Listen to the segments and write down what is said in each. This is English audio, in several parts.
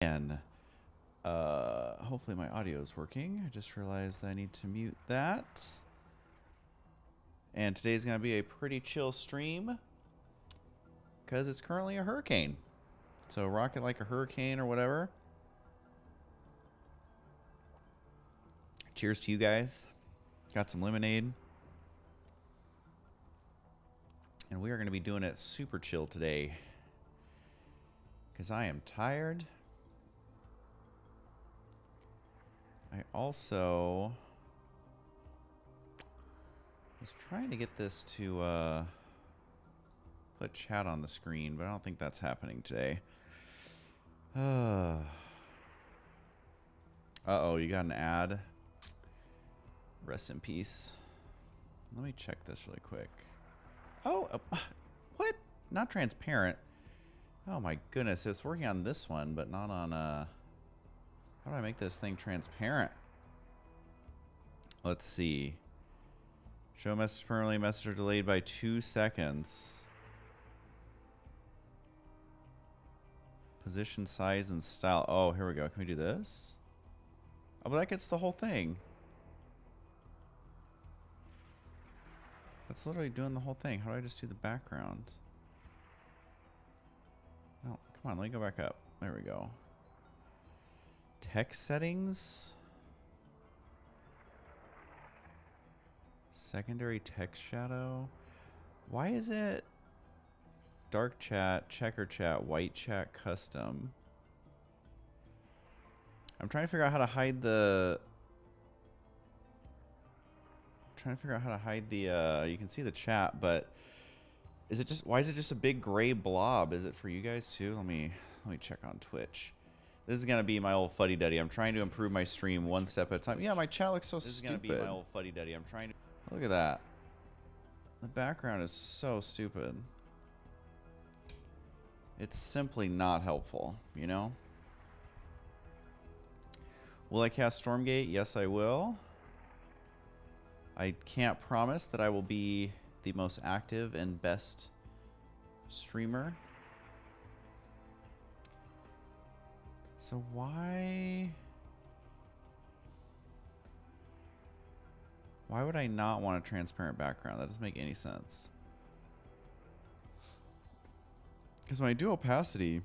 And hopefully my audio is working. I just realized that I need to mute that. And today's going to be a pretty chill stream because it's currently a hurricane. So rock it like a hurricane or whatever. Cheers to you guys. Got some lemonade. And we are going to be doing it super chill today because I am tired. I also was trying to get this to put chat on the screen, but I don't think that's happening today. Uh-oh, you got an ad. Rest in peace. Let me check this really quick. Oh, what? Not transparent. Oh my goodness, it's working on this one, but not on how do I make this thing transparent? Let's see. Show message permanently. Message delayed by 2 seconds. Position, size, and style. Oh, here we go. Can we do this? Oh, but that gets the whole thing. That's literally doing the whole thing. How do I just do the background? No, come on. Let me go back up. There we go. Text settings. Secondary text shadow. Why is it dark chat, checker chat, white chat, custom? I'm trying to figure out how to hide the... you can see the chat, but is it just, why is it just a big gray blob? Is it for you guys too? Let me check on Twitch. This is gonna be my old fuddy-duddy. I'm trying to improve my stream one step at a time. Yeah, my chat looks so stupid. This is gonna be my old fuddy-duddy. I'm trying to... Look at that. The background is so stupid. It's simply not helpful, you know? Will I cast Stormgate? Yes, I will. I can't promise that I will be the most active and best streamer. So why would I not want a transparent background? That doesn't make any sense. Because when I do opacity,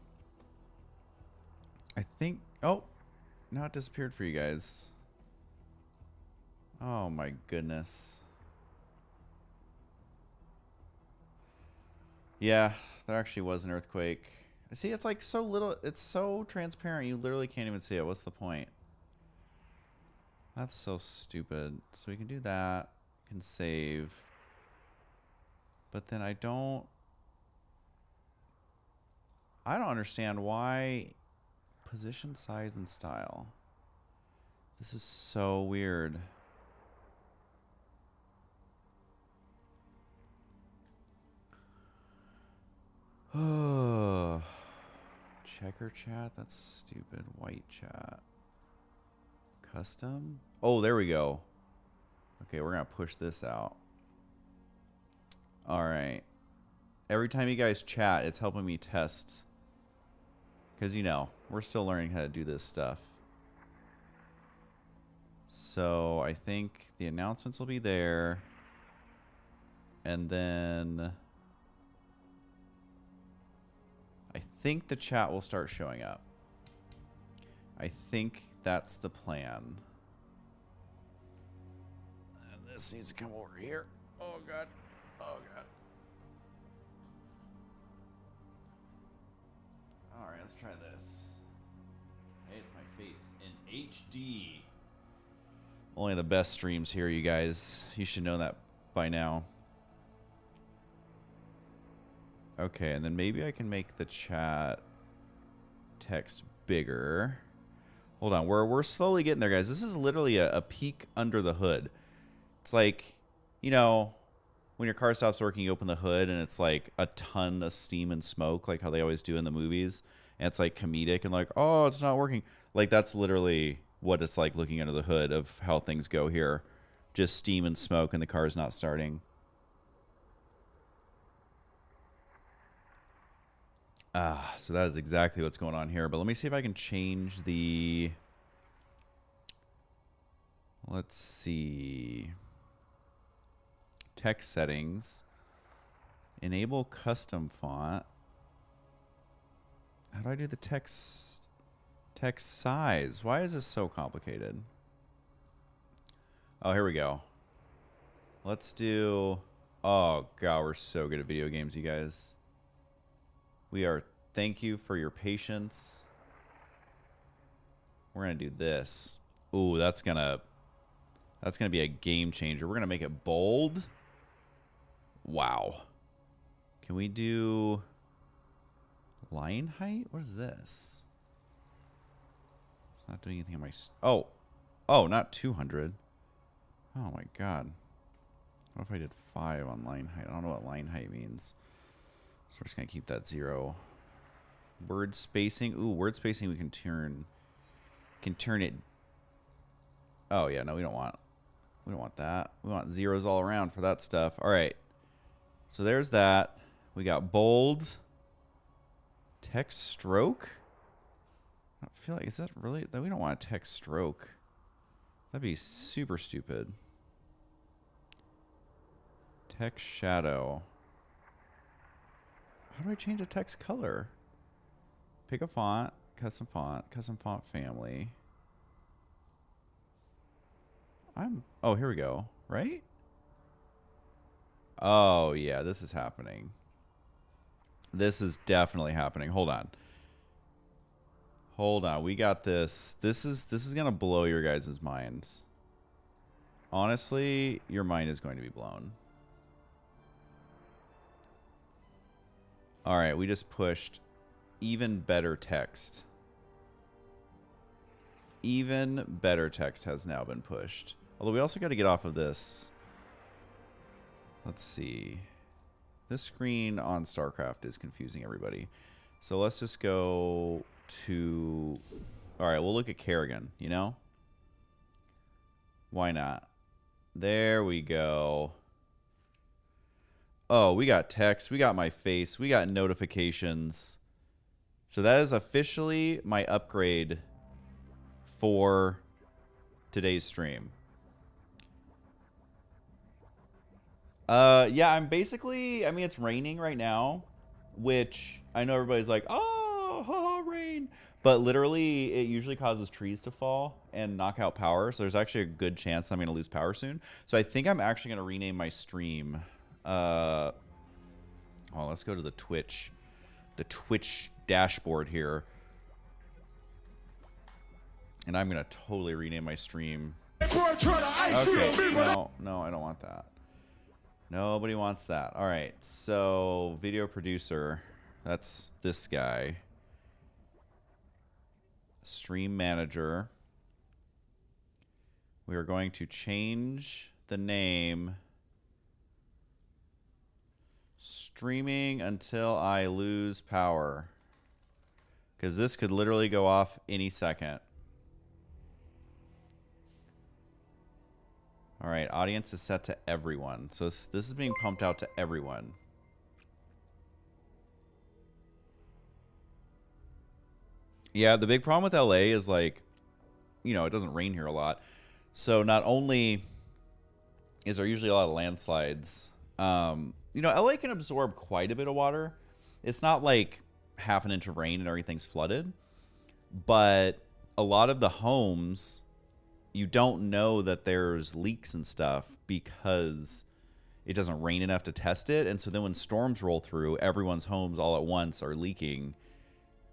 I think... Oh, now it disappeared for you guys. Oh my goodness. Yeah, there actually was an earthquake. See, it's like so little, it's so transparent, you literally can't even see it. What's the point? That's so stupid. So we can do that, can save. But then I don't understand why position, size, and style. This is so weird. Oh, checker chat, that's stupid. White chat. Custom. Oh, there we go. Okay, we're gonna push this out. All right. Every time you guys chat, it's helping me test. Because, you know, we're still learning how to do this stuff. So I think the announcements will be there. And then I think the chat will start showing up. I think that's the plan. And this needs to come over here. Oh, God. Oh, God. All right, let's try this. Hey, it's my face in HD. Only the best streams here, you guys. You should know that by now. Okay, and then maybe I can make the chat text bigger. Hold on, we're slowly getting there, guys. This is literally a peek under the hood. It's like, you know, when your car stops working, you open the hood and it's like a ton of steam and smoke, like how they always do in the movies. And it's like comedic and like, oh, it's not working. Like that's literally what it's like looking under the hood of how things go here. Just steam and smoke and the car's not starting. So that is exactly what's going on here. But let me see if I can change the... Let's see. Text settings. Enable custom font. How do I do the text size? Why is this so complicated? Oh, here we go. Let's do... Oh, God, we're so good at video games, you guys. We are... Thank you for your patience. We're going to do this. Ooh, that's going to be a game changer. We're going to make it bold. Wow. Can we do... line height? What is this? It's not doing anything on my... Oh, not 200. Oh, my God. What if I did 5 on line height? I don't know what line height means. So we're just going to keep that 0. Word spacing. Ooh, word spacing we can turn it. Oh, yeah, no, we don't want that. We want zeros all around for that stuff. All right. So there's that. We got bold. Text stroke? I feel like, is that really... We don't want a text stroke. That'd be super stupid. Text shadow. How do I change a text color? Pick a font, custom font family. Oh, here we go. Right? Oh, yeah, this is happening. This is definitely happening. Hold on. Hold on. We got this. This is going to blow your guys' minds. Honestly, your mind is going to be blown. All right, we just pushed even better text. Even better text has now been pushed. Although we also got to get off of this. Let's see. This screen on StarCraft is confusing everybody. So let's just go to... All right, we'll look at Kerrigan, you know? Why not? There we go. Oh, we got text. We got my face. We got notifications. So that is officially my upgrade for today's stream. Yeah, I'm basically, I mean, it's raining right now, which I know everybody's like, oh, rain. But literally, it usually causes trees to fall and knock out power. So there's actually a good chance I'm going to lose power soon. So I think I'm actually going to rename my stream. Well, let's go to the Twitch dashboard here. And I'm going to totally rename my stream. Okay, no, I don't want that. Nobody wants that. All right, so video producer, that's this guy. Stream manager. We are going to change the name. Streaming until I lose power. Because this could literally go off any second. All right, audience is set to everyone. So this is being pumped out to everyone. Yeah, the big problem with LA is like, you know, it doesn't rain here a lot. So not only is there usually a lot of landslides, you know, LA can absorb quite a bit of water. It's not like half an inch of rain and everything's flooded. But a lot of the homes... You don't know that there's leaks and stuff because it doesn't rain enough to test it. And so then when storms roll through, everyone's homes all at once are leaking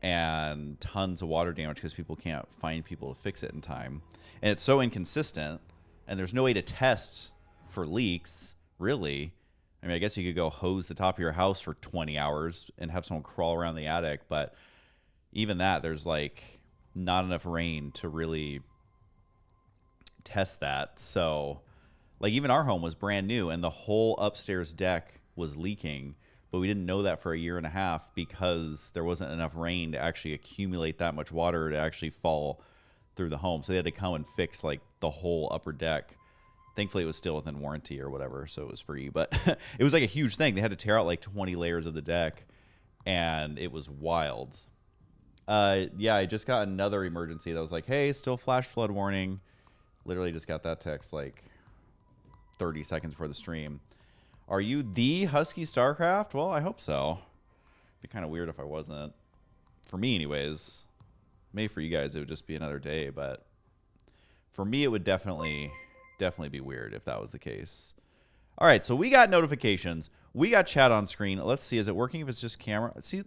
and tons of water damage because people can't find people to fix it in time. And it's so inconsistent and there's no way to test for leaks, really. I mean, I guess you could go hose the top of your house for 20 hours and have someone crawl around the attic. But even that, there's like not enough rain to really... test that. So like even our home was brand new and the whole upstairs deck was leaking, but we didn't know that for a year and a half because there wasn't enough rain to actually accumulate that much water to actually fall through the home. So they had to come and fix like the whole upper deck. Thankfully it was still within warranty or whatever, so it was free, but it was like a huge thing. They had to tear out like 20 layers of the deck, and it was wild. Yeah, I just got another emergency that was like, hey, still flash flood warning. Literally just got that text like 30 seconds before the stream. Are you the Husky StarCraft? Well, I hope so. It'd be kind of weird if I wasn't. For me, anyways. Maybe for you guys, it would just be another day, but for me, it would definitely be weird if that was the case. All right, so we got notifications. We got chat on screen. Let's see. Is it working if it's just camera? See,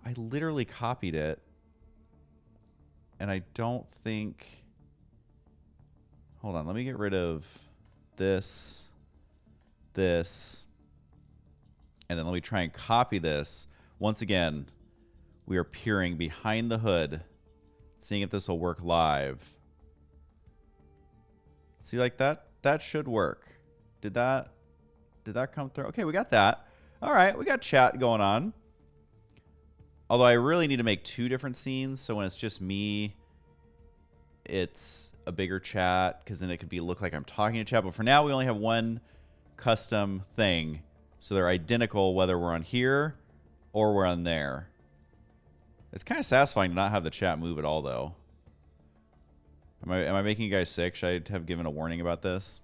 I literally copied it, and I don't think... Hold on. Let me get rid of this, and then let me try and copy this. Once again, we are peering behind the hood, seeing if this will work live. See, like that should work. Did that come through? Okay, we got that. All right, we got chat going on. Although I really need to make 2 different scenes, so when it's just me, it's a bigger chat, because then it could look like I'm talking to chat. But for now, we only have one custom thing, so they're identical whether we're on here or we're on there. It's kind of satisfying to not have the chat move at all, though. Am I making you guys sick? Should I have given a warning about this?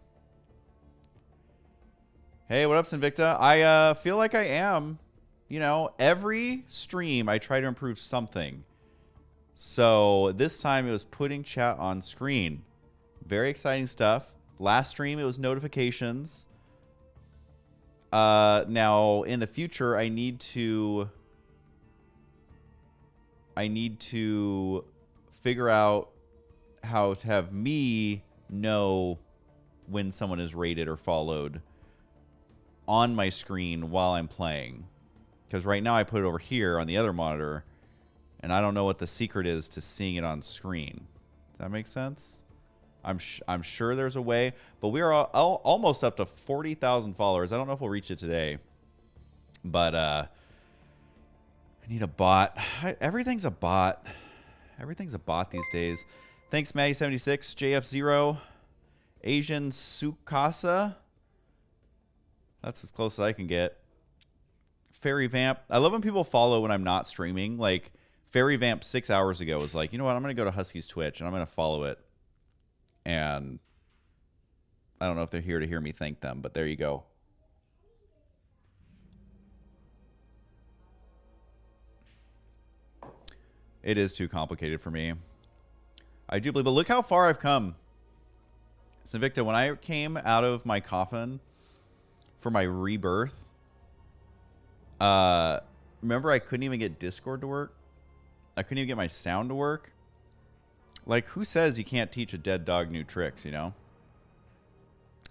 Hey, what up, Sinvicta? I feel like I am. You know, every stream I try to improve something. So this time it was putting chat on screen. Very exciting stuff. Last stream it was notifications. Now in the future I need to figure out how to have me know when someone is rated or followed on my screen while I'm playing. Because right now I put it over here on the other monitor, and I don't know what the secret is to seeing it on screen. Does that make sense? I'm sure there's a way, but we are almost up to 40,000 followers. I don't know if we'll reach it today, but I need a bot. Everything's a bot. Everything's a bot these days. Thanks, Maggie76, JF0, Asian Sukasa. That's as close as I can get. Fairy Vamp. I love when people follow when I'm not streaming. Like, Fairy Vamp 6 hours ago was like, you know what? I'm going to go to Husky's Twitch, and I'm going to follow it. And I don't know if they're here to hear me thank them, but there you go. It is too complicated for me. I do believe, but look how far I've come. Sinvicta, when I came out of my coffin for my rebirth, remember I couldn't even get Discord to work? I couldn't even get my sound to work? Like, who says you can't teach a dead dog new tricks, you know?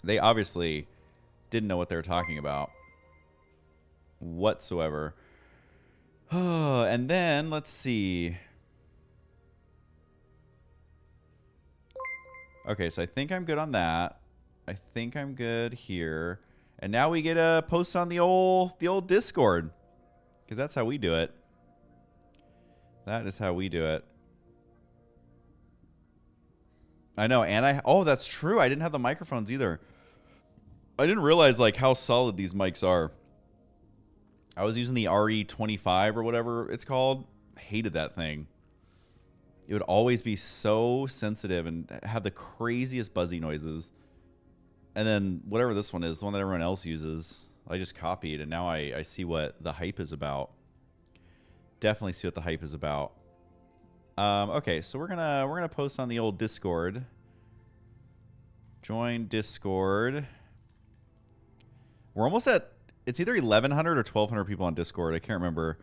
They obviously didn't know what they were talking about whatsoever. And then, let's see. Okay, so I think I'm good on that. I think I'm good here. And now we get a post on the old Discord. Because that's how we do it. That is how we do it. I know, and oh, that's true. I didn't have the microphones either. I didn't realize like how solid these mics are. I was using the RE25 or whatever it's called. Hated that thing. It would always be so sensitive and have the craziest buzzy noises. And then whatever this one is, the one that everyone else uses, I just copied, and now I see what the hype is about. Definitely see what the hype is about. Okay, so we're gonna post on the old Discord. Join Discord. We're almost at, it's either 1,100 or 1,200 people on Discord. I can't remember,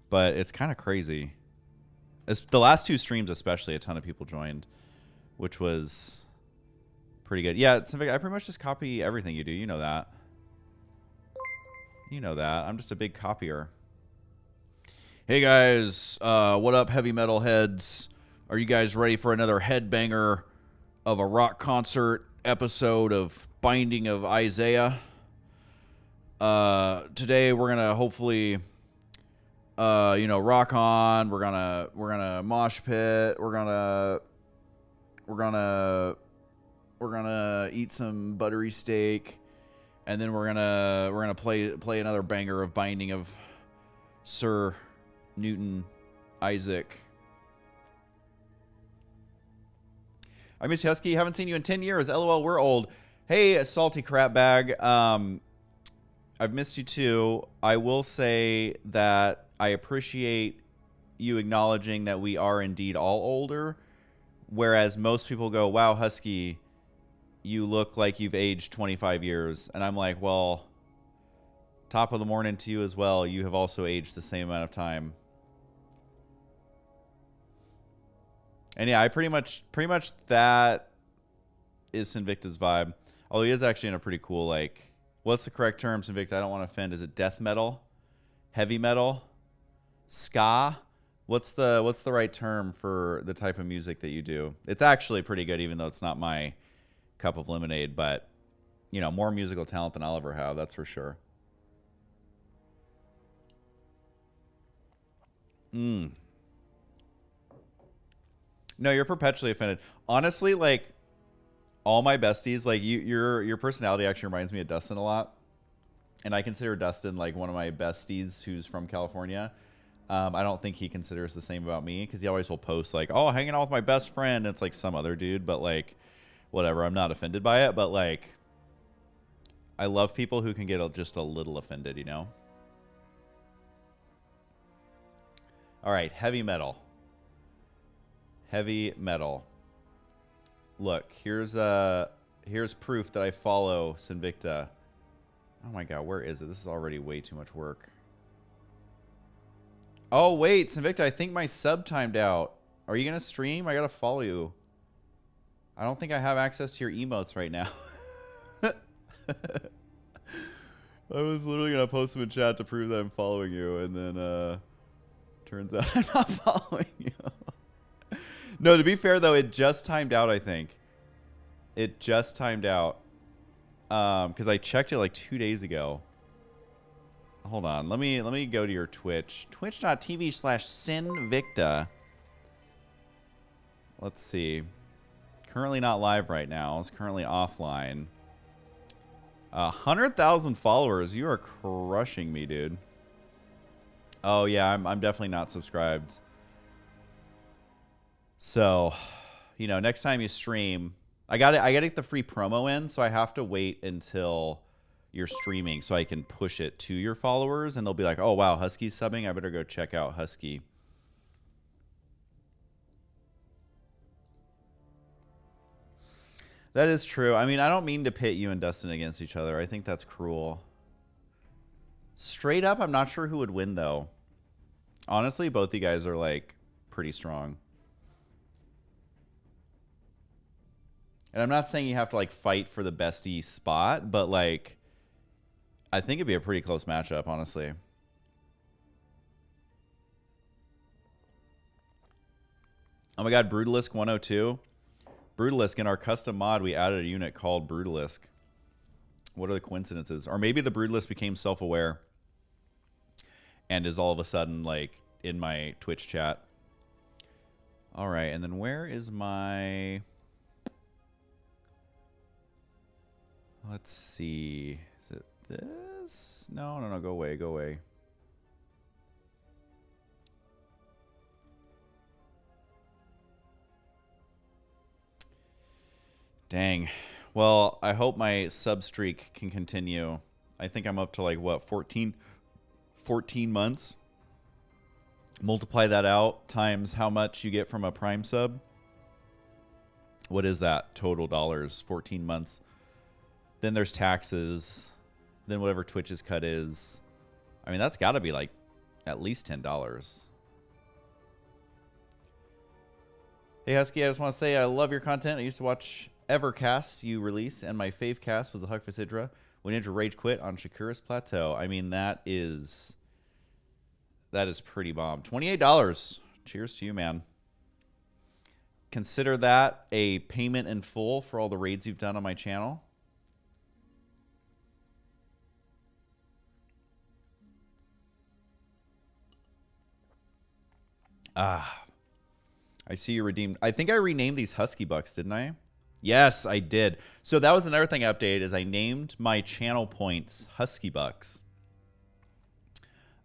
but it's kind of crazy. The last 2 streams, especially, a ton of people joined, which was pretty good. Yeah, it's, I pretty much just copy everything you do. You know that. You know that. I'm just a big copier. Hey guys, what up, heavy metal heads? Are you guys ready for another headbanger of a rock concert episode of Binding of Isaiah? Today we're gonna hopefully, rock on. We're gonna mosh pit. We're gonna eat some buttery steak, and then we're gonna play another banger of Binding of Sir Newton Isaac. I miss you, Husky. Haven't seen you in 10 years. LOL, we're old. Hey, salty crap bag. I've missed you too. I will say that I appreciate you acknowledging that we are indeed all older, whereas most people go, wow, Husky, you look like you've aged 25 years. And I'm like, well, top of the morning to you as well. You have also aged the same amount of time. And yeah, I pretty much that is Sinvicta's vibe. Although he is actually in a pretty cool, like, what's the correct term, Sinvicta? I don't want to offend. Is it death metal? Heavy metal? Ska? What's the right term for the type of music that you do? It's actually pretty good, even though it's not my cup of lemonade, but you know, more musical talent than I'll ever have, that's for sure. No, you're perpetually offended. Honestly, like, all my besties, like, your personality actually reminds me of Dustin a lot. And I consider Dustin, like, one of my besties who's from California. I don't think he considers the same about me, because he always will post, like, oh, hanging out with my best friend. And it's, like, some other dude. But, like, whatever. I'm not offended by it. But, like, I love people who can get just a little offended, you know? All right, heavy metal. Heavy metal. Look, here's proof that I follow Sinvicta. Oh my god, where is it? This is already way too much work. Oh wait, Sinvicta, I think my sub timed out. Are you gonna stream? I gotta follow you. I don't think I have access to your emotes right now. I was literally gonna post them in chat to prove that I'm following you, and then turns out I'm not following you. No, to be fair though, it just timed out, I think. It just timed out. Because I checked it like 2 days ago. Hold on. Let me go to your Twitch. Twitch.tv/Sinvicta. Let's see. Currently not live right now. It's currently offline. 100,000 followers. You are crushing me, dude. Oh yeah, I'm definitely not subscribed. So, you know, next time you stream, I gotta get the free promo in, so I have to wait until you're streaming so I can push it to your followers, and they'll be like, oh wow, Husky's subbing, I better go check out Husky. That is true. I mean, I don't mean to pit you and Dustin against each other. I think that's cruel. Straight up, I'm not sure who would win though. Honestly, both you guys are like pretty strong. And I'm not saying you have to, like, fight for the bestie spot, but, like, I think it'd be a pretty close matchup, honestly. Oh my god, Brutalisk 102. Brutalisk, in our custom mod, we added a unit called Brutalisk. What are the coincidences? Or maybe the Brutalisk became self-aware and is all of a sudden, like, in my Twitch chat. All right, and then where is my... Let's see. Is it this? No, no, no. Go away. Go away. Dang. Well, I hope my sub streak can continue. I think I'm up to like, what, 14 months? Multiply that out times how much you get from a Prime sub. What is that? Total dollars. 14 months. Then there's taxes. Then whatever Twitch's cut is. I mean, that's got to be like at least $10. Hey, Husky, I just want to say I love your content. I used to watch Evercast you release, and my fave cast was the Huck Sidra when Ninja Rage quit on Shakura's Plateau. I mean, that is pretty bomb. $28. Cheers to you, man. Consider that a payment in full for all the raids you've done on my channel. Ah, I see you redeemed. I think I renamed these Husky Bucks, didn't I? Yes, I did. So that was another thing I updated is I named my channel points Husky Bucks.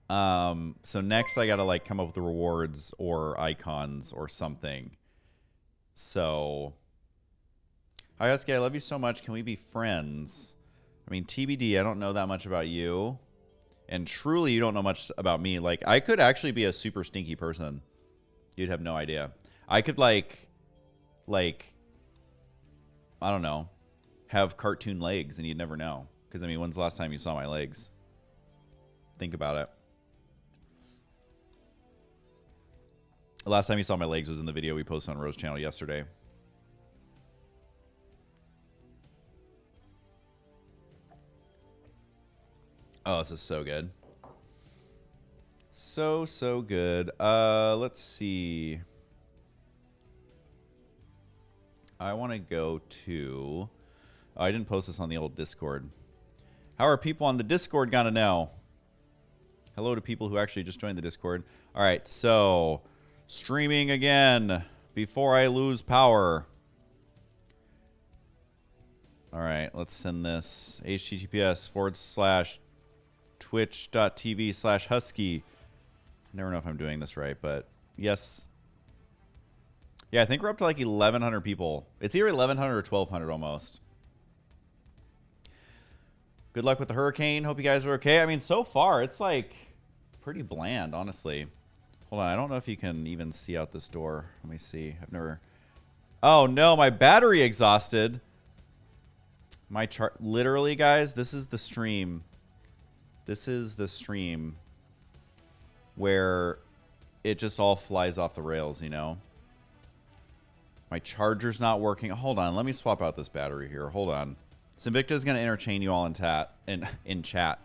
So next I gotta like come up with the rewards or icons or something. So, hi Husky, I love you so much. Can we be friends? I mean, TBD, I don't know that much about you. And truly, you don't know much about me. Like, I could actually be a super stinky person. You'd have no idea. I could like, I don't know, have cartoon legs and you'd never know. Because, I mean, when's the last time you saw my legs? Think about it. The last time you saw my legs was in the video we posted on Rose channel yesterday. Oh, this is so good. So good. Let's see. I want to go to... Oh, I didn't post this on the old Discord. How are people on the Discord gonna know? Hello to people who actually just joined the Discord. All right, so... Streaming again before I lose power. All right, let's send this. https://twitch.tv/husky. Never know if I'm doing this right, but yes. Yeah, I think we're up to like 1,100 people. It's either 1,100 or 1,200 almost. Good luck with the hurricane. Hope you guys are okay. I mean, so far, it's like pretty bland, honestly. Hold on, I don't know if you can even see out this door. Let me see. I've never... Oh, no, my battery exhausted. My chart... Literally, guys, this is the stream. This is the stream where it just all flies off the rails, you know? My charger's not working. Hold on, let me swap out this battery here. Hold on. Sinvicta is going to entertain you all in chat.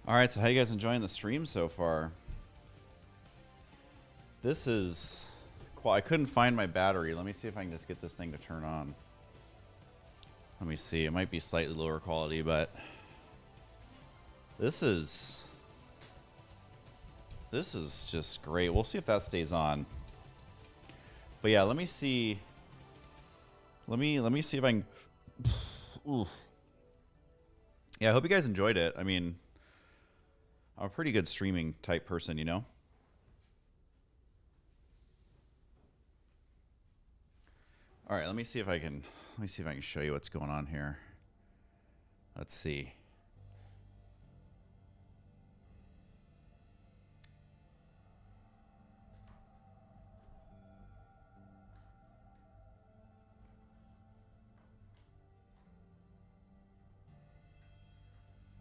All right, so how you guys enjoying the stream so far? This is... I couldn't find my battery. Let me see if I can just get this thing to turn on. Let me see. It might be slightly lower quality, but... This is just great. We'll see if that stays on. But yeah, let me see. Let me see if I can... Ooh. Yeah, I hope you guys enjoyed it. I mean... I'm a pretty good streaming type person, you know? All right, let me see if I can show you what's going on here. Let's see.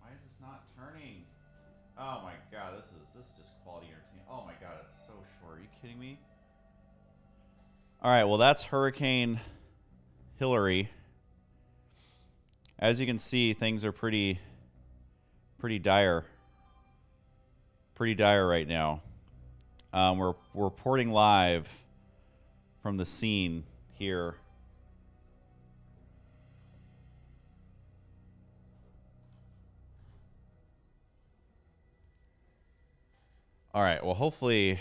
Why is this not turning? Oh my god, this is just quality entertainment. Oh my god, it's so short. Are you kidding me? All right, well that's Hurricane Hilary. As you can see, things are pretty dire. Pretty dire right now. We're reporting live from the scene here. All right, well hopefully,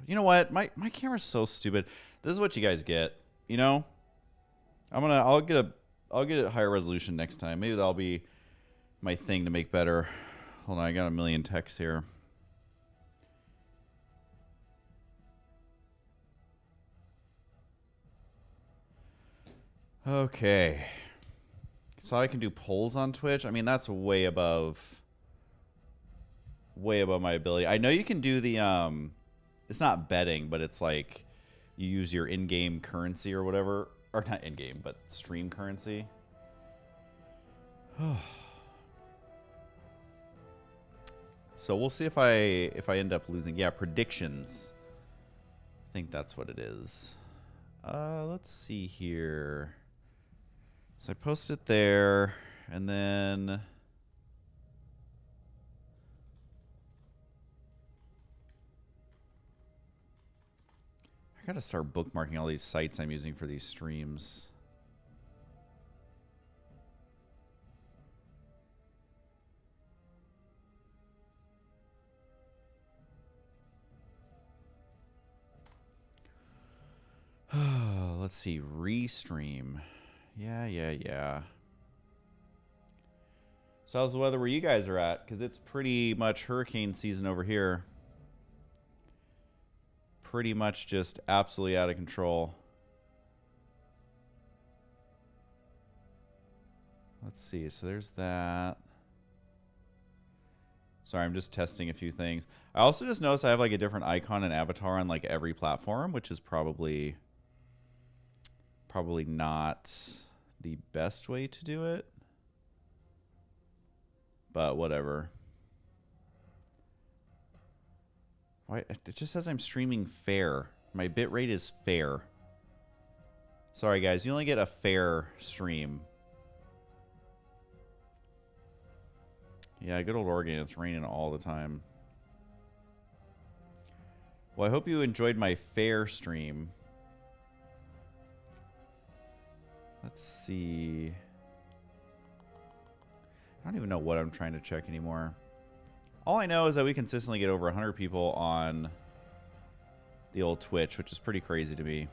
you know what? My camera's so stupid. This is what you guys get, you know? I'll get a higher resolution next time. Maybe that'll be my thing to make better. Hold on, I got a million texts here. Okay. So I can do polls on Twitch. I mean, that's way above my ability. I know you can do the it's not betting, but it's like you use your in-game currency or whatever, or not in-game, but stream currency. So we'll see if I end up losing. Yeah, predictions. I think that's what it is. Let's see here. So I post it there, and then I gotta start bookmarking all these sites I'm using for these streams. Let's see, restream. Yeah. So how's the weather where you guys are at? Because it's pretty much hurricane season over here. Pretty much just absolutely out of control. Let's see, so there's that. Sorry, I'm just testing a few things. I also just noticed I have like a different icon and avatar on like every platform, which is probably not the best way to do it. But whatever. Why it just says I'm streaming fair. My bitrate is fair. Sorry guys, you only get a fair stream. Yeah, good old Oregon. It's raining all the time. Well, I hope you enjoyed my fair stream. Let's see. I don't even know what I'm trying to check anymore. All I know is that we consistently get over 100 people on the old Twitch, which is pretty crazy to me.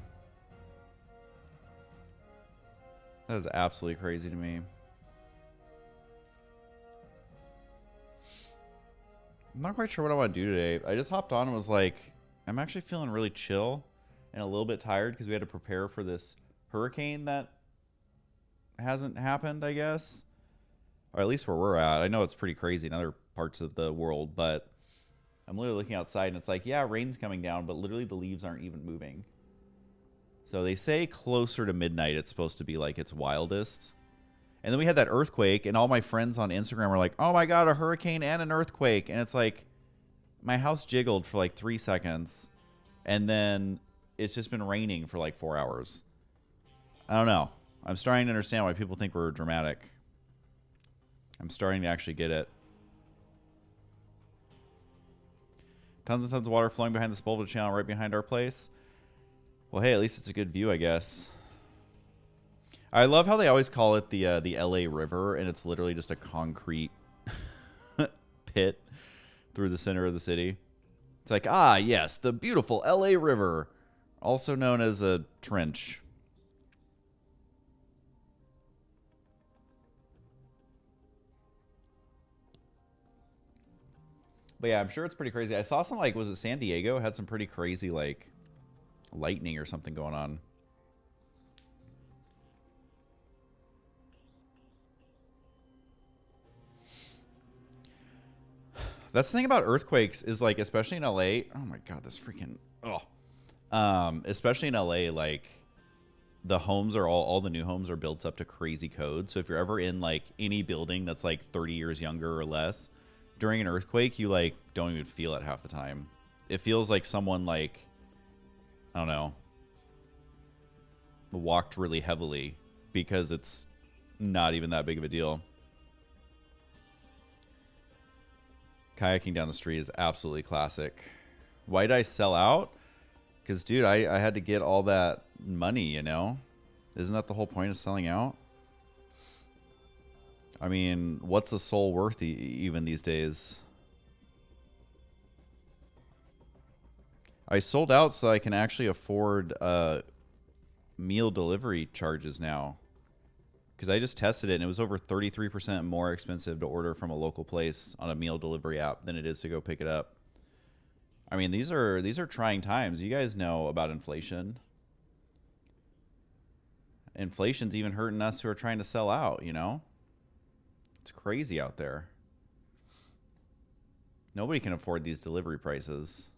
That is absolutely crazy to me. I'm not quite sure what I want to do today. I just hopped on and was like, I'm actually feeling really chill and a little bit tired because we had to prepare for this hurricane that hasn't happened, I guess. Or at least where we're at. I know it's pretty crazy in other parts of the world, but I'm literally looking outside and it's like, yeah, rain's coming down, but literally the leaves aren't even moving. So they say closer to midnight it's supposed to be like its wildest. And then we had that earthquake, and all my friends on Instagram were like, oh my God, a hurricane and an earthquake. And it's like, my house jiggled for like 3 seconds, and then it's just been raining for like 4 hours. I don't know. I'm starting to understand why people think we're dramatic. I'm starting to actually get it. Tons and tons of water flowing behind this boulder channel right behind our place. Well, hey, at least it's a good view, I guess. I love how they always call it the LA River, and it's literally just a concrete pit through the center of the city. It's like, ah, yes, the beautiful LA River, also known as a trench. But yeah, I'm sure it's pretty crazy. I saw some, like, was it San Diego? Had some pretty crazy, like, lightning or something going on. That's the thing about earthquakes is, like, especially in LA. Oh my God, this freaking, especially in LA, like, the homes are all the new homes are built up to crazy codes. So if you're ever in like any building that's like 30 years younger or less, during an earthquake, you like don't even feel it half the time. It feels like someone like, I don't know, walked really heavily because it's not even that big of a deal. Kayaking down the street is absolutely classic. Why did I sell out? Because, dude, I had to get all that money, you know? Isn't that the whole point of selling out? I mean, what's a soul worth even these days? I sold out so I can actually afford meal delivery charges now. Because I just tested it and it was over 33% more expensive to order from a local place on a meal delivery app than it is to go pick it up. I mean, these are trying times. You guys know about inflation. Inflation's even hurting us who are trying to sell out, you know? It's crazy out there. Nobody can afford these delivery prices.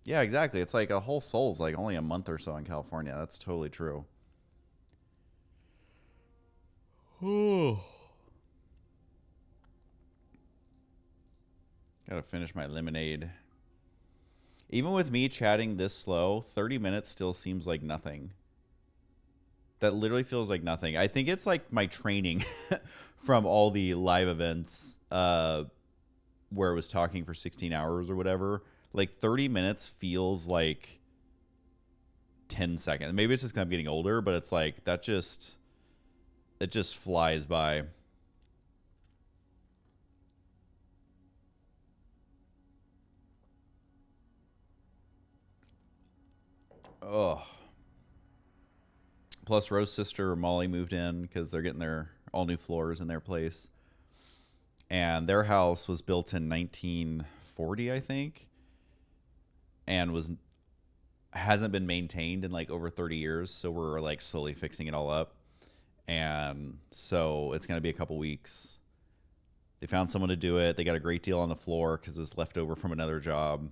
Yeah, exactly. It's like a whole soul's like only a month or so in California. That's totally true. Gotta finish my lemonade. Even with me chatting this slow, 30 minutes still seems like nothing. That literally feels like nothing. I think it's like my training from all the live events where it was talking for 16 hours or whatever. Like 30 minutes feels like 10 seconds. Maybe it's just because I'm getting older, but it's like it just flies by. Oh. Plus, Rose's sister Molly moved in because they're getting their all new floors in their place. And their house was built in 1940, I think, and hasn't been maintained in like over 30 years. So we're like slowly fixing it all up. And so it's going to be a couple weeks. They found someone to do it. They got a great deal on the floor because it was left over from another job.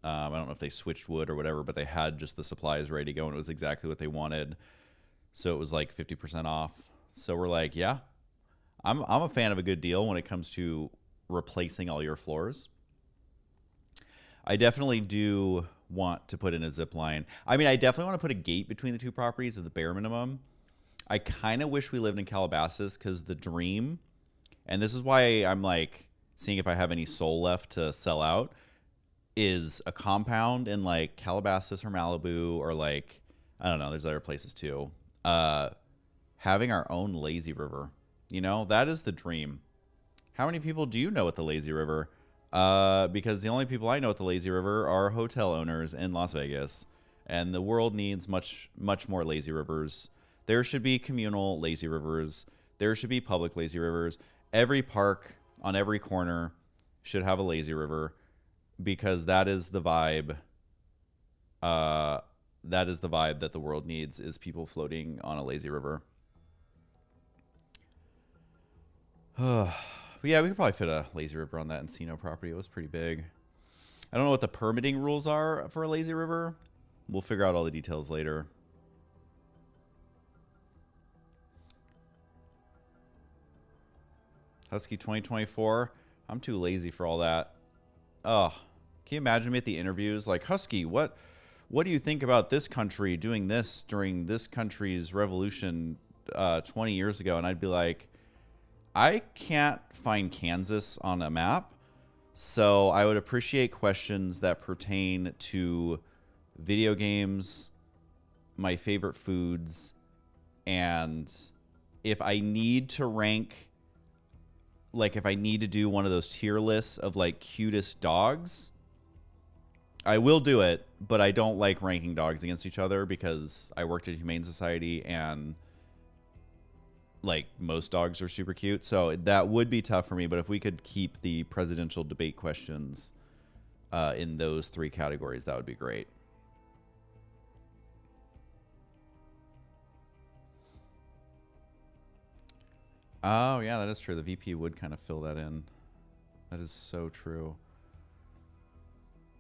I don't know if they switched wood or whatever, but they had just the supplies ready to go, and it was exactly what they wanted. So it was like 50% off. So we're like, yeah, I'm a fan of a good deal when it comes to replacing all your floors. I definitely do want to put in a zip line. I mean, I definitely want to put a gate between the two properties at the bare minimum. I kind of wish we lived in Calabasas because the dream, and this is why I'm like seeing if I have any soul left to sell out, is a compound in like Calabasas or Malibu or like, I don't know, there's other places too. Having our own lazy river, you know, that is the dream. How many people do you know at the lazy river? Because the only people I know at the lazy river are hotel owners in Las Vegas, and the world needs much more lazy rivers. There should be communal lazy rivers. There should be public lazy rivers. Every park on every corner should have a lazy river, because that is the vibe. That is the vibe that the world needs, is people floating on a lazy river. But yeah, we could probably fit a lazy river on that Encino property. It was pretty big. I don't know what the permitting rules are for a lazy river. We'll figure out all the details later. Husky 2024. I'm too lazy for all that. Oh, can you imagine me at the interviews? Like, Husky, what do you think about this country doing this during this country's revolution 20 years ago? And I'd be like, I can't find Kansas on a map, so I would appreciate questions that pertain to video games, my favorite foods, and if I need to rank, like if I need to do one of those tier lists of like cutest dogs, I will do it, but I don't like ranking dogs against each other because I worked at Humane Society and like most dogs are super cute. So that would be tough for me, but if we could keep the presidential debate questions in those three categories, that would be great. Oh, yeah, that is true. The VP would kind of fill that in. That is so true.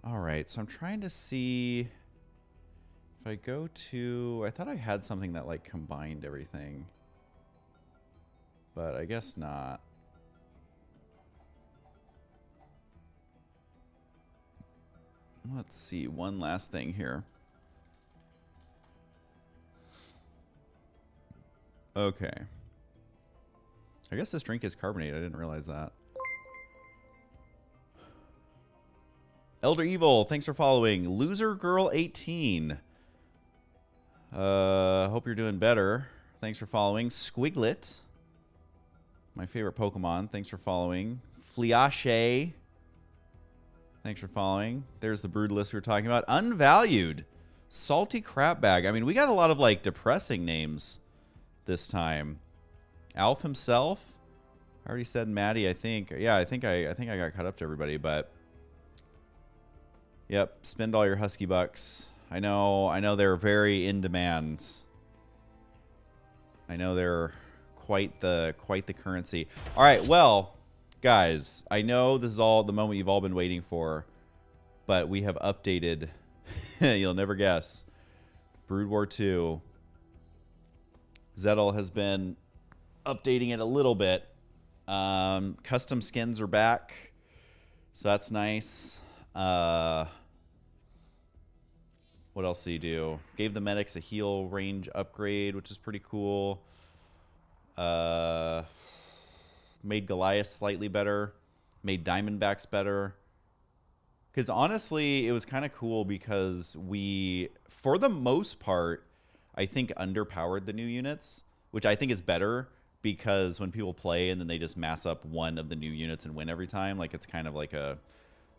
All right, so I'm trying to see if I go to... I thought I had something that, like, combined everything. But I guess not. Let's see. One last thing here. Okay. I guess this drink is carbonated. I didn't realize that. Elder Evil, thanks for following. Loser Girl 18. Hope you're doing better. Thanks for following. Squiglet, my favorite Pokemon. Thanks for following. Fleache, thanks for following. There's the brood list we were talking about. Unvalued. Salty Crap Bag. I mean, we got a lot of like depressing names this time. Alf himself. I already said Maddie, I think. Yeah, I think I got caught up to everybody, but yep, spend all your Husky bucks. I know they're very in demand. I know they're quite the currency. All right, well, guys, I know this is all the moment you've all been waiting for, but we have updated. You'll never guess. Brood War 2. Zettel has been updating it a little bit. Custom skins are back, so that's nice. What else did he do? Gave the medics a heal range upgrade, which is pretty cool. Made Goliath slightly better. Made Diamondbacks better. Because honestly, it was kind of cool because we, for the most part, I think underpowered the new units, which I think is better because when people play and then they just mass up one of the new units and win every time, like it's kind of like a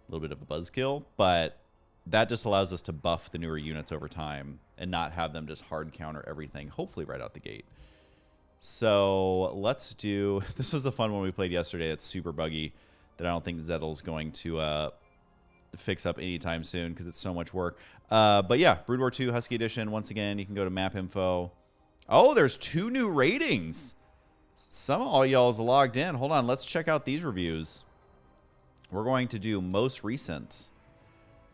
little bit of a buzzkill. But that just allows us to buff the newer units over time and not have them just hard counter everything, hopefully right out the gate. So let's do... This was the fun one we played yesterday. It's super buggy that I don't think Zettel's going to fix up anytime soon because it's so much work. But yeah, Brood War 2 Husky Edition. Once again, you can go to map info. Oh, there's 2 new ratings. Some of all y'all's logged in. Hold on, let's check out these reviews. We're going to do most recent.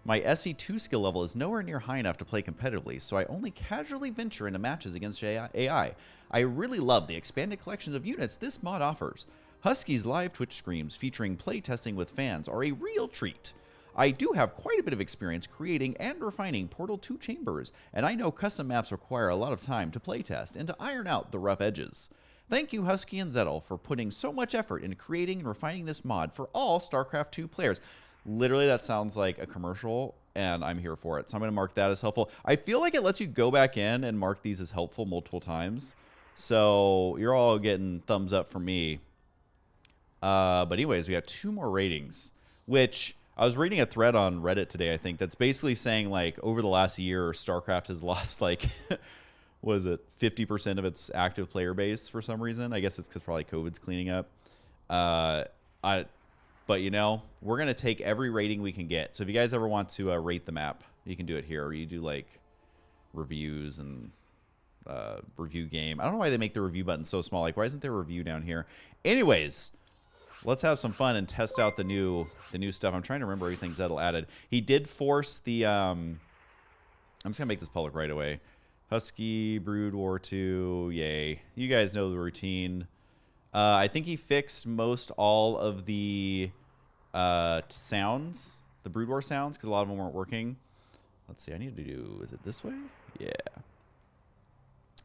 My SE2 skill level is nowhere near high enough to play competitively, so I only casually venture into matches against AI. I really love the expanded collections of units this mod offers. Husky's live Twitch streams featuring playtesting with fans are a real treat. I do have quite a bit of experience creating and refining Portal 2 chambers, and I know custom maps require a lot of time to playtest and to iron out the rough edges. Thank you, Husky and Zettel, for putting so much effort into creating and refining this mod for all StarCraft 2 players. Literally, that sounds like a commercial, and I'm here for it. So I'm going to mark that as helpful. I feel like it lets you go back in and mark these as helpful multiple times. So you're all getting thumbs up from me. But anyways, we got 2 more ratings, which I was reading a thread on Reddit today, I think, that's basically saying, like, over the last year, StarCraft has lost, like, was it 50% of its active player base for some reason? I guess it's because probably COVID's cleaning up. But, you know, we're going to take every rating we can get. So if you guys ever want to rate the map, you can do it here. Or you do, like, reviews and review game. I don't know why they make the review button so small. Like, why isn't there a review down here? Anyways, let's have some fun and test out the new stuff. I'm trying to remember everything Zettel added. He did force the... I'm just going to make this public right away. Husky, Brood War 2, yay. You guys know the routine. I think he fixed most all of the sounds, the Brood War sounds, because a lot of them weren't working. Let's see, I need to do, is it this way? Yeah.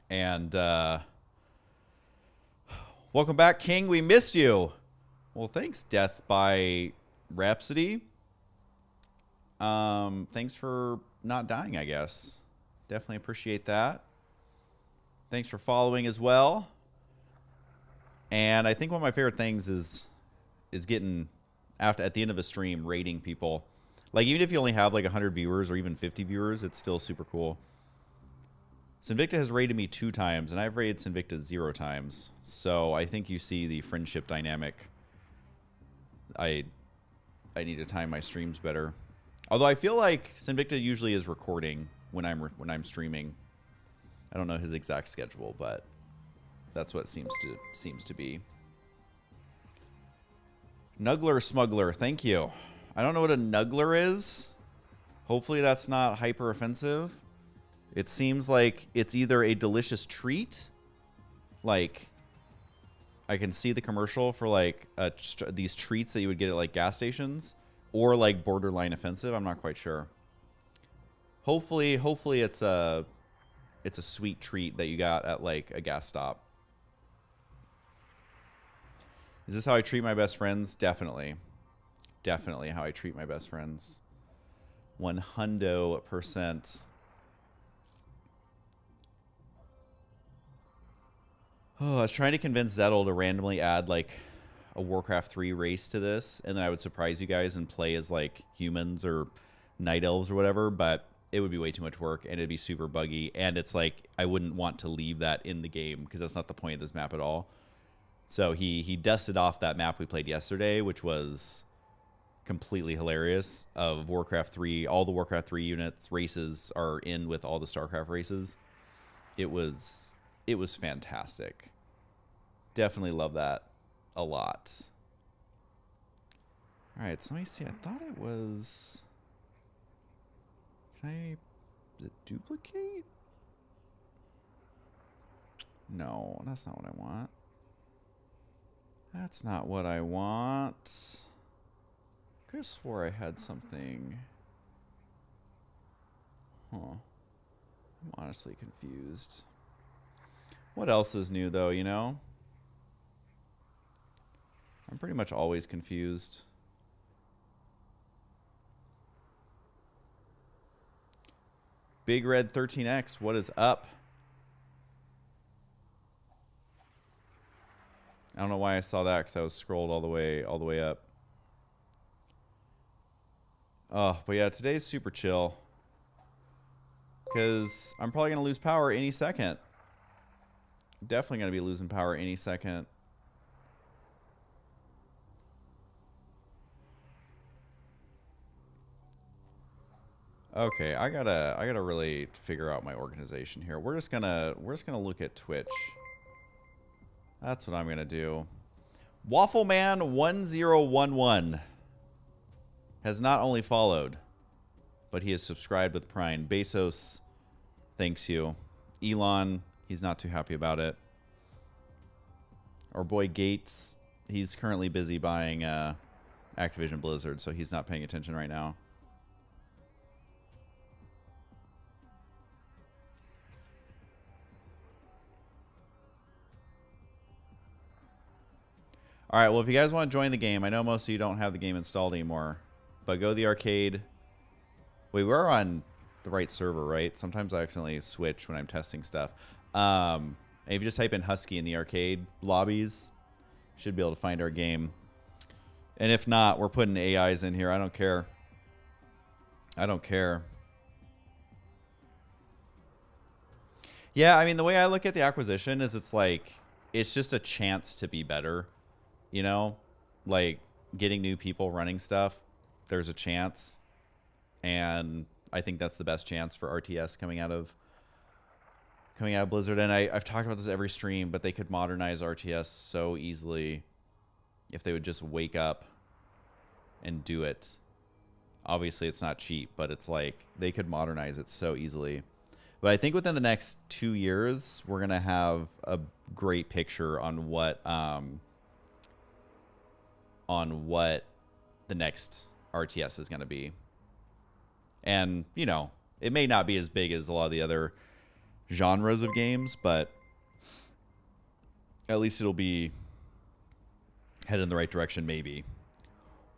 And welcome back, King. We missed you. Well, thanks, Death by Rhapsody. Thanks for not dying, I guess. Definitely appreciate that. Thanks for following as well. And I think one of my favorite things is getting at the end of a stream rating people. Like, even if you only have like 100 viewers or even 50 viewers, it's still super cool. Sinvicta has rated me 2 times, and I've rated Sinvicta 0 times. So I think you see the friendship dynamic. I need to time my streams better. Although I feel like Sinvicta usually is recording when I'm streaming. I don't know his exact schedule, but that's what it seems to be. Nuggler Smuggler, thank you. I don't know what a nuggler is. Hopefully that's not hyper offensive. It seems like it's either a delicious treat, like I can see the commercial for like these treats that you would get at like gas stations, or like borderline offensive. I'm not quite sure. Hopefully it's a sweet treat that you got at like a gas stop. Is this how I treat my best friends? Definitely. Definitely how I treat my best friends. 100%. Oh, I was trying to convince Zettel to randomly add like a Warcraft 3 race to this, and then I would surprise you guys and play as like humans or night elves or whatever, but it would be way too much work and it'd be super buggy, and it's like I wouldn't want to leave that in the game because that's not the point of this map at all. So he dusted off that map we played yesterday, which was completely hilarious, of Warcraft 3. All the Warcraft 3 units races are in with all the StarCraft races. It was fantastic. Definitely love that a lot. All right, so let me see. I thought it was... Can I duplicate? No, that's not what I want. That's not what I want. Could have swore I had something. Huh. I'm honestly confused. What else is new, though, you know? I'm pretty much always confused. Big Red 13X, what is up? I don't know why I saw that because I was scrolled all the way up. Oh, but yeah, today's super chill. Because I'm probably going to lose power any second. Definitely going to be losing power any second. Okay, I gotta really figure out my organization here. We're just gonna look at Twitch. That's what I'm gonna do. Waffleman1011 has not only followed, but he has subscribed with Prime. Bezos thanks you. Elon, he's not too happy about it. Our boy Gates, he's currently busy buying Activision Blizzard, so he's not paying attention right now. All right, well, if you guys want to join the game, I know most of you don't have the game installed anymore, but go to the arcade. Wait, we're on the right server, right? Sometimes I accidentally switch when I'm testing stuff. And if you just type in Husky in the arcade lobbies, you should be able to find our game. And if not, we're putting AIs in here. I don't care. I don't care. Yeah, I mean, the way I look at the acquisition is it's like, it's just a chance to be better. You know, like getting new people running stuff, there's a chance. And I think that's the best chance for RTS coming out of Blizzard. And I've talked about this every stream, but they could modernize RTS so easily if they would just wake up and do it. Obviously, it's not cheap, but it's like they could modernize it so easily. But I think within the next 2 years, we're going to have a great picture on what the next RTS is going to be. And, you know, it may not be as big as a lot of the other genres of games, but at least it'll be headed in the right direction, maybe.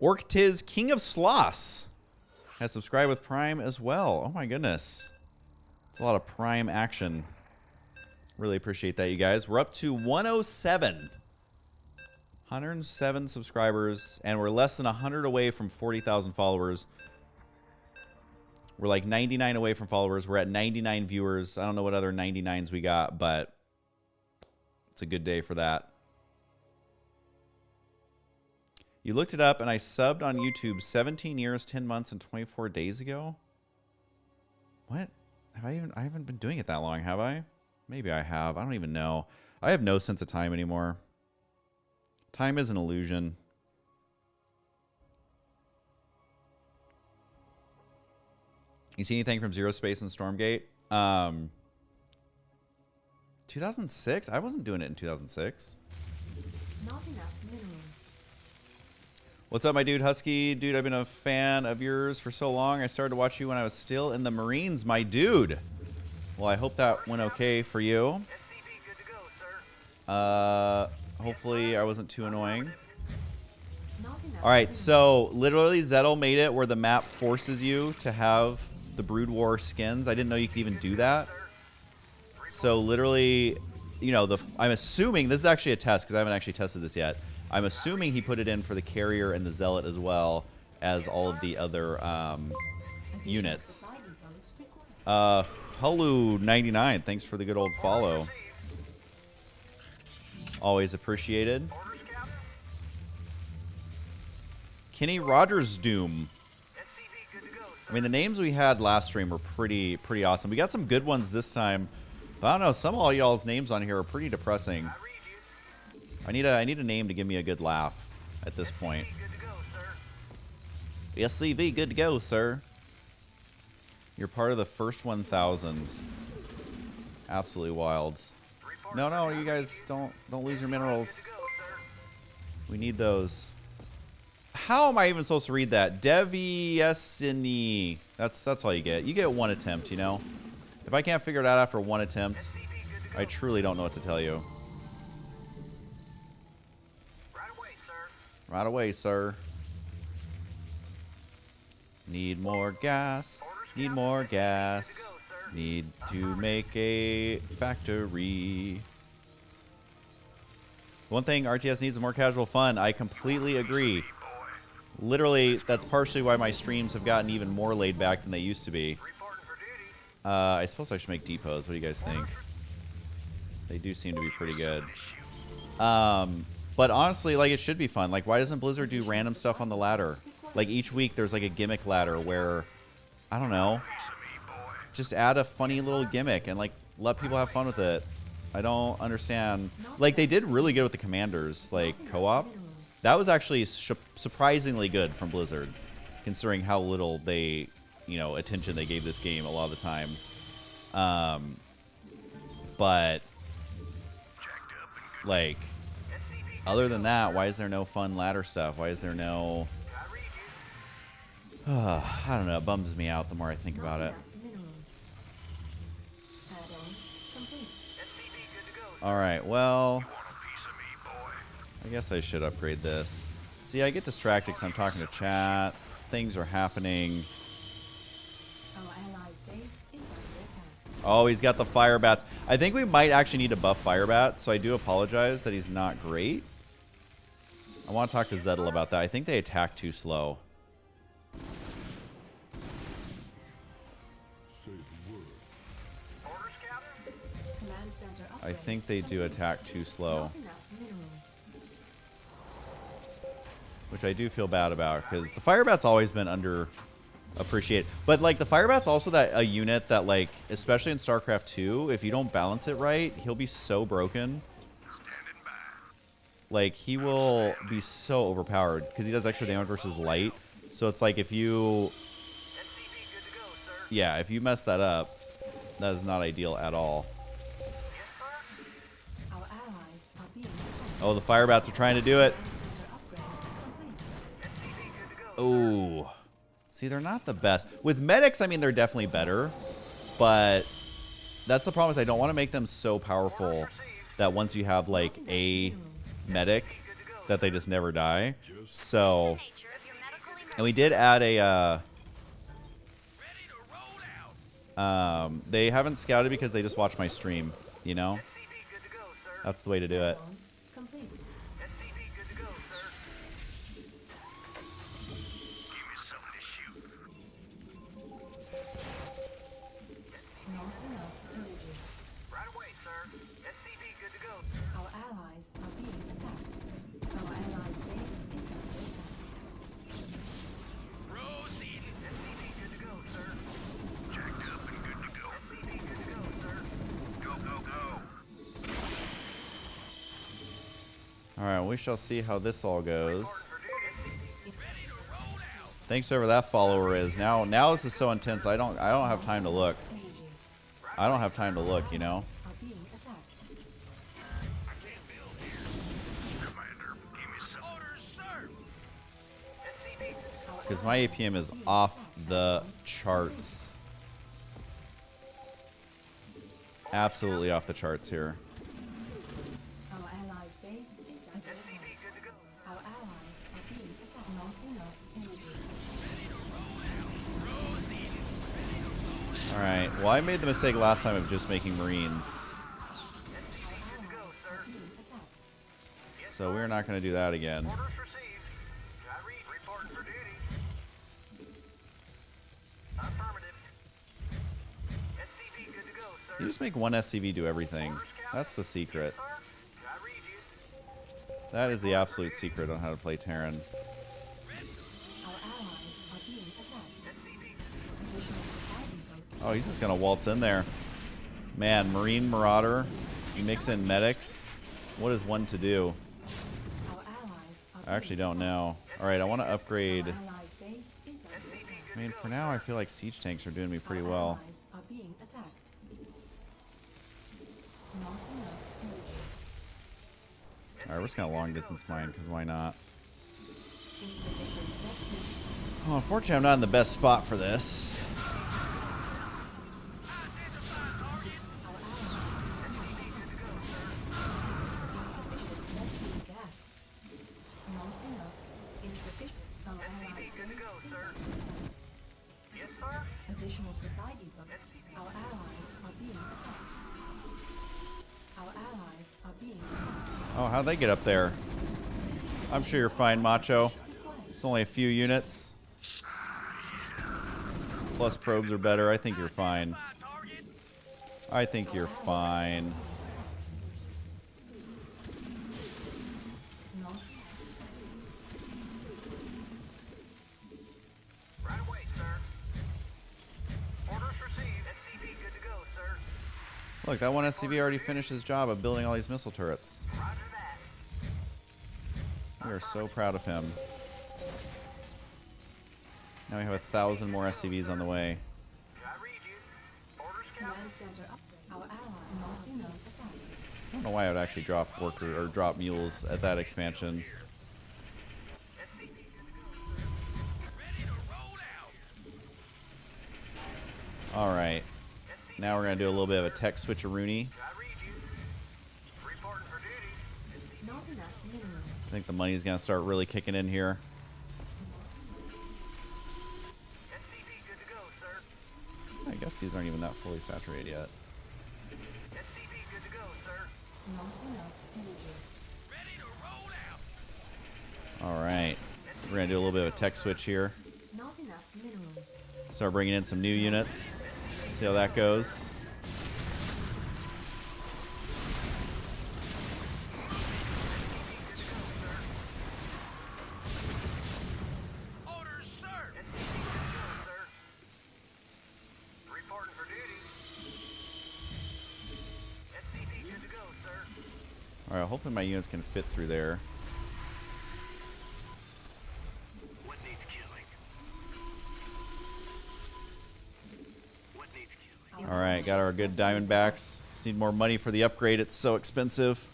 Orctiz King of Sloths has subscribed with Prime as well. Oh my goodness. It's a lot of Prime action. Really appreciate that, you guys. We're up to 107. 107 subscribers, and we're less than 100 away from 40,000 followers. We're like 99 away from followers. We're at 99 viewers. I don't know what other 99s we got, but it's a good day for that. You looked it up, and I subbed on YouTube 17 years, 10 months, and 24 days ago. What? I haven't been doing it that long, have I? Maybe I have. I don't even know. I have no sense of time anymore. Time is an illusion. You see anything from Zero Space and Stormgate? 2006? I wasn't doing it in 2006. Not enough minerals. What's up, my dude? Husky. Dude, I've been a fan of yours for so long. I started to watch you when I was still in the Marines, my dude. Well, I hope that went okay for you. Hopefully I wasn't too annoying. All right, so literally Zettel made it where the map forces you to have the Brood War skins. I didn't know you could even do that. So literally, you know, I'm assuming this is actually a test because I haven't actually tested this yet. I'm assuming he put it in for the carrier and the zealot as well as all of the other units. Hulu99, thanks for the good old follow. Always appreciated. Kenny Rogers Doom. I mean, the names we had last stream were pretty awesome. We got some good ones this time. But I don't know, some of all y'all's names on here are pretty depressing. I need a name to give me a good laugh at this point. SCV, good to go, sir. You're part of the first 1,000. Absolutely wild. No, you guys don't lose your minerals. We need those. How am I even supposed to read that? Deviesini. That's all you get. You get one attempt, you know? If I can't figure it out after one attempt, I truly don't know what to tell you. Right away, sir. Need more gas. Need more gas. Need to make a factory. One thing RTS needs is more casual fun. I completely agree. Literally, that's partially why my streams have gotten even more laid back than they used to be. I suppose I should make depots. What do you guys think? They do seem to be pretty good. But honestly, like, it should be fun. Like, why doesn't Blizzard do random stuff on the ladder? Like, each week there's like a gimmick ladder where, I don't know, just add a funny little gimmick and like let people have fun with it. I don't understand. Like, they did really good with the commanders, like co-op. That was actually surprisingly good from Blizzard, considering how little they, you know, attention they gave this game a lot of the time. But like, other than that, why is there no fun ladder stuff? Why is there no? I don't know. It bums me out the more I think about it. All right. Well, I guess I should upgrade this. See, I get distracted because I'm talking to chat. Things are happening. Oh, he's got the fire bats. I think we might actually need to buff fire bats, so I do apologize that he's not great. I want to talk to Zettel about that. I think they attack too slow. I think they do attack too slow. Which I do feel bad about, because the fire bat's always been underappreciated. But like, the fire bat's also a unit that, like, especially in StarCraft 2, if you don't balance it right, he'll be so broken. Like, he will be so overpowered because he does extra damage versus light. So it's like, if you, yeah, if you mess that up, that is not ideal at all. Oh, the fire bats are trying to do it. Oh, see, they're not the best. With medics, I mean, they're definitely better, but that's the problem, is I don't want to make them so powerful that once you have like a medic that they just never die. So, and we did add a they haven't scouted because they just watch my stream, you know? That's the way to do it. Alright, we shall see how this all goes. Thanks to whoever that follower is. Now this is so intense, I don't have time to look. I don't have time to look, you know? Because my APM is off the charts. Absolutely off the charts here. Our allies' base is under attack. Our allies are being attacked. Not enough energy. Alright, well I made the mistake last time of just making Marines. Our allies are being attacked. So we're not going to do that again. Orders received. Kyrie, reporting for duty. Affirmative. SCV good to go, sir. You just make one SCV do everything. That's the secret. Sir, I read you. That is the absolute secret on how to play Terran. Our allies are being attacked. SCV. Additional supply depot. Oh, he's just going to waltz in there. Man, Marine Marauder, you mix in medics. What is one to do? Our allies are I actually being don't attacked. know. Alright, I want to upgrade. Our allies' base is under attack. I mean, for now, I feel like siege tanks are doing me pretty Our well. allies are being attacked. Not enough energy. Alright, we're just going to long distance mine, because why not? Insufficient rescue. Oh, unfortunately, I'm not in the best spot for this. Our allies insufficient rescue gas. Not enough. Insufficient. Our allies' base is under attack. Yes, sir. Additional supply depot. Our allies are being attacked. Our allies are being attacked. Oh, how'd they get up there? I'm sure you're fine, Macho. Be quiet. It's only a few units. Plus probes are better. I think you're fine. I think you're fine. No. Right away, sir. Orders received. SCV good to go, sir. Look, that one SCV already finished his job of building all these missile turrets. Roger that. We are so proud of him. Now we have 1,000 more SCVs on the way. I read you. Orders count. Command center up. Our allies not enough attack. I don't know why I would actually drop worker or drop mules at that expansion. SCV good to go, sir. Ready to roll out. All right. Now we're going to do a little bit of a tech switcheroony. I read you. Reporting for duty. Not enough minerals. I think the money's going to start really kicking in here. SCV good to go, sir. I guess these aren't even that fully saturated yet. SCV good to go, sir. Not enough energy. Ready to roll out. All right. We're going to do a little bit of a tech switch here. Not enough minerals. Start bringing in some new units. See how that goes. Orders, sir. Sir. Reporting for duty. SCV good to go, sir. All right, hopefully my units can fit through there. What needs killing? What needs killing? All right, got our good Diamondbacks. Just need more money for the upgrade. It's so expensive.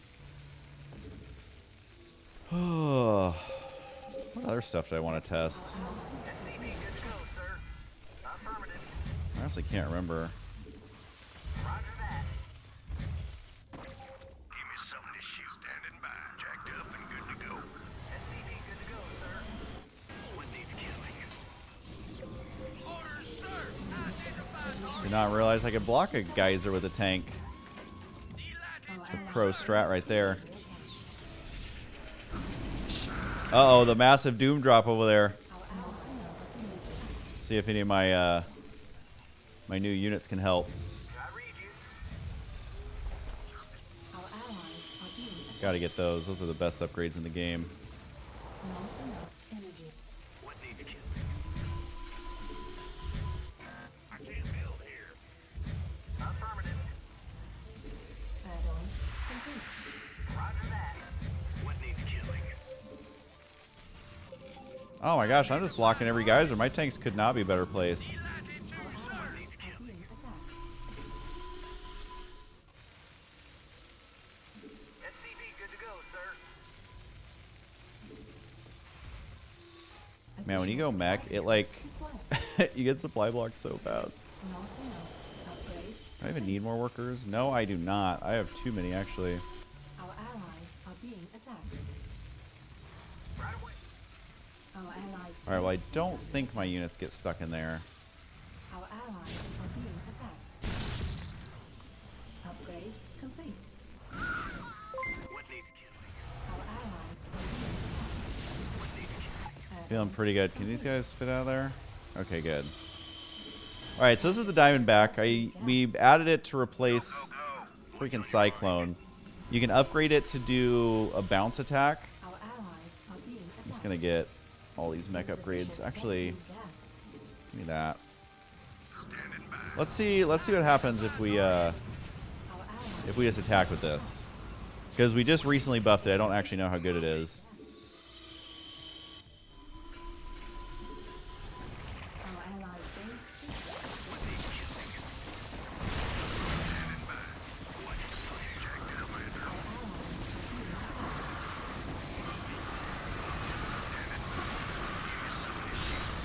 What other stuff do I want to test? SCV good to go, sir. Affirmative. I honestly can't remember. Roger that. Give me something to shoot. Standing by. Jacked up and good to go. SCV good to go, sir. What needs killing? Orders, sir. Did not realize I could block a geyser with a tank. Our It's a allies' pro base strat right is there. under attack. Uh-oh, the massive doom drop over there. Our allies enough energy. See if any of my my new units can help. I read you. Our allies are being attacked. Got to get those. Those are the best upgrades in the game. Not enough energy. What needs killing? I can't build here. Affirmative. Add-on complete. Roger that. What needs killing? Oh my gosh, I'm just blocking every geyser. My tanks could not be better placed. Our allies are being attacked. SCV good to go, sir. Man, Man, when you go mech, it like Required. you get supply blocks so fast. Not enough. Upgrade. Do I even need more workers? No, I do not. I have too many actually. Our allies are being attacked. Right away. Our allies. All right, well I don't think my units get stuck in there. Our allies are being attacked. Upgrade complete. What needs killing? Our allies are being attacked. What needs killing? Feeling pretty good. Can these guys fit out of there? Okay, good. All right, so this is the Diamondback. We added it to replace freaking Cyclone. You can upgrade it to do a bounce attack. Our allies are being attacked. I'm just gonna get all these mech upgrades. Actually, Gas. give me that. Let's see what happens if we Our allies just attack with this. Because we just recently buffed it. I don't actually know how good it is. Our allies base.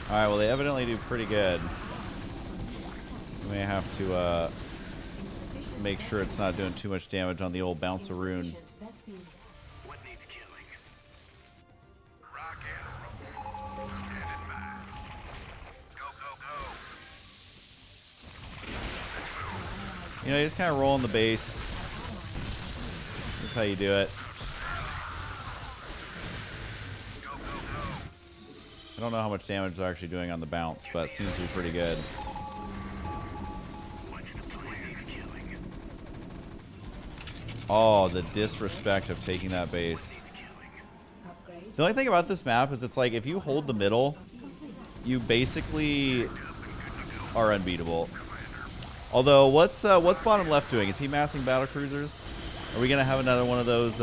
All right, well they evidently do pretty good. We may have to make sure it's not doing too much damage on the old bounce-a-roon. Insufficient Vespene gas. What needs killing? Rock and roll. Standing by. Go, go, go. You know, you just kind of roll in the base. That's how you do it. I don't know how much damage they're actually doing on the bounce, but it seems to be pretty good. Oh, the disrespect of taking that base. Upgrade. The only thing about this map is it's like if you hold the middle, you basically are unbeatable. Although, what's bottom left doing? Is he massing battle cruisers? Are we gonna have another one of those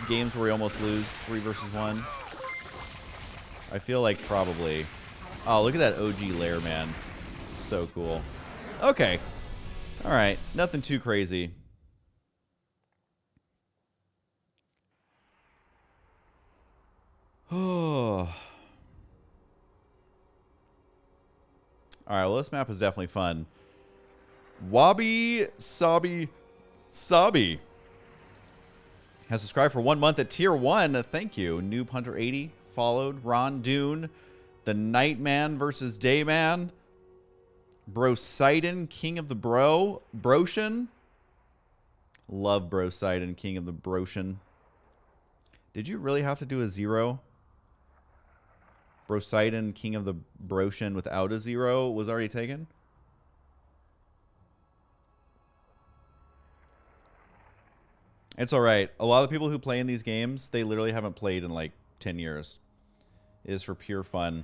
games where we almost lose 3 versus 1? I feel like probably. Oh, look at that OG lair, man. It's so cool. Okay. All right. Nothing too crazy. Oh. All right. Well, this map is definitely fun. Wabi Sabi Sabi has subscribed for 1 month at tier 1. Thank you. Noob Hunter 80 followed. Ron Dune, the Nightman versus Dayman, Brosidon, King of the Broshan. Love Brosidon, King of the Broshan. Did you really have to do a 0? Brosidon, King of the Broshan without a 0 was already taken? It's alright. A lot of the people who play in these games, they literally haven't played in like 10 years. It is for pure fun.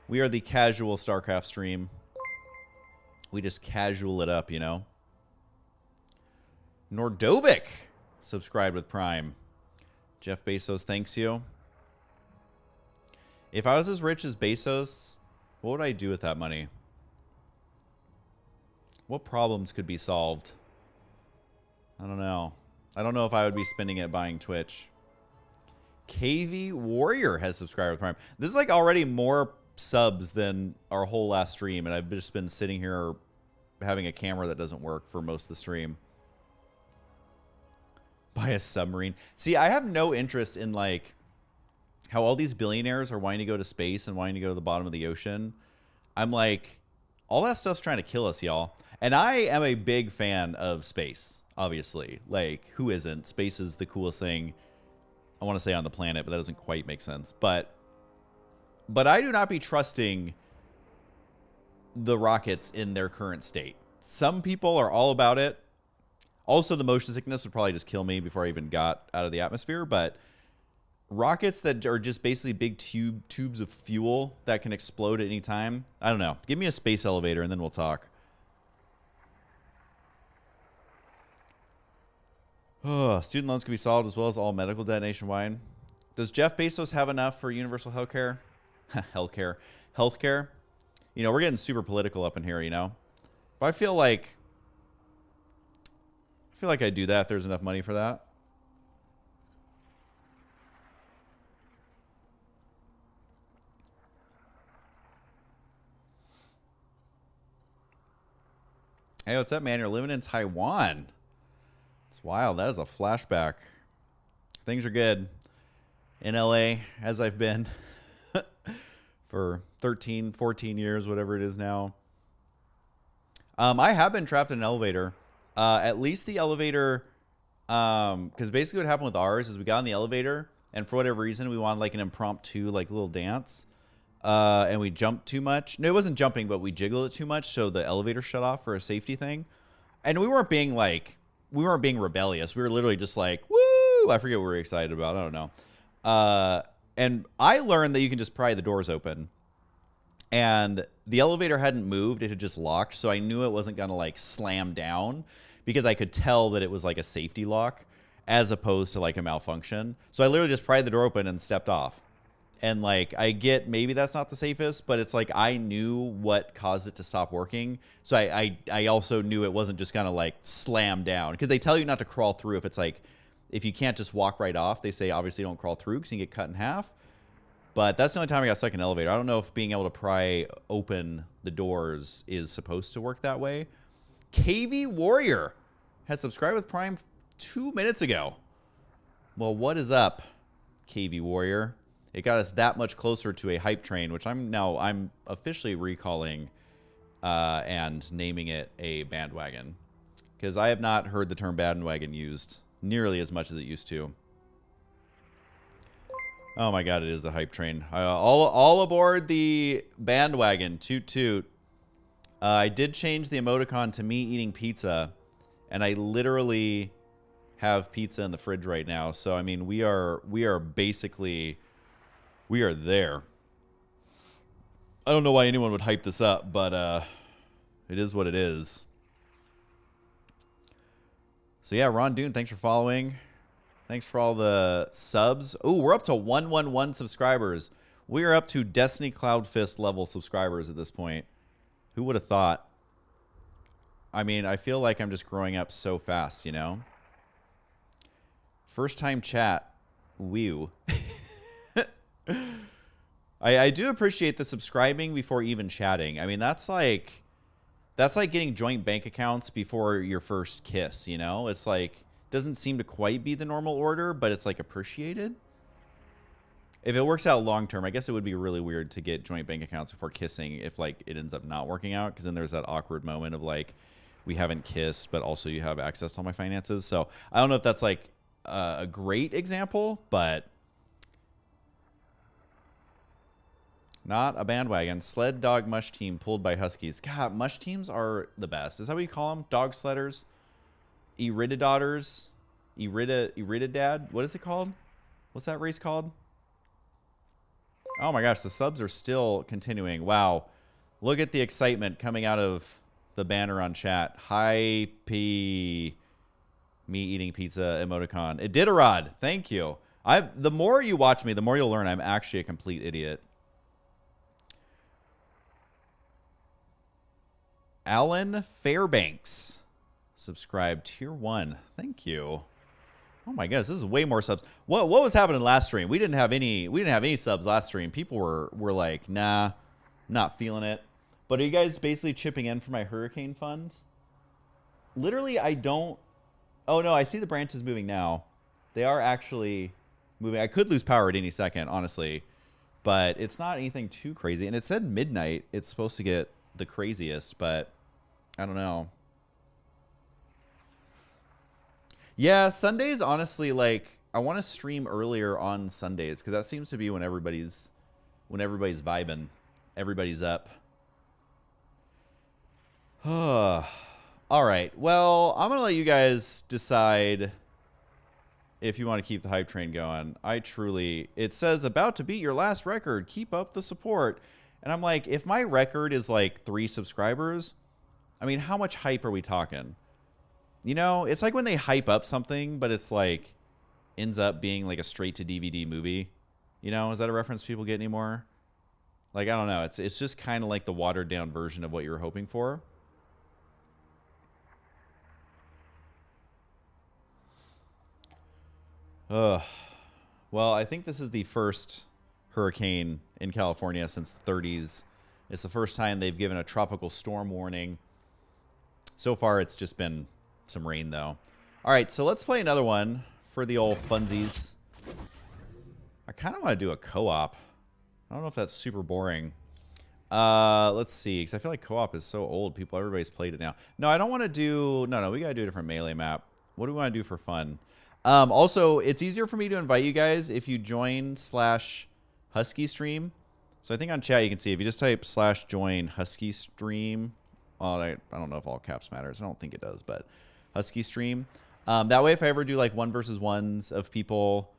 We are the casual StarCraft stream. We just casual it up, you know? Nordovic subscribed with Prime. Jeff Bezos thanks you. If I was as rich as Bezos, what would I do with that money? What problems could be solved? I don't know. I don't know if I would be spending it buying Twitch. KV Warrior has subscribed with Prime. This is like already more subs than our whole last stream, and I've just been sitting here having a camera that doesn't work for most of the stream. Buy a submarine. See, I have no interest in like how all these billionaires are wanting to go to space and wanting to go to the bottom of the ocean. I'm like, all that stuff's trying to kill us, y'all. And I am a big fan of space, obviously. Like, who isn't? Space is the coolest thing, I want to say, on the planet, but that doesn't quite make sense. But I do not be trusting the rockets in their current state. Some people are all about it. Also, the motion sickness would probably just kill me before I even got out of the atmosphere. But rockets that are just basically big tubes of fuel that can explode at any time, I don't know. Give me a space elevator and then we'll talk. Oh, student loans can be solved as well as all medical debt nationwide. Does Jeff Bezos have enough for universal healthcare? Healthcare? You know, we're getting super political up in here, you know? But I feel like I'd do that if there's enough money for that. Hey, what's up, man? You're living in Taiwan. It's wild. That is a flashback. Things are good in LA, as I've been for 13, 14 years, whatever it is now. I have been trapped in an elevator. At least the elevator, because basically what happened with ours is we got in the elevator, and for whatever reason, we wanted like an impromptu like little dance. And we jumped too much. No, it wasn't jumping, but we jiggled it too much, so the elevator shut off for a safety thing. And we weren't being rebellious. We were literally just like, woo! I forget what we were excited about. I don't know. And I learned that you can just pry the doors open. And the elevator hadn't moved. It had just locked. So I knew it wasn't going to like slam down because I could tell that it was like a safety lock as opposed to like a malfunction. So I literally just pried the door open and stepped off. And like, I get maybe that's not the safest, but it's like I knew what caused it to stop working. So I also knew it wasn't just gonna like slam down, because they tell you not to crawl through if it's like, if you can't just walk right off. They say obviously don't crawl through because you get cut in half. But that's the only time I got stuck in an elevator. I don't know if being able to pry open the doors is supposed to work that way. KV Warrior has subscribed with Prime 2 minutes ago. Well, what is up, KV Warrior? It got us that much closer to a hype train, which I'm officially recalling and naming it a bandwagon, because I have not heard the term bandwagon used nearly as much as it used to. Oh my god, it is a hype train. All aboard the bandwagon. Toot toot. I did change the emoticon to me eating pizza, and I literally have pizza in the fridge right now. So I mean, we are basically, we are there. I don't know why anyone would hype this up, but it is what it is. So yeah, Ron Dune, thanks for following. Thanks for all the subs. Oh, we're up to 111 subscribers. We are up to Destiny Cloud Fist level subscribers at this point. Who would have thought? I mean, I feel like I'm just growing up so fast, you know? First time chat. Whew. I do appreciate the subscribing before even chatting. I mean, that's like getting joint bank accounts before your first kiss, you know? It's like, doesn't seem to quite be the normal order, but it's like appreciated. If it works out long term, I guess it would be really weird to get joint bank accounts before kissing if like it ends up not working out, because then there's that awkward moment of like, we haven't kissed, but also you have access to all my finances. So I don't know if that's like a great example, but not a bandwagon. Sled dog mush team pulled by huskies. God, mush teams are the best. Is that what you call them? Dog sledders? Irididaughters? Irididad? What is it called? What's that race called? Oh my gosh, the subs are still continuing. Wow. Look at the excitement coming out of the banner on chat. Hi, P. Me eating pizza emoticon. Iditarod. Thank you. The more you watch me, the more you'll learn I'm actually a complete idiot. Alan Fairbanks. Subscribe tier 1. Thank you. Oh my gosh, this is way more subs. What was happening last stream? We didn't have any subs last stream. People were like, nah, not feeling it. But are you guys basically chipping in for my hurricane fund? Literally, I don't. Oh no, I see the branches moving now. They are actually moving. I could lose power at any second, honestly, but it's not anything too crazy. And it said midnight. It's supposed to get the craziest, but I don't know. Yeah, Sundays, honestly, like, I want to stream earlier on Sundays, because that seems to be when everybody's vibing. Everybody's up. All right. Well, I'm going to let you guys decide if you want to keep the hype train going. It says about to beat your last record. Keep up the support. And I'm like, if my record is like 3 subscribers, I mean, how much hype are we talking? You know, it's like when they hype up something, but it's like ends up being like a straight to DVD movie. You know, is that a reference people get anymore? Like, I don't know. It's just kind of like the watered down version of what you were hoping for. Ugh. Well, I think this is the first hurricane in California since the 30s. It's the first time they've given a tropical storm warning. So far, it's just been some rain, though. All right, so let's play another one for the old funsies. I kind of want to do a co-op. I don't know if that's super boring. Let's see, because I feel like co-op is so old. Everybody's played it now. No, I don't want to do... No, we got to do a different melee map. What do we want to do for fun? Also, it's easier for me to invite you guys if you join /Husky stream. So I think on chat you can see if you just type /join Husky stream. Well, I don't know if all caps matters. I don't think it does, but Husky stream. That way, if I ever do like 1 versus 1s of people,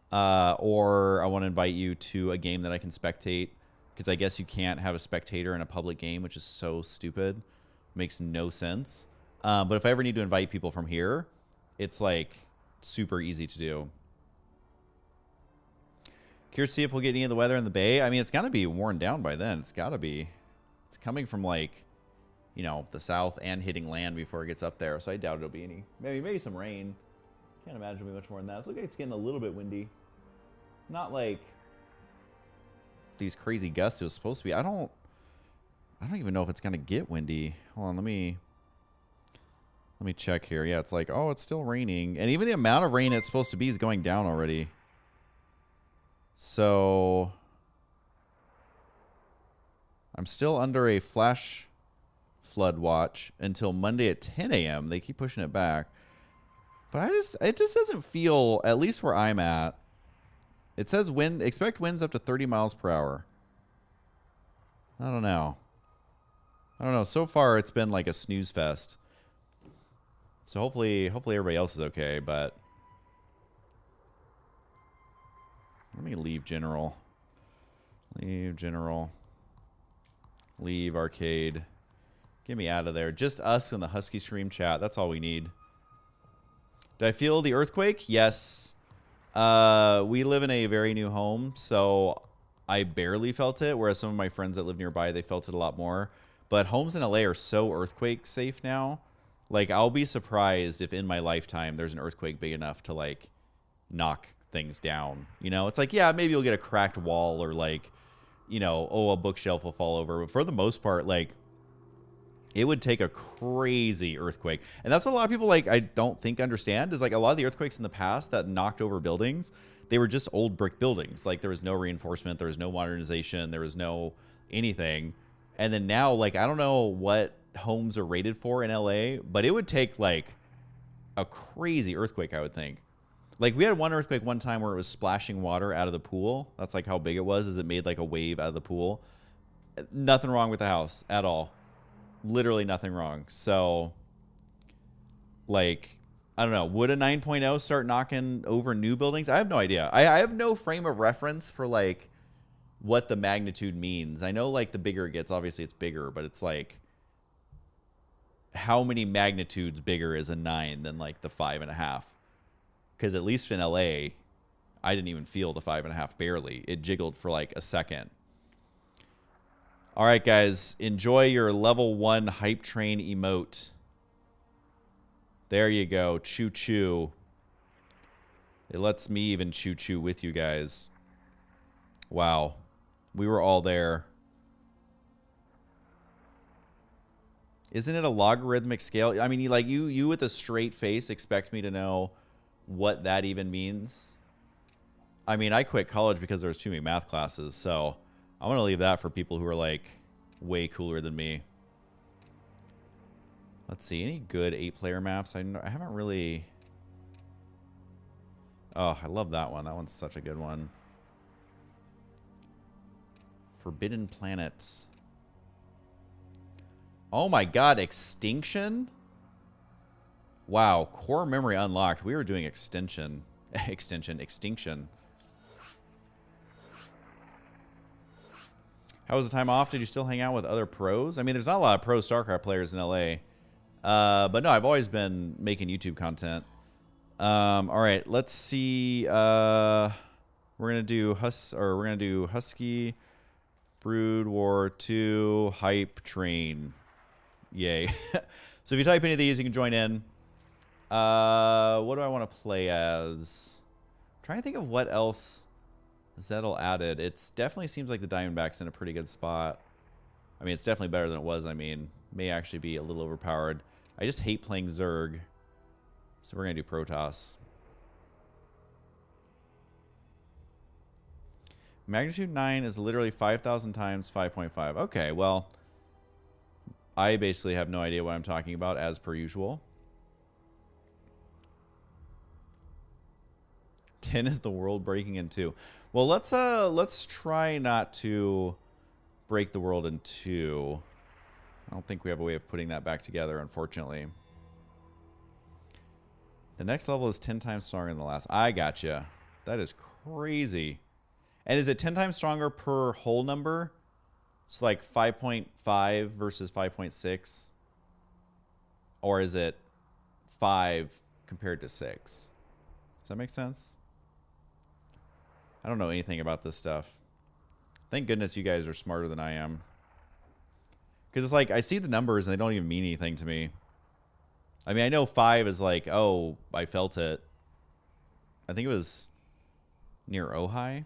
or I want to invite you to a game that I can spectate, because I guess you can't have a spectator in a public game, which is so stupid. Makes no sense. But if I ever need to invite people from here, it's like super easy to do. Curious to see if we'll get any of the weather in the bay. I mean, it's got to be worn down by then. It's got to be. It's coming from like, you know, the south and hitting land before it gets up there. So I doubt it'll be any. Maybe some rain. Can't imagine it'll be much more than that. It looks like it's getting a little bit windy. Not like these crazy gusts it was supposed to be. I don't even know if it's gonna get windy. Hold on, let me check here. Yeah, it's like, oh, it's still raining. And even the amount of rain it's supposed to be is going down already. So I'm still under a flash flood watch until Monday at 10 a.m. They keep pushing it back. But it just doesn't feel, at least where I'm at. It says expect winds up to 30 miles per hour. I don't know. So far it's been like a snooze fest. So hopefully everybody else is okay, but let me leave general. Leave general. Leave arcade. Get me out of there. Just us in the Husky stream chat. That's all we need. Did I feel the earthquake? Yes. We live in a very new home, so I barely felt it, whereas some of my friends that live nearby, they felt it a lot more. But homes in LA are so earthquake safe now. Like, I'll be surprised if in my lifetime there's an earthquake big enough to, like, knock things down. You know, it's like, yeah, maybe you'll get a cracked wall or, like, you know, oh, a bookshelf will fall over. But for the most part, like, it would take a crazy earthquake. And that's what a lot of people, like, I don't think understand is, like, a lot of the earthquakes in the past that knocked over buildings, they were just old brick buildings. Like, there was no reinforcement. There was no modernization. There was no anything. And then now, like, I don't know what homes are rated for in LA, but it would take, like, a crazy earthquake, I would think. Like, we had one earthquake one time where it was splashing water out of the pool. That's, like, how big it was, is it made, like, a wave out of the pool. Nothing wrong with the house at all. Literally nothing wrong. So, like, I don't know. Would a 9.0 start knocking over new buildings? I have no idea. I have no frame of reference for, like, what the magnitude means. I know, like, the bigger it gets, obviously it's bigger, but it's like, how many magnitudes bigger is a 9 than, like, the 5.5? Because at least in LA, I didn't even feel the 5.5 barely. It jiggled for, like, a second. All right, guys, enjoy your level 1 hype train emote. There you go. Choo choo. It lets me even choo choo with you guys. Wow. We were all there. Isn't it a logarithmic scale? I mean, you with a straight face expect me to know what that even means. I mean, I quit college because there was too many math classes, so I'm going to leave that for people who are, like, way cooler than me. Let's see. Any good 8-player maps? I haven't really... Oh, I love that one. That one's such a good one. Forbidden Planets. Oh my god, Extinction? Wow, core memory unlocked. We were doing Extinction. Extinction. How was the time off? Did you still hang out with other pros? I mean, there's not a lot of pro StarCraft players in LA. But no, I've always been making YouTube content. All right, let's see. We're gonna do Husky, Brood War 2, Hype Train. Yay! So if you type any of these, you can join in. What do I want to play as? I'm trying to think of what else Zettel added. It definitely seems like the Diamondback's in a pretty good spot. I mean, it's definitely better than it was. I mean, may actually be a little overpowered. I just hate playing Zerg. So we're going to do Protoss. Magnitude 9 is literally 5,000 times 5.5. Okay, well, I basically have no idea what I'm talking about, as per usual. 10 is the world breaking in two. Well, let's try not to break the world in two. I don't think we have a way of putting that back together, unfortunately. The next level is 10 times stronger than the last. I gotcha. That is crazy. And is it 10 times stronger per whole number? So like 5.5 versus 5.6? Or is it 5 compared to 6? Does that make sense? I don't know anything about this stuff. Thank goodness you guys are smarter than I am. Because it's like, I see the numbers and they don't even mean anything to me. I mean, I know 5 is like, oh, I felt it. I think it was near Ojai,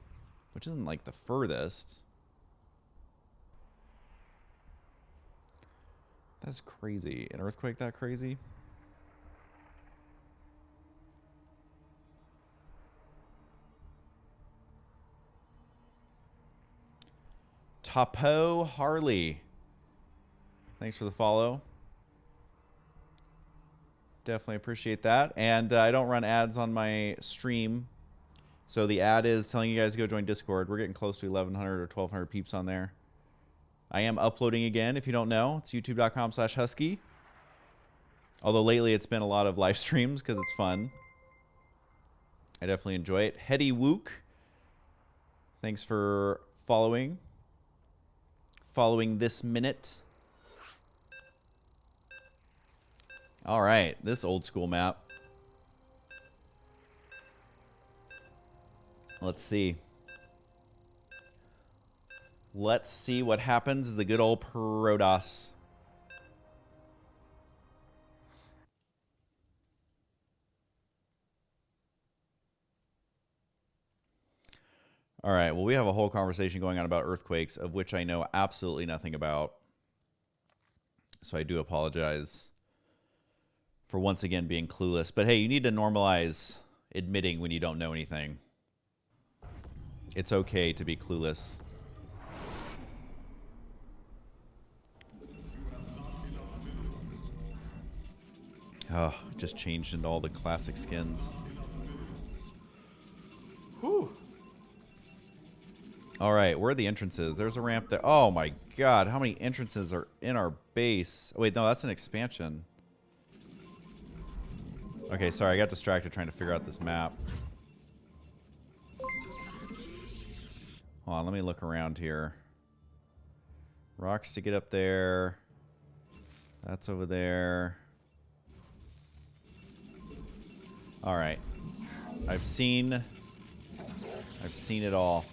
which isn't like the furthest. That's crazy. An earthquake that crazy? Topo Harley. Thanks for the follow. Definitely appreciate that. And I don't run ads on my stream. So the ad is telling you guys to go join Discord. We're getting close to 1,100 or 1,200 peeps on there. I am uploading again, if you don't know. It's youtube.com/husky. Although lately it's been a lot of live streams because it's fun. I definitely enjoy it. Hetty Wook. Thanks for following. Following this minute. All right, this old school map. Let's see. Let's see what happens. The good old Protoss. All right, well, we have a whole conversation going on about earthquakes, of which I know absolutely nothing about. So I do apologize for once again being clueless. But hey, you need to normalize admitting when you don't know anything. It's okay to be clueless. Oh, just changed into all the classic skins. Whew. All right, where are the entrances? There's a ramp there. Oh my god, how many entrances are in our base? Oh, wait, no, that's an expansion. Okay, sorry, I got distracted trying to figure out this map. Hold on, let me look around here. Rocks to get up there. That's over there. All right. I've seen it all.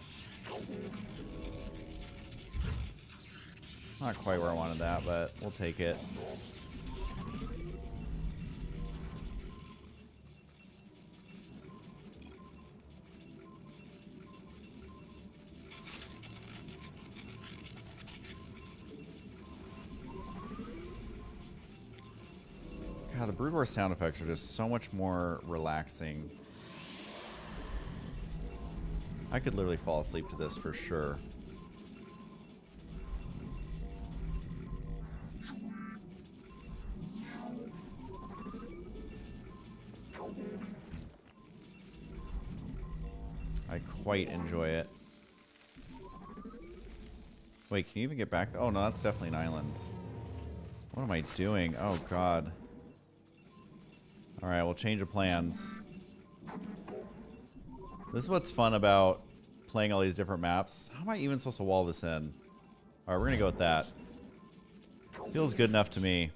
Not quite where I wanted that, but we'll take it. God, the Brood War sound effects are just so much more relaxing. I could literally fall asleep to this for sure. I quite enjoy it. Wait, can you even get back? Oh no, that's definitely an island. What am I doing? Oh god. Alright, we'll change of plans. This is what's fun about playing all these different maps. How am I even supposed to wall this in? Alright, we're gonna go with that. Feels good enough to me.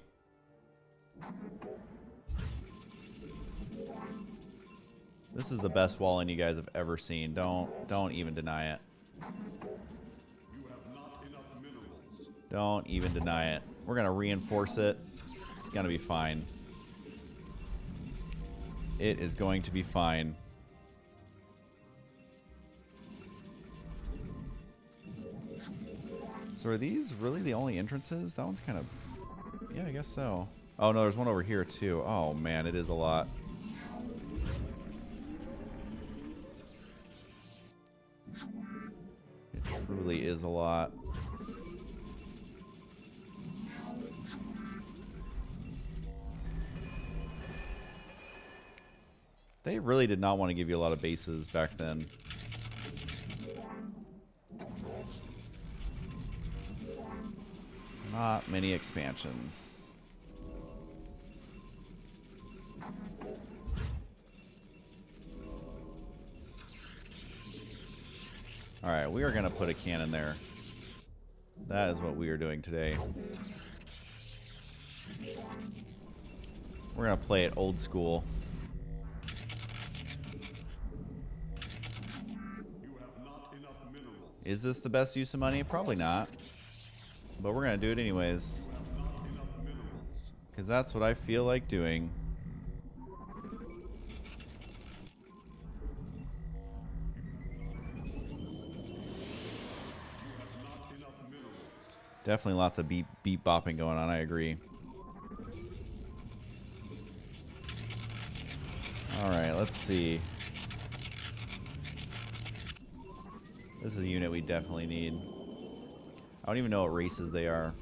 This is the best walling you guys have ever seen. Don't even deny it. Don't even deny it. We're gonna reinforce it. It's gonna be fine. It is going to be fine. So are these really the only entrances? That one's kind of... Yeah, I guess so. Oh, no, there's one over here, too. Oh, man, it is a lot. It truly is a lot. They really did not want to give you a lot of bases back then. Not many expansions. Alright, we are going to put a cannon there. That is what we are doing today. We're going to play it old school. Is this the best use of money? Probably not. But we're going to do it anyways. Because that's what I feel like doing. Definitely lots of beat bopping going on, I agree. Alright, let's see. This is a unit we definitely need. I don't even know what races they are.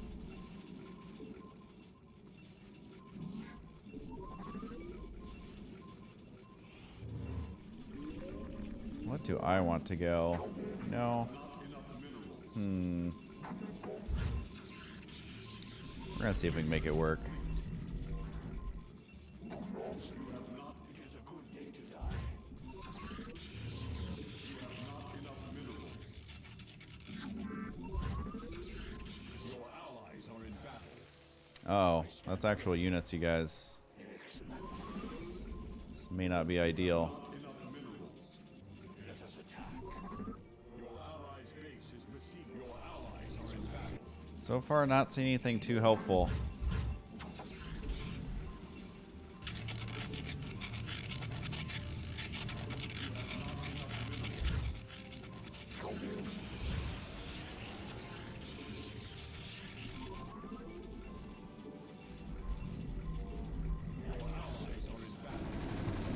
What do I want to go? No. We're gonna see if we can make it work. Oh, that's actual units, you guys. This may not be ideal. So far, not seeing anything too helpful.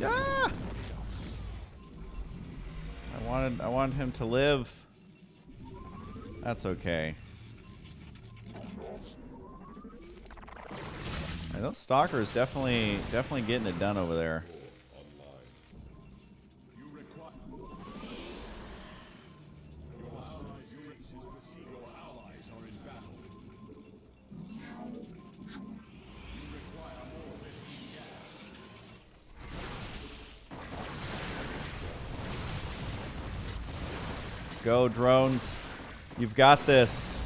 Yeah! I wanted him to live. That's okay. Hey, those stalkers definitely getting it done over there. Go, drones. You've got this.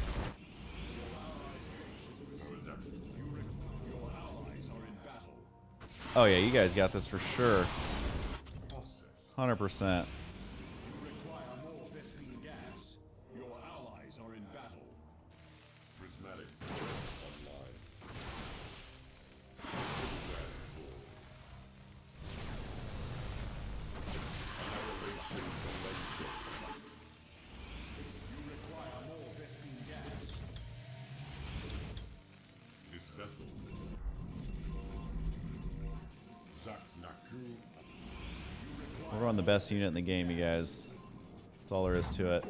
Oh yeah, you guys got this for sure. 100%. We're on the best unit in the game, you guys. That's all there is to it.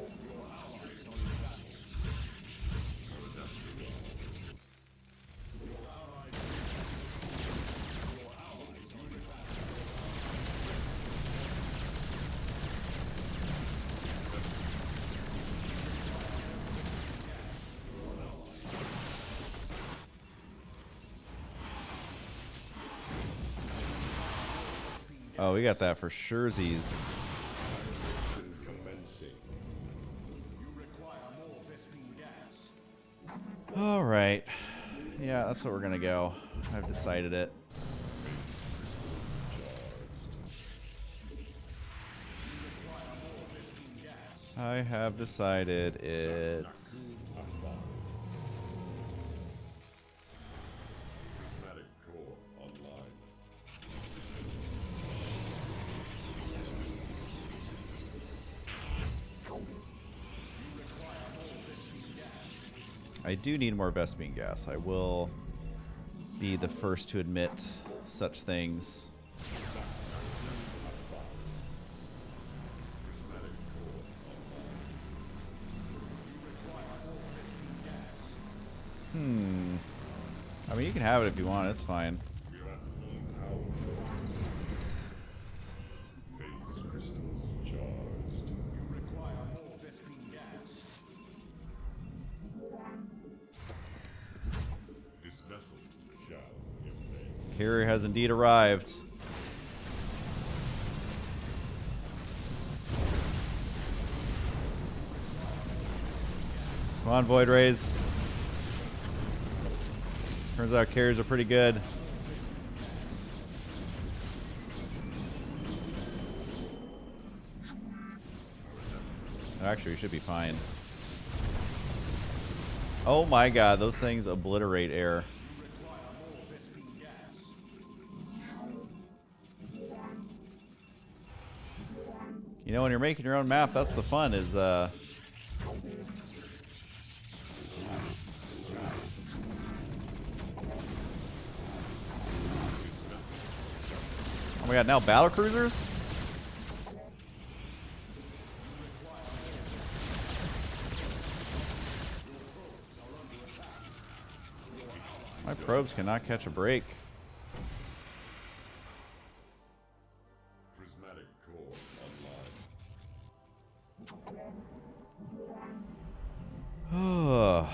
Oh, we got that for surezies. All right. Yeah, that's what we're going to go. I've decided it. I have decided it's... I do need more Vespene gas. I will be the first to admit such things. I mean, you can have it if you want. It's fine. Phase crystals charged. You require more Vespene gas. This vessel shall inflame. Carrier has indeed arrived. Come on, Void Rays. Turns out carriers are pretty good. Actually, we should be fine. Oh my god, those things obliterate air. You know, when you're making your own map, that's the fun, is oh my god, now battle cruisers? My probes cannot catch a break. Prismatic core online.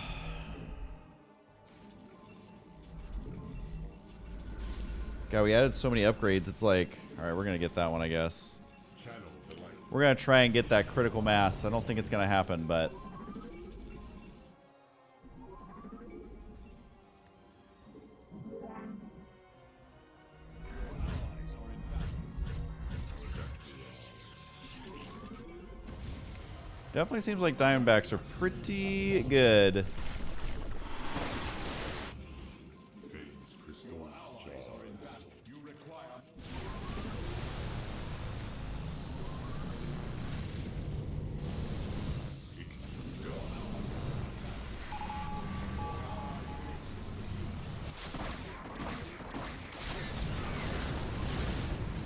God, we added so many upgrades. It's like, all right, we're gonna get that one, I guess. Channel the light. We're gonna try and get that critical mass. I don't think it's gonna happen, but definitely seems like Diamondbacks are pretty good. Phase crystals charged. You require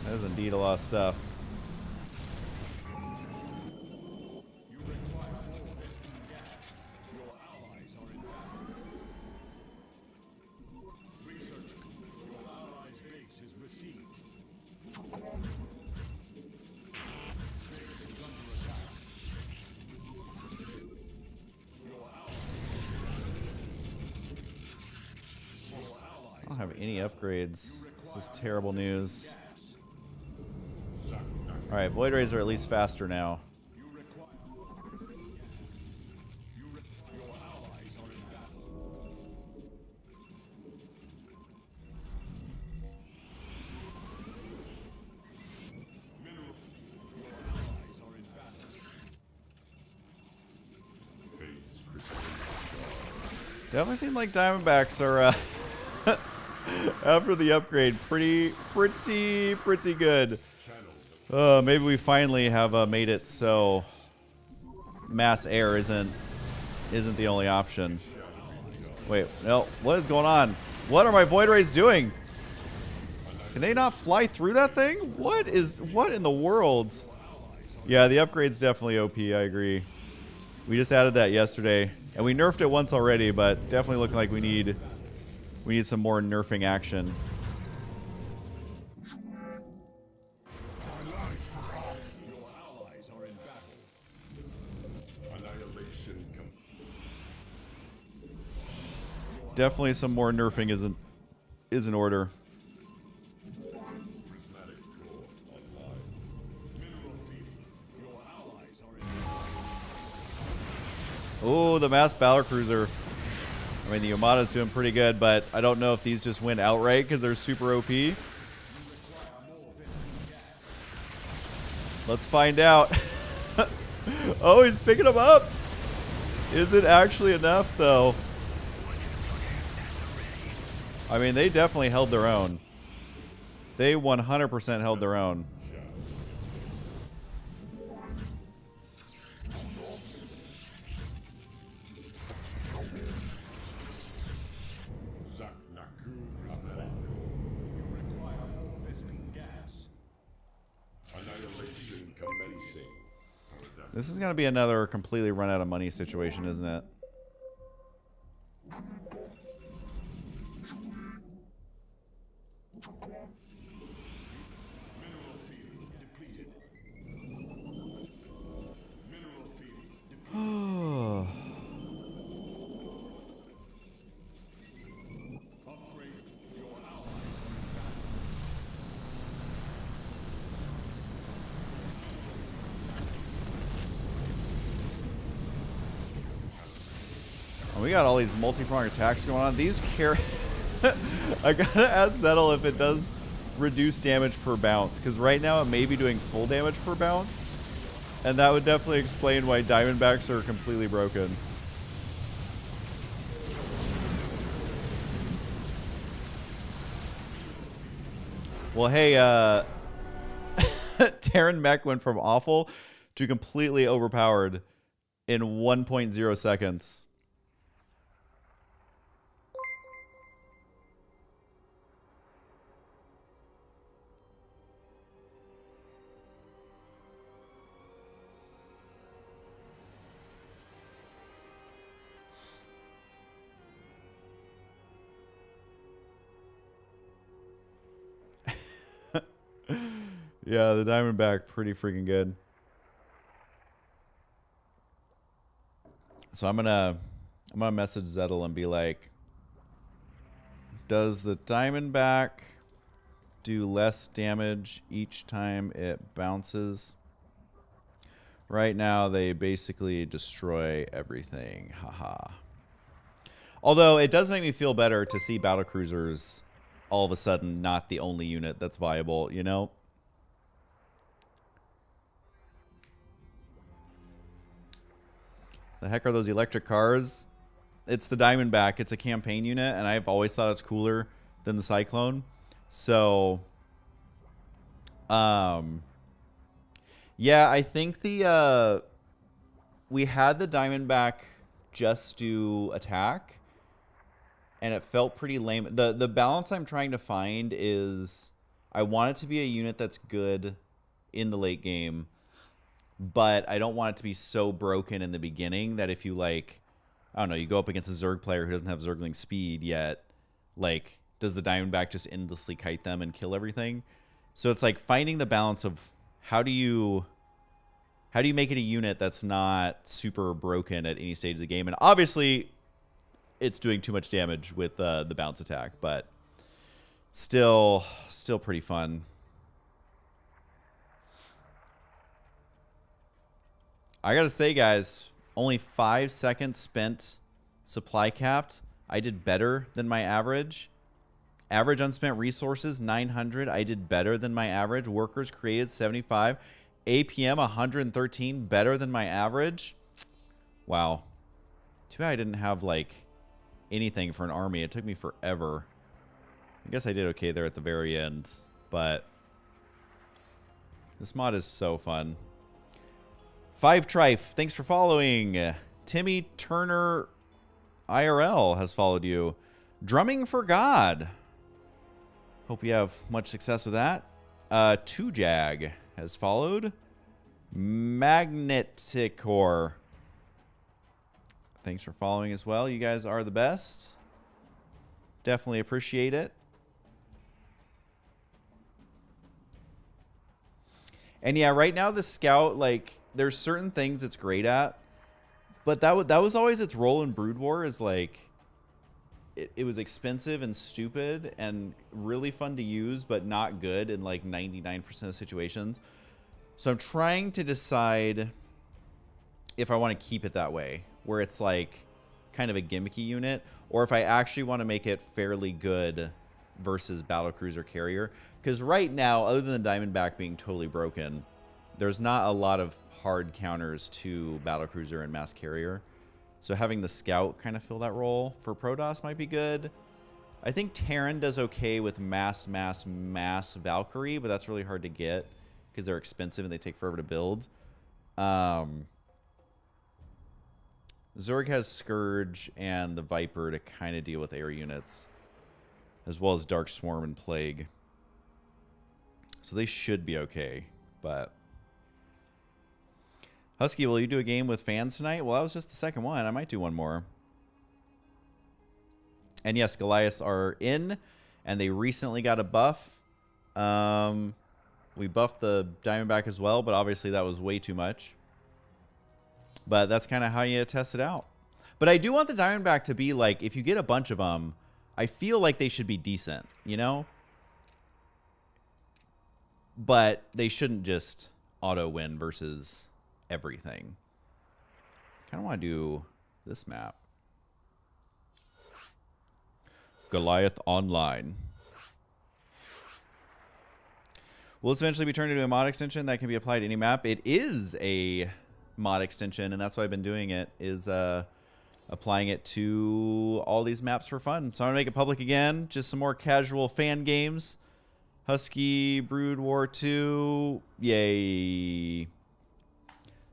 That is indeed a lot of stuff. I don't have any upgrades. This is terrible news. Alright, Void Rays are at least faster now. phase crystals. Definitely seem like Diamondbacks are after the upgrade pretty good. Maybe we finally have made it so mass air isn't the only option. Wait, no, what is going on? What are my Void Rays doing? Can they not fly through that thing? What in the world? Yeah, the upgrade's definitely OP, I agree. We just added that yesterday, and we nerfed it once already, but definitely looking like we need some more nerfing action. Annihilation Definitely some more nerfing is in order. prismatic core online. Mineral feeding. Your allies are in Oh, the mass battle cruiser. I mean, the Yamada's doing pretty good, but I don't know if these just win outright because they're super OP. Let's find out. Oh, he's picking them up. Is it actually enough, though? I mean, they definitely held their own. They 100% held their own. This is going to be another completely run out of money situation, isn't it? We got all these multi-pronged attacks going on. These carry... I gotta ask Zettel if it does reduce damage per bounce, because right now it may be doing full damage per bounce, and that would definitely explain why Diamondbacks are completely broken. Well, hey, Terran Mech went from awful to completely overpowered in 1.0 seconds. Yeah, the Diamondback, pretty freaking good. So I'm gonna message Zettel and be like, does the Diamondback do less damage each time it bounces? Right now, they basically destroy everything. Haha. Although it does make me feel better to see battlecruisers all of a sudden not the only unit that's viable, you know? The heck are those electric cars? It's the Diamondback. It's a campaign unit, and I've always thought it's cooler than the Cyclone. So, yeah, I think the we had the Diamondback just do attack, and it felt pretty lame. The balance I'm trying to find is I want it to be a unit that's good in the late game, but I don't want it to be so broken in the beginning that if you, like, I don't know, you go up against a Zerg player who doesn't have Zergling speed yet, like, does the Diamondback just endlessly kite them and kill everything? So it's like finding the balance of how do you make it a unit that's not super broken at any stage of the game? And obviously it's doing too much damage with the bounce attack, but still pretty fun. I gotta say, guys, only 5 seconds spent supply capped. I did better than my average. Average unspent resources, 900. I did better than my average. Workers created, 75. APM, 113. Better than my average. Wow. Too bad I didn't have, like, anything for an army. It took me forever. I guess I did okay there at the very end, but this mod is so fun. 5 Trife, thanks for following. Timmy Turner IRL has followed you. Drumming for God. Hope you have much success with that. 2Jag has followed. Magneticor. Thanks for following as well. You guys are the best. Definitely appreciate it. And yeah, right now the Scout, like, there's certain things it's great at, but that was always its role in Brood War, is like it was expensive and stupid and really fun to use, but not good in like 99% of situations. So I'm trying to decide if I want to keep it that way, where it's like kind of a gimmicky unit, or if I actually want to make it fairly good versus Battlecruiser Carrier. Because right now, other than the Diamondback being totally broken, there's not a lot of hard counters to Battlecruiser and Mass Carrier. So having the Scout kind of fill that role for Protoss might be good. I think Terran does okay with Mass Valkyrie, but that's really hard to get because they're expensive and they take forever to build. Zerg has Scourge and the Viper to kind of deal with air units, as well as Dark Swarm and Plague. So they should be okay, but Husky, will you do a game with fans tonight? Well, that was just the second one. I might do one more. And yes, Goliaths are in, and they recently got a buff. We buffed the Diamondback as well, but obviously that was way too much. But that's kind of how you test it out. But I do want the Diamondback to be like, if you get a bunch of them, I feel like they should be decent, you know? But they shouldn't just auto win versus everything. Kind of want to do this map. Goliath Online. Will this eventually be turned into a mod extension that can be applied to any map? It is a mod extension, and that's why I've been doing it, is applying it to all these maps for fun. So I'm going to make it public again. Just some more casual fan games. Husky, Brood War 2. Yay.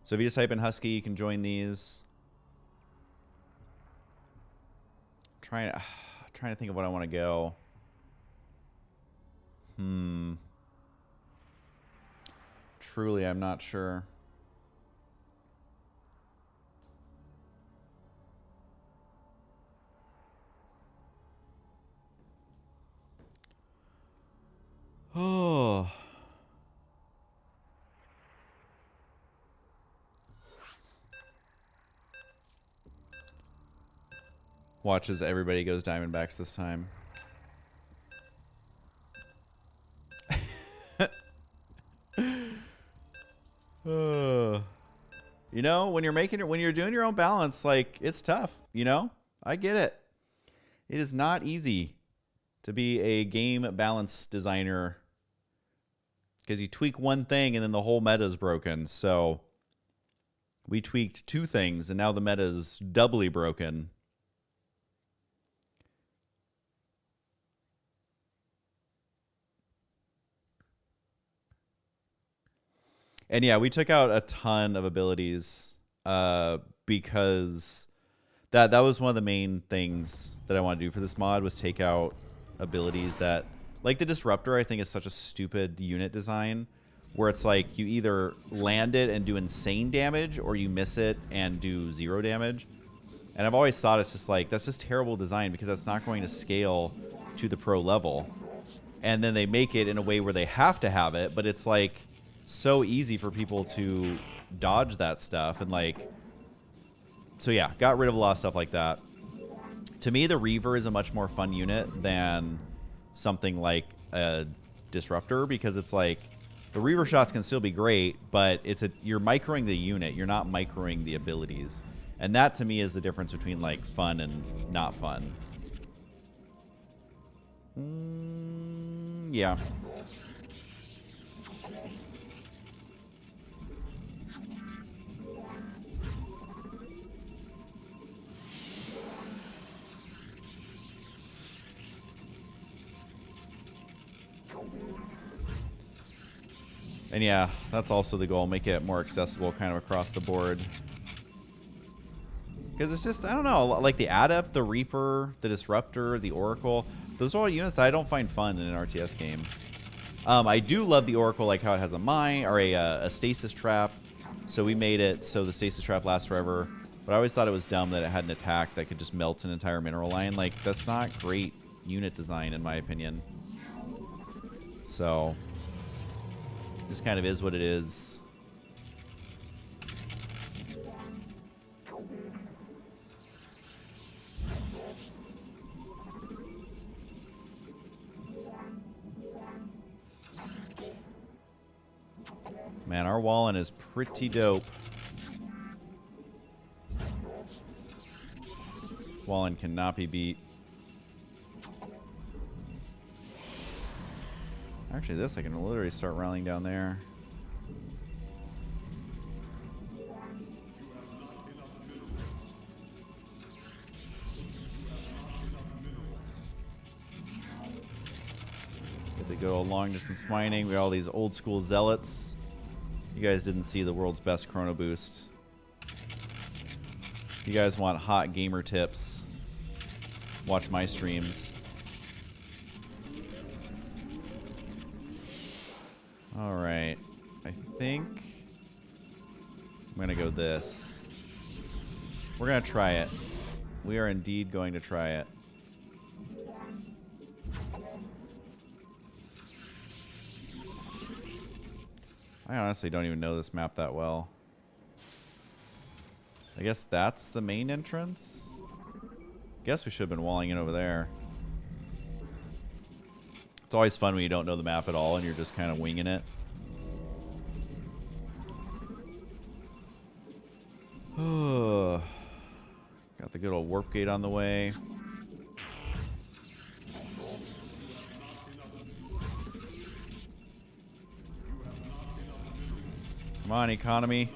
So if you just type in Husky, you can join these. Trying to think of what I want to go. Truly, I'm not sure. Oh. Watch as everybody goes Diamondbacks this time. You know, when you're doing your own balance, like, it's tough, you know? I get it. It is not easy to be a game balance designer because you tweak one thing and then the whole meta is broken. So we tweaked two things and now the meta is doubly broken. And yeah, we took out a ton of abilities because that was one of the main things that I want to do for this mod was take out abilities that, like the Disruptor, I think is such a stupid unit design where it's like you either land it and do insane damage or you miss it and do 0 damage. And I've always thought it's just like, that's just terrible design because that's not going to scale to the pro level. And then they make it in a way where they have to have it, but it's like so easy for people to dodge that stuff. And like, so yeah, got rid of a lot of stuff like that. To me, the Reaver is a much more fun unit than something like a Disruptor because it's like the Reaver shots can still be great, but you're microing the unit. You're not microing the abilities. And that to me is the difference between like fun and not fun. Yeah. And yeah, that's also the goal. Make it more accessible kind of across the board. Because it's just, I don't know, like the Adept, the Reaper, the Disruptor, the Oracle. Those are all units that I don't find fun in an RTS game. I do love the Oracle, like how it has a mine or a stasis trap. So we made it so the stasis trap lasts forever. But I always thought it was dumb that it had an attack that could just melt an entire mineral line. Like, that's not great unit design, in my opinion. So just kind of is what it is. Man, our Wallen is pretty dope. Wallen cannot be beat. Actually, this I can literally start rallying down there. Get to go long distance mining. We got all these old school zealots. You guys didn't see the world's best chrono boost. If you guys want hot gamer tips, watch my streams. All right, I think I'm going to go this. We're going to try it. We are indeed going to try it. I honestly don't even know this map that well. I guess that's the main entrance? Guess we should have been walling in over there. It's always fun when you don't know the map at all and you're just kind of winging it. Got the good old warp gate on the way. Come on, economy.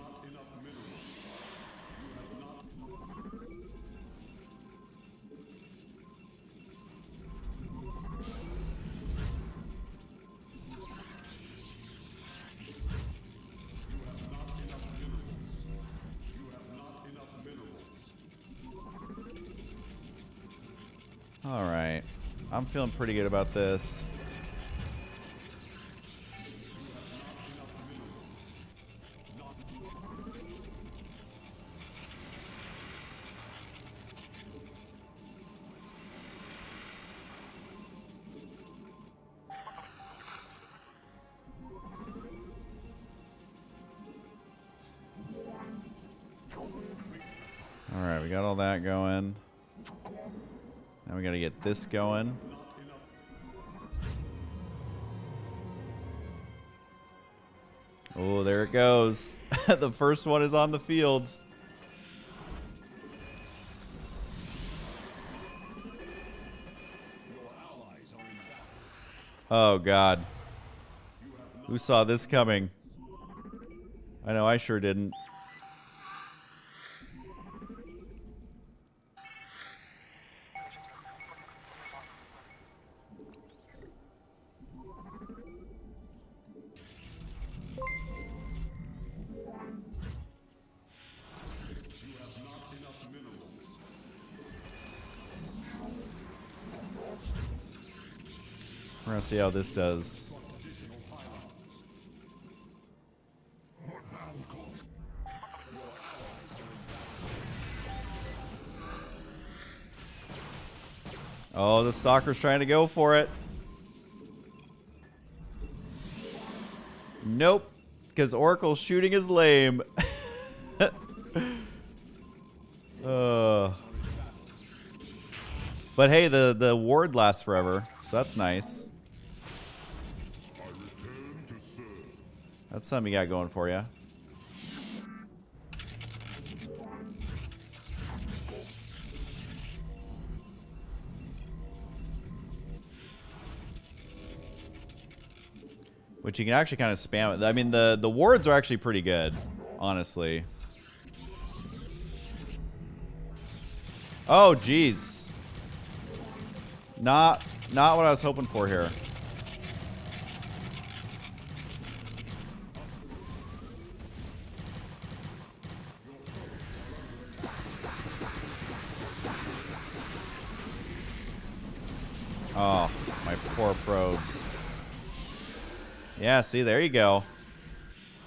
All right. I'm feeling pretty good about this. All right, we got all that going. Now we got to get this going. Oh, there it goes. The first one is on the field. Oh, God. Who saw this coming? I know I sure didn't. We're gonna see how this does. Oh, the stalker's trying to go for it. Nope, because Oracle's shooting is lame. But hey, the ward lasts forever, so that's nice. That's something you got going for you. Which you can actually kind of spam it. I mean, the wards are actually pretty good, honestly. Oh, jeez. Not what I was hoping for here. Oh, my poor probes. Yeah, see, there you go.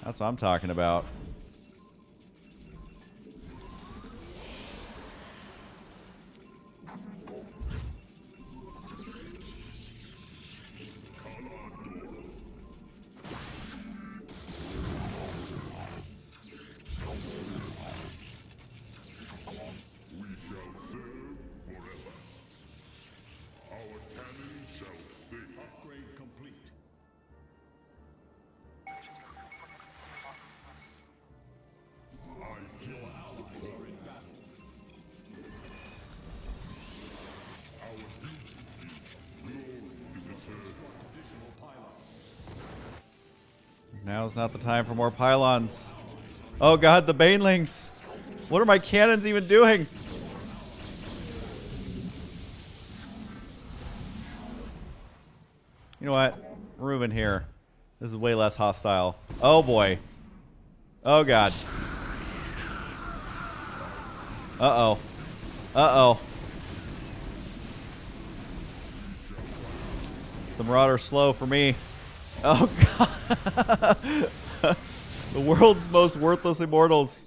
That's what I'm talking about. Now's not the time for more pylons. Oh god, the banelings! What are my cannons even doing? You know what? We're moving here. This is way less hostile. Oh boy. Oh god. Uh-oh. Uh-oh. It's the Marauder slow for me. Oh god. The world's most worthless immortals.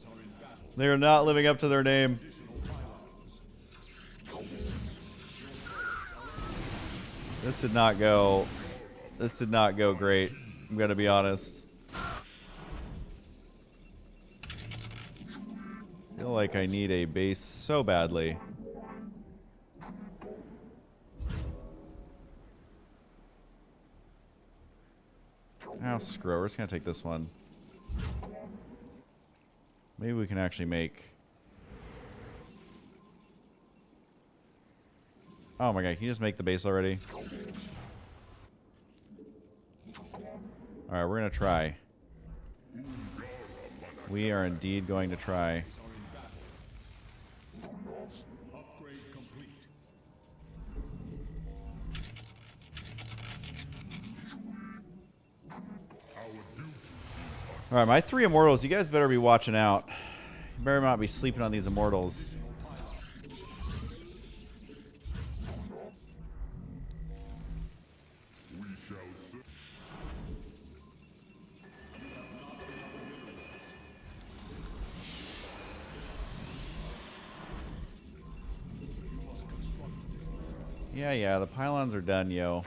They are not living up to their name. This did not go great. I'm gonna be honest. I feel like I need a base so badly. Oh, screw it. We're just gonna take this one. Maybe we can actually make... Oh my god, can you just make the base already? Alright, we're gonna try. We are indeed going to try. Upgrade complete. Alright, my 3 immortals, you guys better be watching out. You better not be sleeping on these immortals. Yeah, the pylons are done, yo.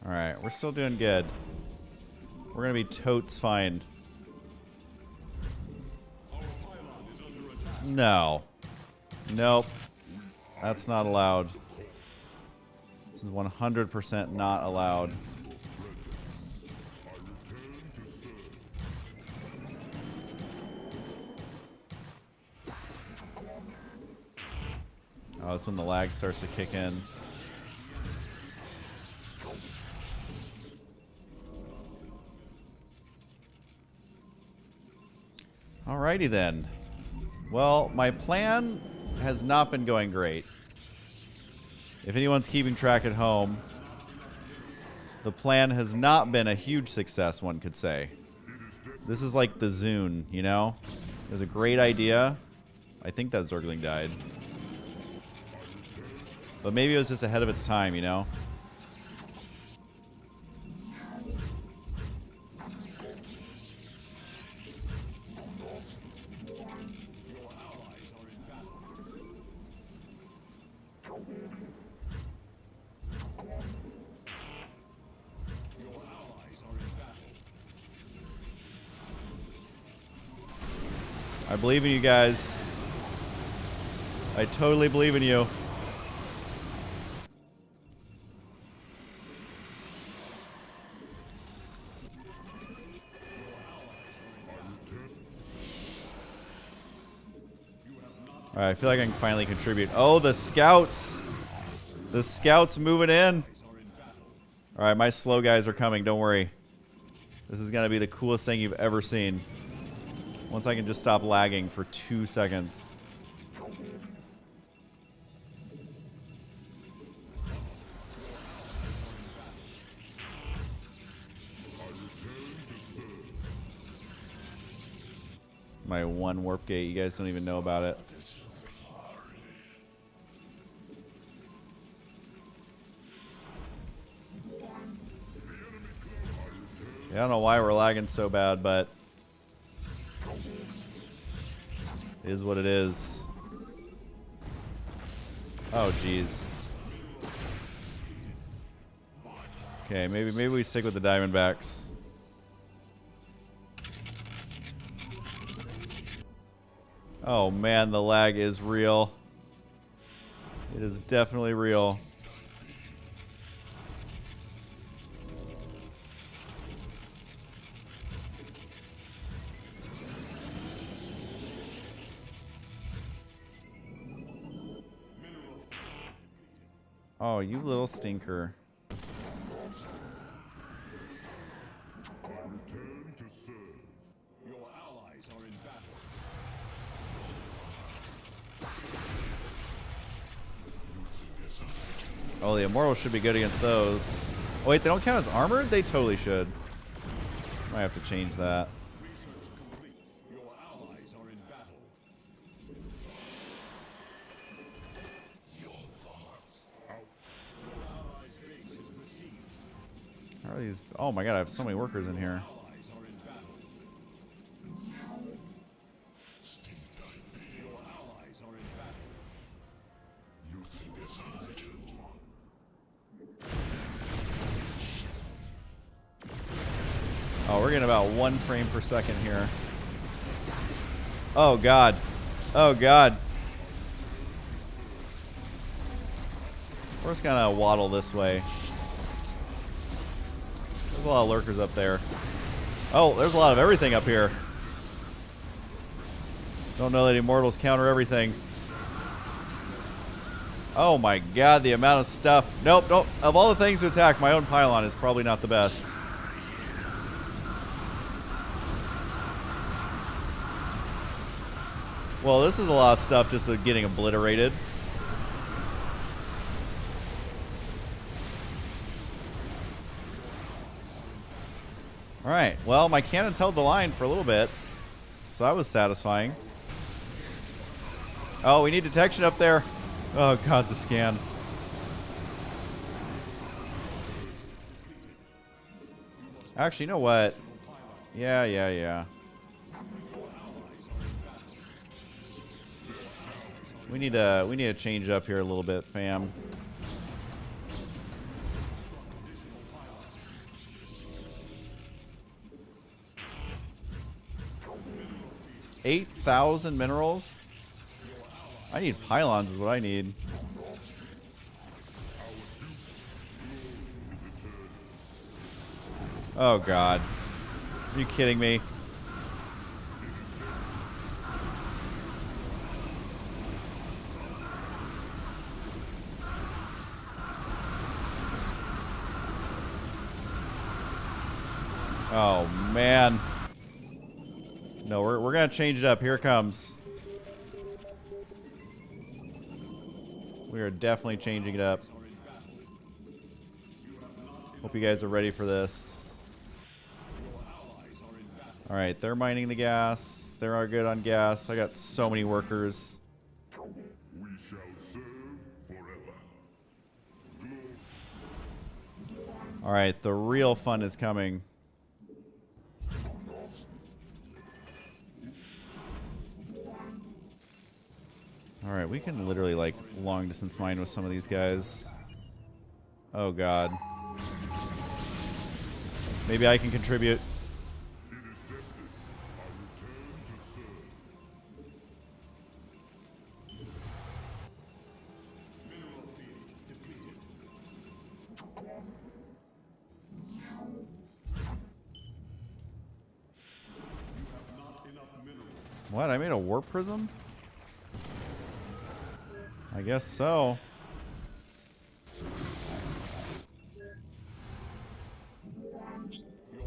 Alright, we're still doing good. We're gonna be totes fine. No. Nope. That's not allowed. This is 100% not allowed. Oh, that's when the lag starts to kick in. Alrighty then. Well, my plan has not been going great. If anyone's keeping track at home, the plan has not been a huge success, one could say. This is like the Zune, you know? It was a great idea. I think that Zergling died. But maybe it was just ahead of its time, you know? I believe in you guys. I totally believe in you. Alright, I feel like I can finally contribute. Oh, the scouts! The scouts moving in! Alright, my slow guys are coming, don't worry. This is gonna be the coolest thing you've ever seen. Once I can just stop lagging for 2 seconds. My one warp gate, you guys don't even know about it. Yeah, I don't know why we're lagging so bad, but it is what it is. Oh, jeez. Okay, maybe we stick with the Diamondbacks. Oh man, the lag is real. It is definitely real. Oh, you little stinker. Return to serve. Your allies are in battle. Oh, the Immortal should be good against those. Oh, wait, they don't count as armored? They totally should. Might have to change that. Research complete. Your allies are in battle. Your thoughts. Your allies' base is besieged. How are these? Oh my god, I have so many workers in here. Allies are in battle. Your allies are in battle. You think as I do. Oh, we're getting about 1 frame per second here. Oh god. Oh god. We're just gonna waddle this way. There's a lot of lurkers up there. Oh, there's a lot of everything up here. Don't know that immortals counter everything. Oh my god, the amount of stuff. Nope, nope. Of all the things to attack, my own pylon is probably not the best. Well, this is a lot of stuff just getting obliterated. Alright, well, my cannons held the line for a little bit. So that was satisfying. Oh, we need detection up there. Oh god, the scan. Actually, you know what? Yeah. We need to change up here a little bit, fam. $8,000 minerals? I need pylons is what I need. Oh god. Are you kidding me? Oh man. No, we're gonna change it up. Here it comes. We are definitely changing it up. Hope you guys are ready for this. Alright, they're mining the gas. They are good on gas. I got so many workers. We shall serve forever. Alright, the real fun is coming. Alright, we can literally, like, long distance mine with some of these guys. Oh, God. Maybe I can contribute. It is destined. I return to serve. Mineral field depleted. You have not enough minerals. What? I made a warp prism? I guess so. Your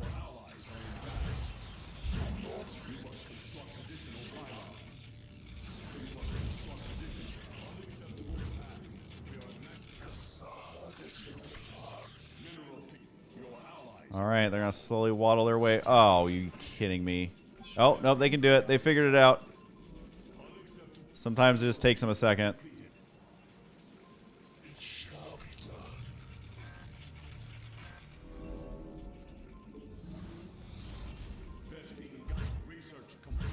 allies are in battle. You must construct additional pylons. You must construct additional unacceptable path. We are next. Mineral field. Your allies. Alright, they're gonna slowly waddle their way. Oh, you kidding me? Oh, nope, they can do it. They figured it out. Sometimes it just takes them a second. Research complete.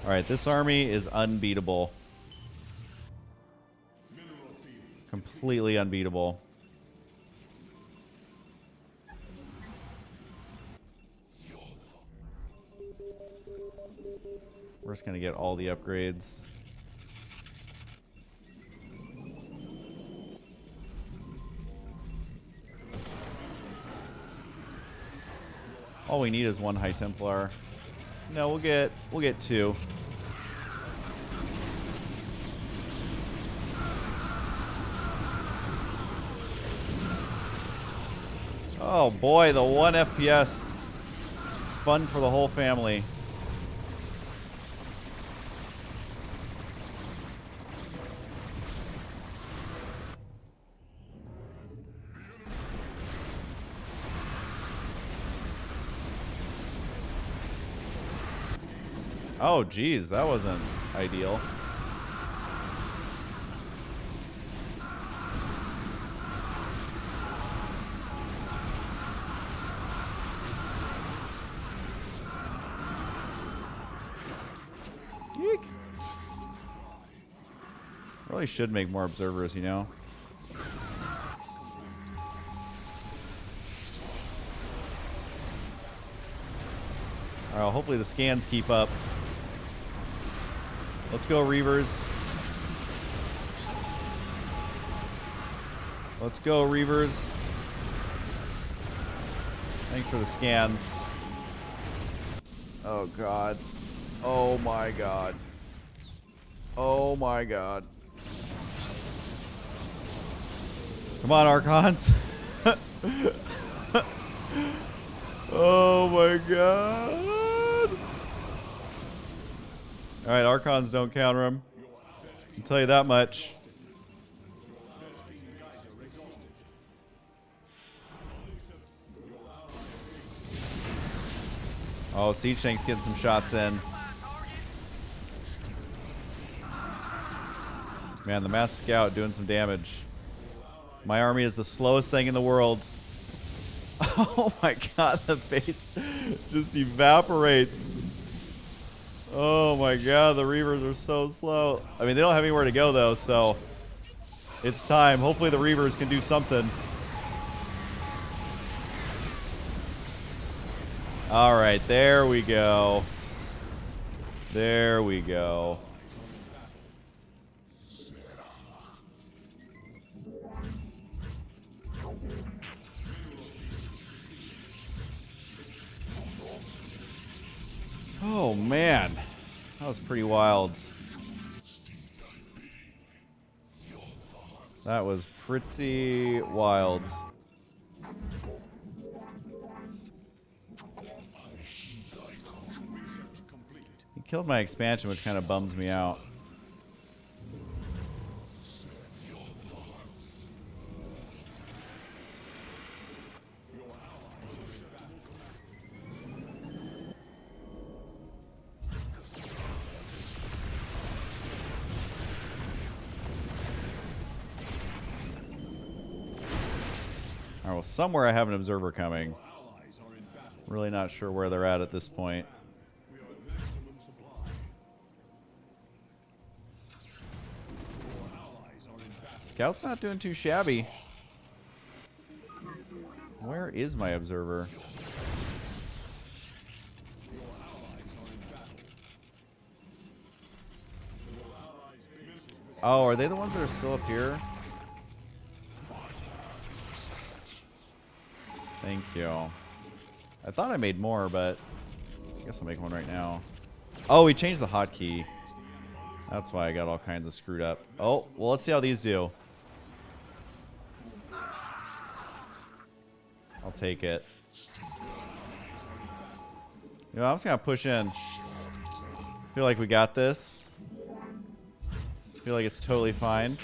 Alright, this army is unbeatable. Mineral field. Completely unbeatable. We're just gonna get all the upgrades. All we need is one High Templar. No, we'll get 2. Oh boy, the 1 FPS. It's fun for the whole family. Oh geez, that wasn't ideal. Yeek. Really should make more observers, you know. All right, hopefully the scans keep up. Let's go, Reavers. Let's go, Reavers. Thanks for the scans. Oh, God. Oh, my God. Oh, my God. Come on, Archons. Oh, my God. All right, Archons don't counter him. I'll tell you that much. Oh, Siege Tank's getting some shots in. Man, the Mass Scout doing some damage. My army is the slowest thing in the world. Oh my God, the base just evaporates. Oh my God, the Reavers are so slow. I mean, they don't have anywhere to go though, so it's time. Hopefully the Reavers can do something. All right, there we go. There we go. Oh man, that was pretty wild. That was pretty wild. He killed my expansion, which kind of bums me out. All right, well, somewhere I have an observer coming. Really not sure where they're at this point. Scout's not doing too shabby. Where is my observer? Oh, are they the ones that are still up here? Thank you. I thought I made more, but I guess I'll make one right now. Oh, we changed the hotkey. That's why I got all kinds of screwed up. Oh, well, let's see how these do. I'll take it. You know, I'm just gonna push in. Feel like we got this. Feel like it's totally fine.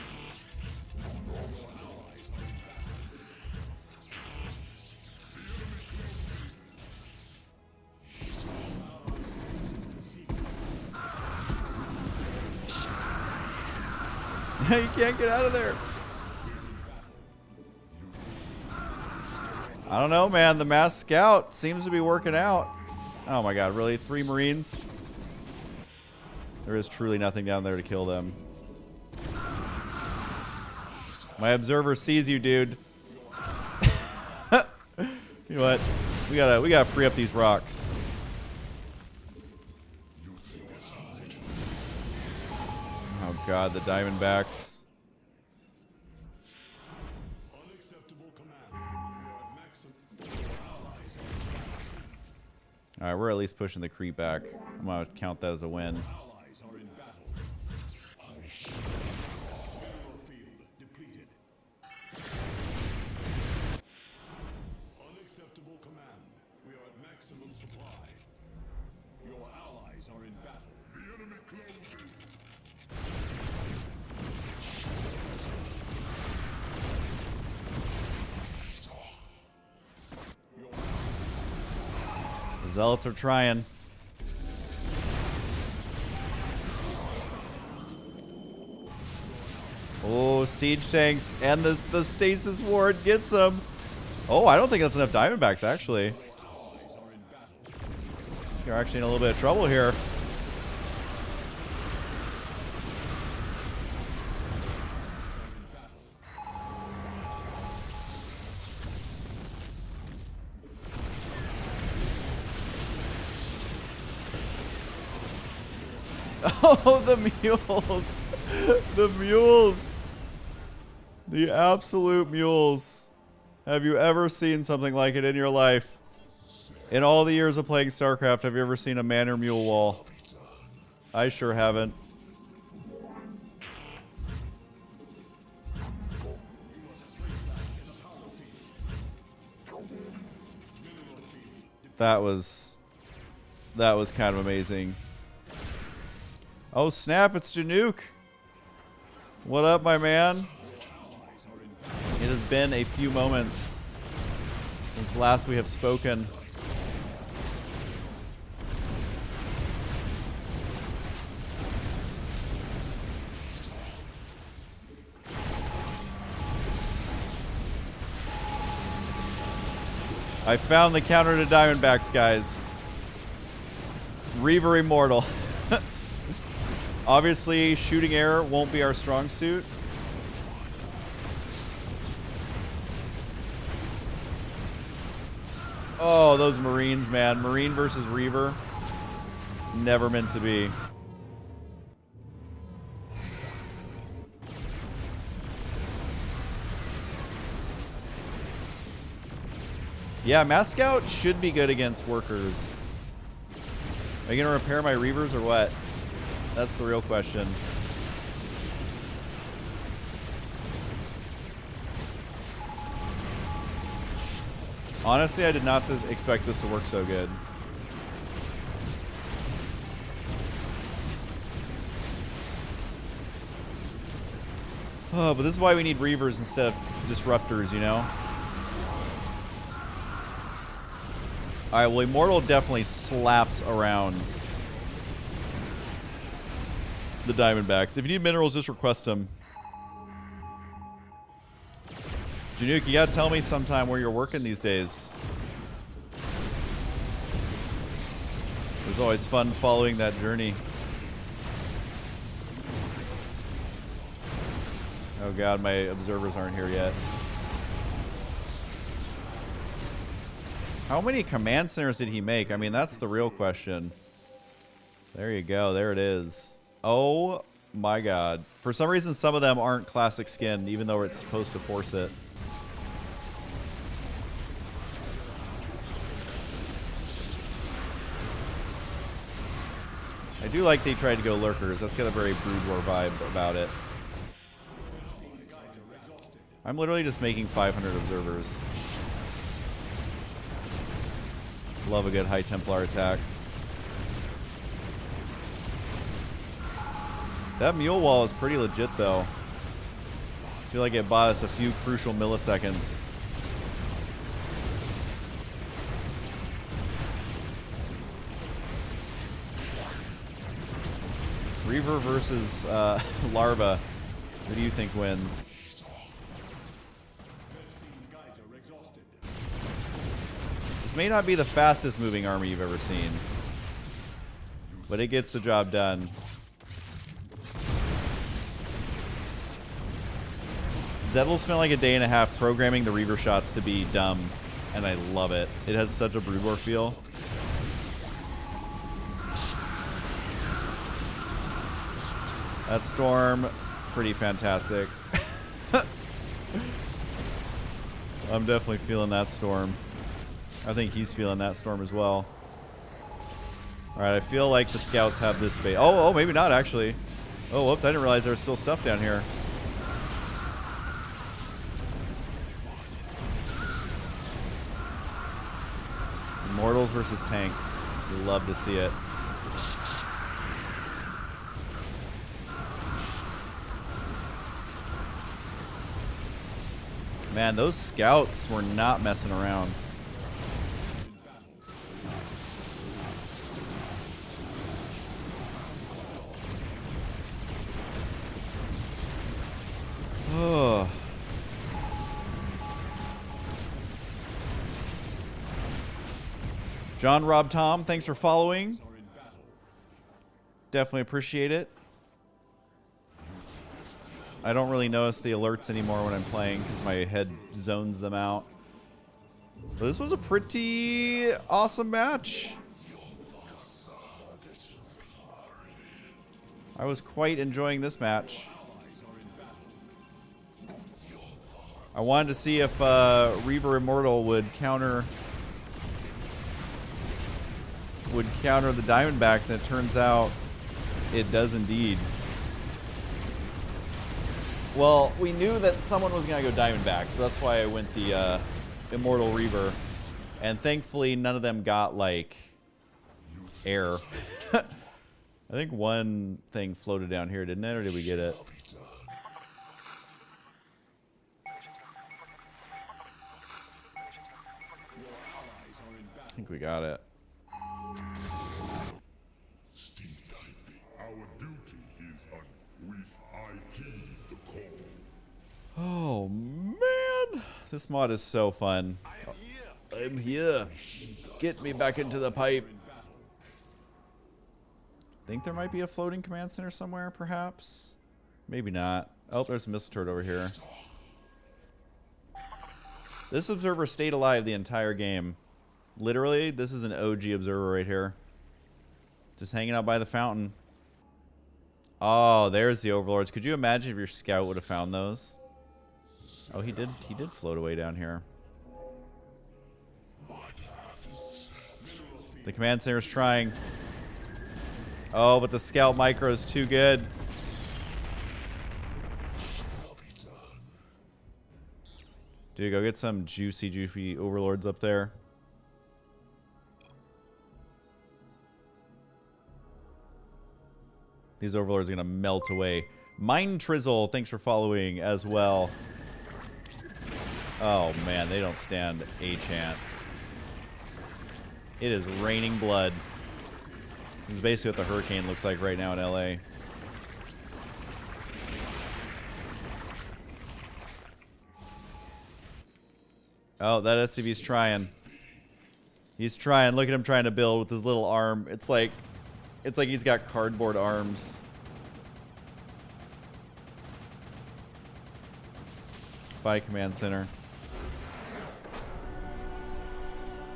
You can't get out of there. I don't know, man. The Mass Scout seems to be working out. Oh my God, really? 3 Marines? There is truly nothing down there to kill them. My observer sees you, dude. You know what? We gotta free up these rocks. Oh God, the Diamondbacks. All right, we're at least pushing the creep back. I'm gonna count that as a win. The Zealots are trying. Oh, siege tanks and the stasis ward gets them. Oh, I don't think that's enough Diamondbacks, actually. You're actually in a little bit of trouble here. Oh, the mules. The mules. The absolute mules. Have you ever seen something like it in your life? In all the years of playing StarCraft, have you ever seen a man or mule wall? I sure haven't. That was kind of amazing. Oh snap, it's Janook. What up, my man? It has been a few moments since last we have spoken. I found the counter to Diamondbacks, guys. Reaver Immortal. Obviously, shooting air won't be our strong suit. Oh, those Marines, man. Marine versus Reaver. It's never meant to be. Yeah, Mass Scout should be good against workers. Are you going to repair my Reavers or what? That's the real question. Honestly, I did not expect this to work so good. Oh, but this is why we need Reavers instead of Disruptors, you know? Alright, well, Immortal definitely slaps around the Diamondbacks. If you need minerals, just request them. Janook, you gotta tell me sometime where you're working these days. It was always fun following that journey. Oh god, my observers aren't here yet. How many command centers did he make? I mean, that's the real question. There you go. There it is. Oh my god. For some reason, some of them aren't classic skin, even though it's supposed to force it. I do like they tried to go lurkers. That's got a very Brood War vibe about it. I'm literally just making 500 observers. Love a good High Templar attack. That mule wall is pretty legit, though. I feel like it bought us a few crucial milliseconds. Reaver versus Larva. Who do you think wins? This may not be the fastest moving army you've ever seen, but it gets the job done. Zed will spend like a day and a half programming the Reaver shots to be dumb, and I love it. It has such a Brood War feel. That storm, pretty fantastic. I'm definitely feeling that storm. I think he's feeling that storm as well. Alright, I feel like the scouts have this bait. Oh, maybe not, actually. Oh, whoops, I didn't realize there was still stuff down here. Immortals versus tanks. We love to see it. Man, those scouts were not messing around. Oh. John Rob Tom, thanks for following. Definitely appreciate it. I don't really notice the alerts anymore when I'm playing because my head zones them out. But this was a pretty awesome match. I was quite enjoying this match. I wanted to see if Reaver Immortal would counter the Diamondbacks, and it turns out it does indeed. Well, we knew that someone was going to go Diamondback, so that's why I went the Immortal Reaver. And thankfully, none of them got, like, air. I think one thing floated down here, didn't it? Or did we get it? I think we got it. Our duty is I heed the call. Oh, man. This mod is so fun. I'm here. Get me back into the pipe. Think there might be a floating command center somewhere, perhaps? Maybe not. Oh, there's a missile turret over here. This observer stayed alive the entire game. Literally, this is an OG observer right here. Just hanging out by the fountain. Oh, there's the overlords. Could you imagine if your scout would have found those? Oh, he did float away down here. The command center's trying. Oh, but the scout micro is too good. Dude, go get some juicy overlords up there. These overlords are going to melt away. Mine Trizzle, thanks for following as well. Oh, man, they don't stand a chance. It is raining blood. This is basically what the hurricane looks like right now in LA. Oh, that SCV's trying. He's trying. Look at him trying to build with his little arm. It's like he's got cardboard arms. Bye, command center.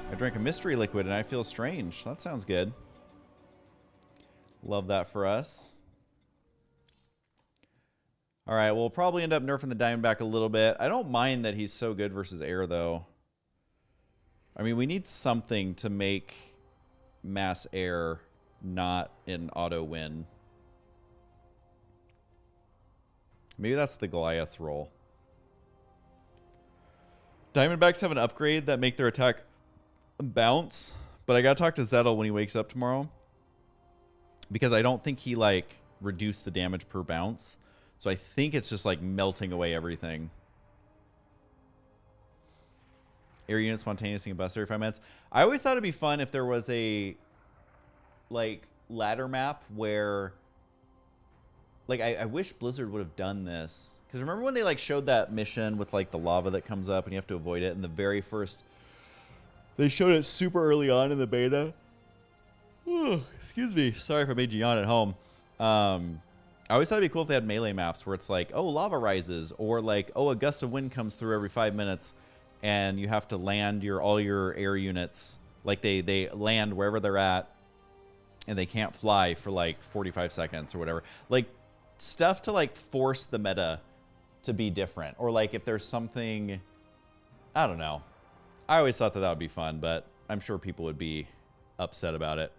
I drank a mystery liquid and I feel strange. That sounds good. Love that for us. All right, we'll probably end up nerfing the Diamondback a little bit. I don't mind that he's so good versus air, though. I mean, we need something to make mass air not an auto win. Maybe that's the Goliath role. Diamondbacks have an upgrade that make their attack bounce, but I gotta talk to Zettel when he wakes up tomorrow, because I don't think he like reduced the damage per bounce. So I think it's just like melting away everything. Air unit spontaneously combust every 5 minutes. I always thought it'd be fun if there was a like ladder map where like I wish Blizzard would have done this, because remember when they like showed that mission with like the lava that comes up and you have to avoid it, and the very first they showed it super early on in the beta. Oh, excuse me, sorry if I made you yawn at home. I always thought it'd be cool if they had melee maps where it's like, oh, lava rises, or like, oh, a gust of wind comes through every 5 minutes and you have to land all your air units. Like they land wherever they're at and they can't fly for like 45 seconds or whatever. Like stuff to like force the meta to be different. Or like if there's something, I don't know. I always thought that would be fun, but I'm sure people would be upset about it.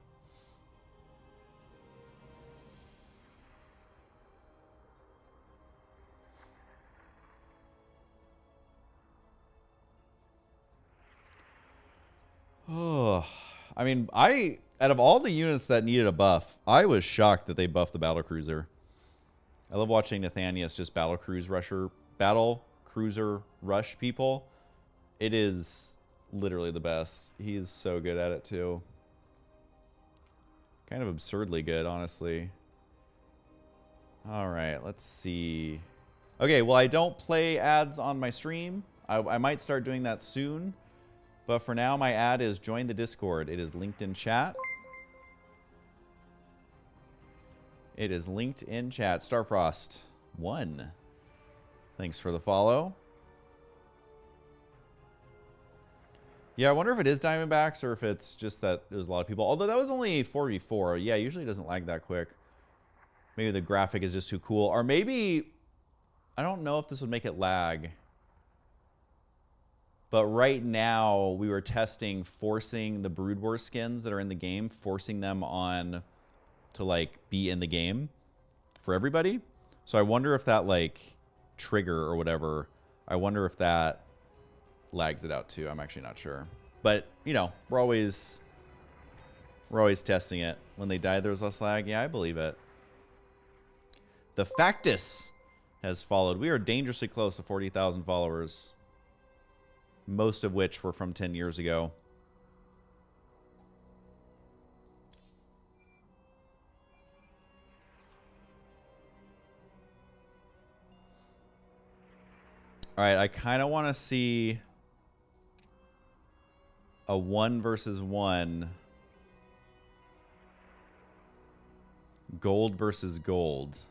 Oh, I mean, out of all the units that needed a buff, I was shocked that they buffed the battlecruiser. I love watching Nathanius just battle cruiser rush people, it is literally the best. He is so good at it too. Kind of absurdly good, honestly. All right, let's see. Okay, well, I don't play ads on my stream. I might start doing that soon. But for now, my ad is join the Discord. It is linked in chat. It is linked in chat. Starfrost 1. Thanks for the follow. Yeah, I wonder if it is Diamondbacks or if it's just that there's a lot of people. Although that was only 4v4. Yeah, usually it doesn't lag that quick. Maybe the graphic is just too cool. Or maybe, I don't know if this would make it lag. But right now, we were testing forcing the Brood War skins that are in the game, forcing them on to, like, be in the game for everybody. So I wonder if that, like, trigger or whatever, I wonder if that lags it out too. I'm actually not sure. But, you know, we're always testing it. When they died, there was less lag. Yeah, I believe it. The Factus has followed. We are dangerously close to 40,000 followers. Most of which were from 10 years ago. All right, I kind of want to see a 1 versus 1. Gold versus gold.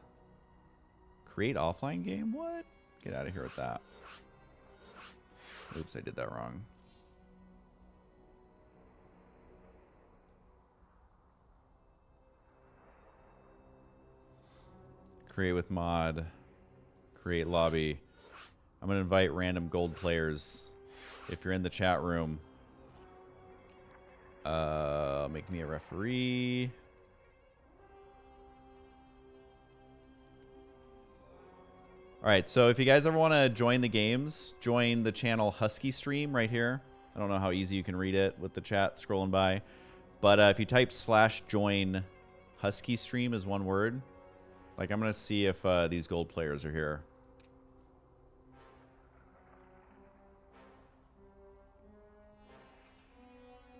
Create offline game? What? Get out of here with that. Oops, I did that wrong. Create with mod. Create lobby. I'm going to invite random gold players. If you're in the chat room, make me a referee. All right, so if you guys ever want to join the games, join the channel Husky Stream right here. I don't know how easy you can read it with the chat scrolling by. But if you type /join Husky Stream is one word. Like, I'm going to see if these gold players are here.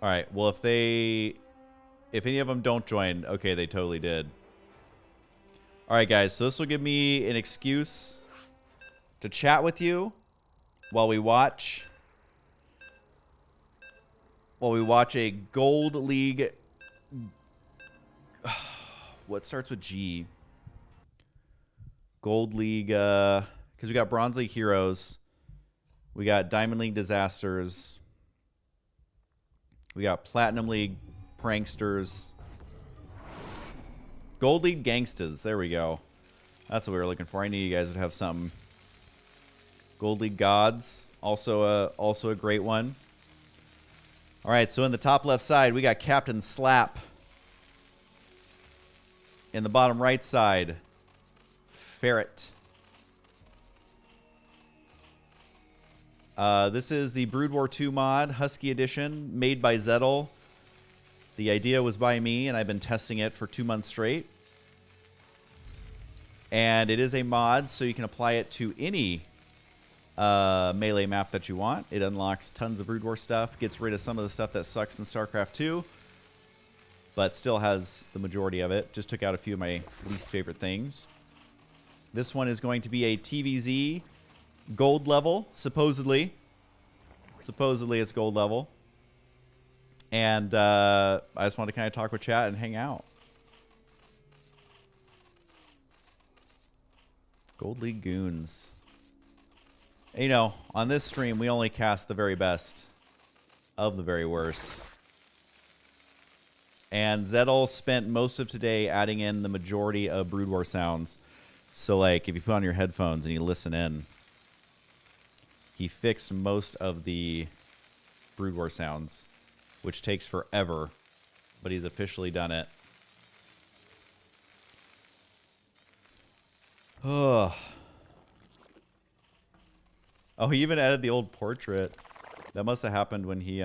All right, well, if any of them don't join, okay, they totally did. All right, guys, so this will give me an excuse to chat with you while we watch a Gold League. What starts with G? Gold League, because we got Bronze League Heroes, we got Diamond League Disasters, we got Platinum League Pranksters, Gold League Gangstas. There we go. That's what we were looking for. I knew you guys would have something. Gold League Gods, also a great one. All right, so in the top left side, we got Captain Slap. In the bottom right side, Ferret. This is the Brood War 2 mod, Husky Edition, made by Zettel. The idea was by me, and I've been testing it for 2 months straight. And it is a mod, so you can apply it to any melee map that you want. It unlocks tons of Brood War stuff, gets rid of some of the stuff that sucks in StarCraft 2, but still has the majority of it. Just took out a few of my least favorite things. This one is going to be a TVZ gold level, supposedly. Supposedly it's gold level. And I just wanted to kind of talk with chat and hang out. Gold League Goons. And, you know, on this stream, we only cast the very best of the very worst. And Zettel spent most of today adding in the majority of Brood War sounds. So, like, if you put on your headphones and you listen in, he fixed most of the Brood War sounds, which takes forever, but he's officially done it. Oh, he even added the old portrait. That must have happened when he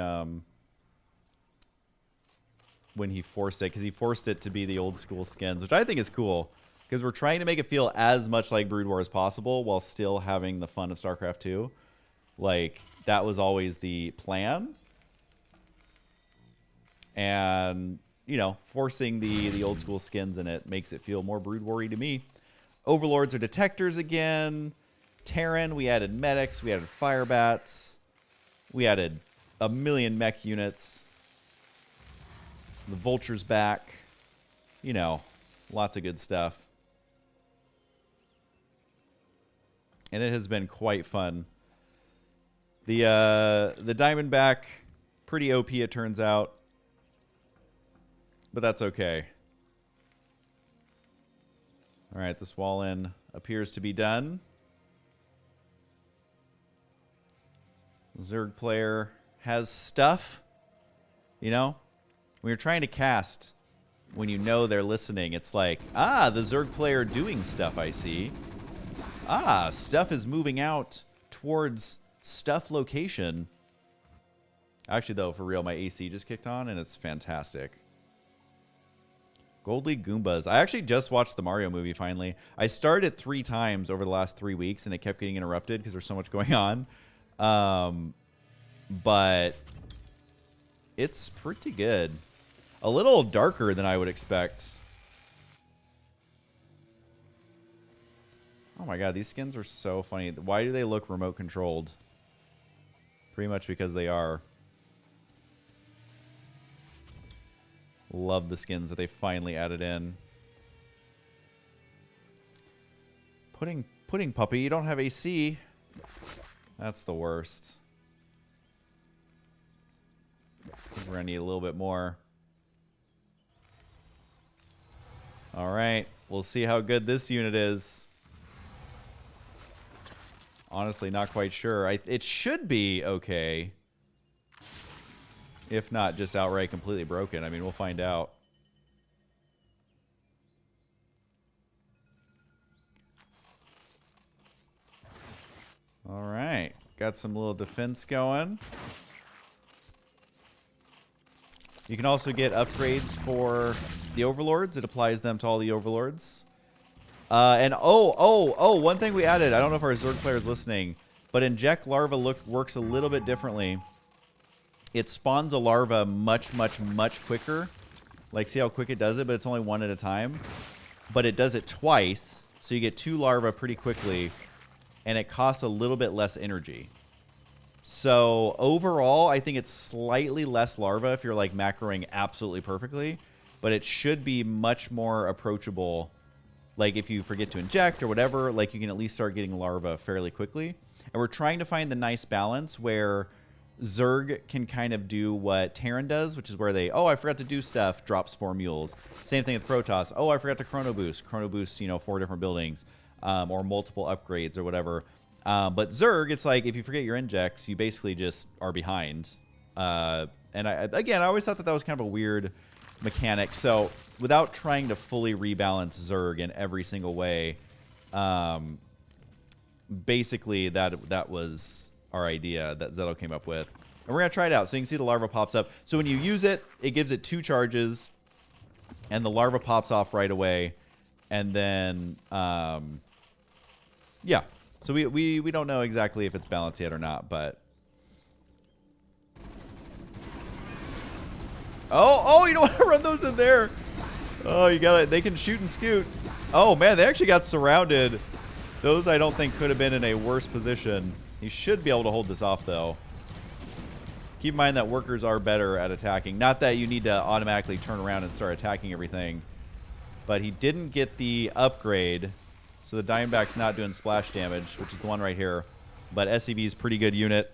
forced it, because he forced it to be the old school skins, which I think is cool, Because we're trying to make it feel as much like Brood War as possible while still having the fun of StarCraft 2. Like, that was always the plan. And, you know, forcing the old school skins in it makes it feel more Brood War-y to me. Overlords are detectors again. Terran, we added medics, we added fire bats. We added a million mech units. The vulture's back. You know, lots of good stuff. And it has been quite fun. The Diamondback, pretty OP it turns out. But that's okay. Alright, this wall-in appears to be done. Zerg player has stuff. You know? When you're trying to cast, when you know they're listening, it's like, ah, the Zerg player doing stuff, I see. Ah, stuff is moving out towards stuff location. Actually, though, for real, my AC just kicked on, and it's fantastic. Gold League Goombas. I actually just watched the Mario movie, finally. I started it 3 times over the last 3 weeks, and it kept getting interrupted because there's so much going on. But it's pretty good. A little darker than I would expect. Oh my god, these skins are so funny. Why do they look remote controlled? Pretty much because they are. Love the skins that they finally added in. Pudding puppy, you don't have AC. That's the worst. I think we're gonna need a little bit more. Alright, we'll see how good this unit is. Honestly, not quite sure. It should be okay. If not, just outright completely broken. I mean, we'll find out. Alright, got some little defense going. You can also get upgrades for the overlords. It applies them to all the overlords. And one thing we added. I don't know if our Zerg player is listening, but inject larva works a little bit differently. It spawns a larva much quicker. Like, see how quick it does it, but it's only 1 at a time. But it does it twice, so you get 2 larvae pretty quickly, and it costs a little bit less energy. So overall, I think it's slightly less larva if you're like macroing absolutely perfectly, but it should be much more approachable. Like if you forget to inject or whatever, like you can at least start getting larva fairly quickly. And we're trying to find the nice balance where Zerg can kind of do what Terran does, which is where they, oh, I forgot to do stuff, drops 4 mules. Same thing with Protoss. Oh, I forgot to chrono boost, you know, 4 different buildings, or multiple upgrades or whatever. But Zerg, it's like if you forget your injects, you basically just are behind. And I always thought that was kind of a weird mechanic. So without trying to fully rebalance Zerg in every single way, basically that was our idea that Zeto came up with. And we're going to try it out. So you can see the larva pops up. So when you use it, it gives it 2 charges. And the larva pops off right away. And then, yeah. So we don't know exactly if it's balanced yet or not, but... Oh, you don't want to run those in there. Oh, you got it. They can shoot and scoot. Oh, man, they actually got surrounded. Those I don't think could have been in a worse position. He should be able to hold this off, though. Keep in mind that workers are better at attacking. Not that you need to automatically turn around and start attacking everything. But he didn't get the upgrade. So the Diamondback's not doing splash damage, which is the one right here. But SCV's pretty good unit.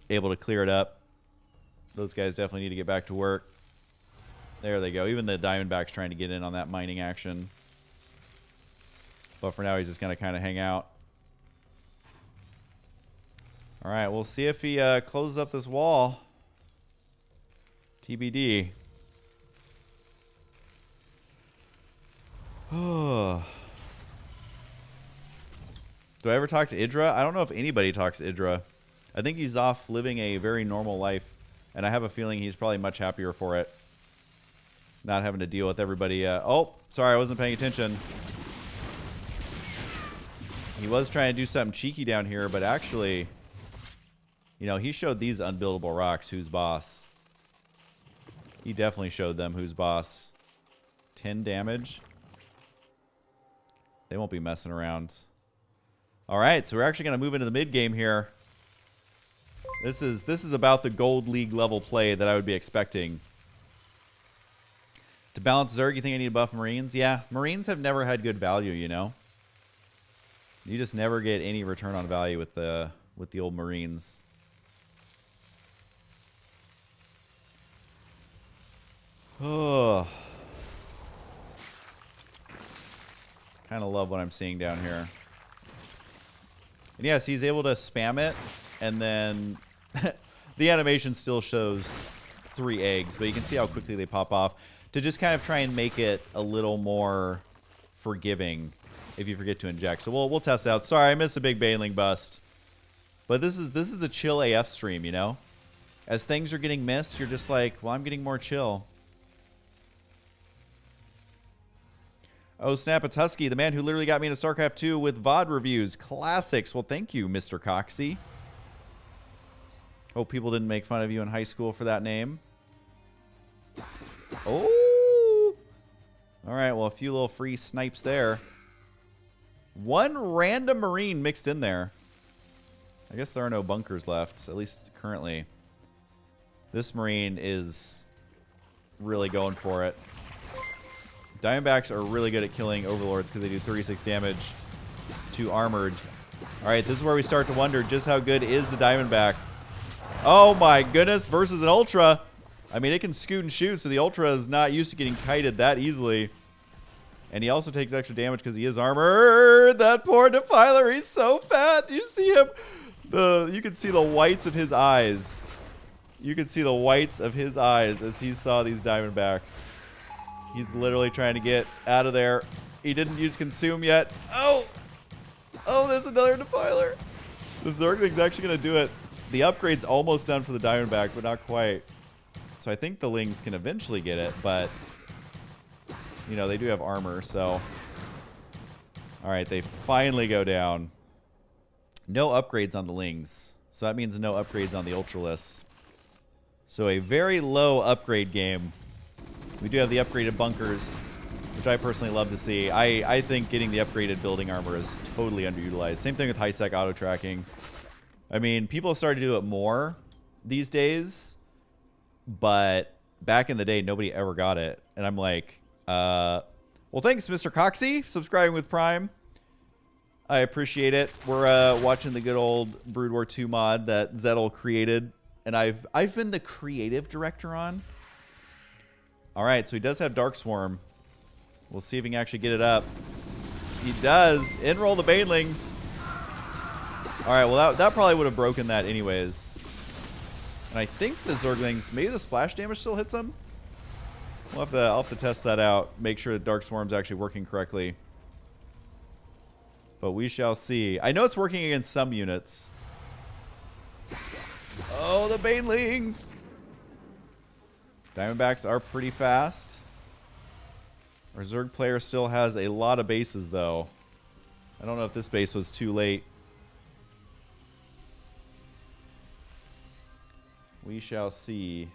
Able to clear it up. Those guys definitely need to get back to work. There they go. Even the Diamondback's trying to get in on that mining action. But for now, he's just going to kind of hang out. All right, we'll see if he closes up this wall. TBD. Oh. Do I ever talk to Idra? I don't know if anybody talks to Idra. I think he's off living a very normal life, and I have a feeling he's probably much happier for it. Not having to deal with everybody. Oh, sorry, I wasn't paying attention. He was trying to do something cheeky down here, but actually, you know, he showed these unbuildable rocks who's boss. He definitely showed them who's boss. 10 damage. They won't be messing around. All right, so we're actually going to move into the mid game here. This is about the Gold League level play that I would be expecting. To balance Zerg, you think I need to buff Marines? Yeah, Marines have never had good value, you know? You just never get any return on value with the old Marines. Oh. Kind of love what I'm seeing down here. And yes, he's able to spam it, and then the animation still shows 3 eggs, but you can see how quickly they pop off to just kind of try and make it a little more forgiving if you forget to inject. So we'll test it out. Sorry, I missed a big Baneling bust. But this is the chill AF stream, you know? As things are getting missed, you're just like, well, I'm getting more chill. Oh, snap, it's Husky, the man who literally got me into StarCraft 2 with VOD reviews. Classics. Well, thank you, Mr. Coxie. Hope people didn't make fun of you in high school for that name. Oh! All right, well, a few little free snipes there. One random Marine mixed in there. I guess there are no bunkers left, at least currently. This Marine is really going for it. Diamondbacks are really good at killing Overlords because they do 36 damage to armored. All right, this is where we start to wonder just how good is the Diamondback. Oh my goodness, versus an Ultra. I mean, it can scoot and shoot, so the Ultra is not used to getting kited that easily. And he also takes extra damage because he is armored. That poor Defiler, he's so fat. You see him? You can see the whites of his eyes. You can see the whites of his eyes as he saw these Diamondbacks. He's literally trying to get out of there. He didn't use Consume yet. Oh! Oh, there's another Defiler. The Zergling's actually going to do it. The upgrade's almost done for the Diamondback, but not quite. So I think the Lings can eventually get it, but... you know, they do have armor, so... Alright, they finally go down. No upgrades on the Lings. So that means no upgrades on the Ultralists. So a very low upgrade game. We do have the upgraded bunkers, which I personally love to see. I think getting the upgraded building armor is totally underutilized. Same thing with high-sec auto-tracking. I mean, people start to do it more these days, but back in the day, nobody ever got it. And I'm like, well, thanks, Mr. Coxie, subscribing with Prime. I appreciate it. We're watching the good old Brood War 2 mod that Zettel created, and I've been the creative director on. All right, so he does have Dark Swarm. We'll see if he can actually get it up. He does. Enroll the Banelings. All right, well, that probably would have broken that anyways. And I think the Zerglings, maybe the splash damage still hits him? I'll have to test that out. Make sure that Dark Swarm's actually working correctly. But we shall see. I know it's working against some units. Oh, the Banelings! Diamondbacks are pretty fast. Our Zerg player still has a lot of bases, though. I don't know if this base was too late. We shall see.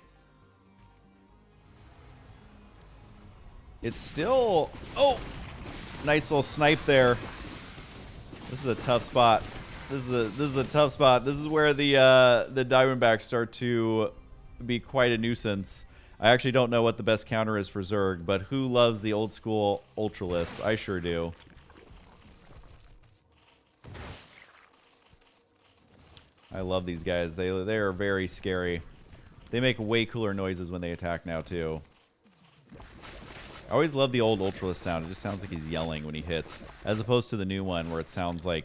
It's still... oh! Nice little snipe there. This is a tough spot. This is a tough spot. This is where the Diamondbacks start to be quite a nuisance. I actually don't know what the best counter is for Zerg, but who loves the old school Ultralists? I sure do. I love these guys. They are very scary. They make way cooler noises when they attack now, too. I always love the old Ultralist sound. It just sounds like he's yelling when he hits, as opposed to the new one where it sounds like,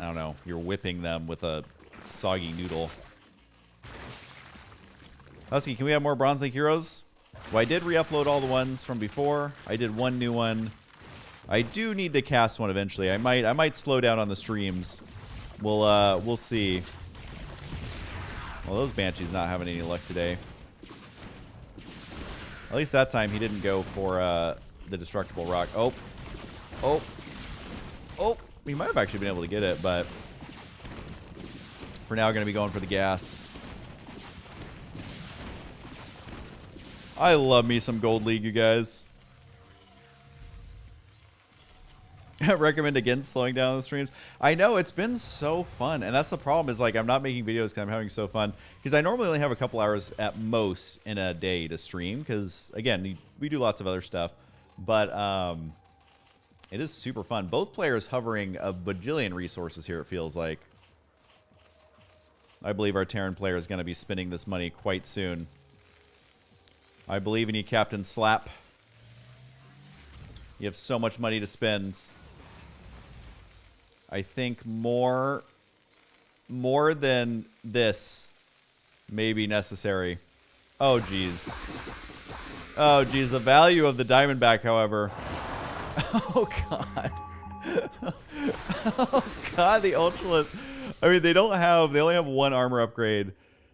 I don't know, you're whipping them with a soggy noodle. Husky, can we have more Bronze Link heroes? Well, I did re-upload all the ones from before. I did one new one. I do need to cast one eventually. I might slow down on the streams. We'll see. Well, those Banshees not having any luck today. At least that time he didn't go for the destructible rock. Oh. Oh. Oh. He might have actually been able to get it, but for now, going to be going for the gas. I love me some Gold League, you guys. Recommend against slowing down the streams. I know, it's been so fun. And that's the problem is, like, I'm not making videos because I'm having so fun. Because I normally only have a couple hours at most in a day to stream. Because, again, we do lots of other stuff. But it is super fun. Both players hovering a bajillion resources here, it feels like. I believe our Terran player is going to be spending this money quite soon. I believe in you, Captain Slap. You have so much money to spend. I think more than this may be necessary. Oh, geez. Oh, geez. The value of the Diamondback, however. Oh, God. Oh, God, the Ultralisk. I mean, they only have one armor upgrade.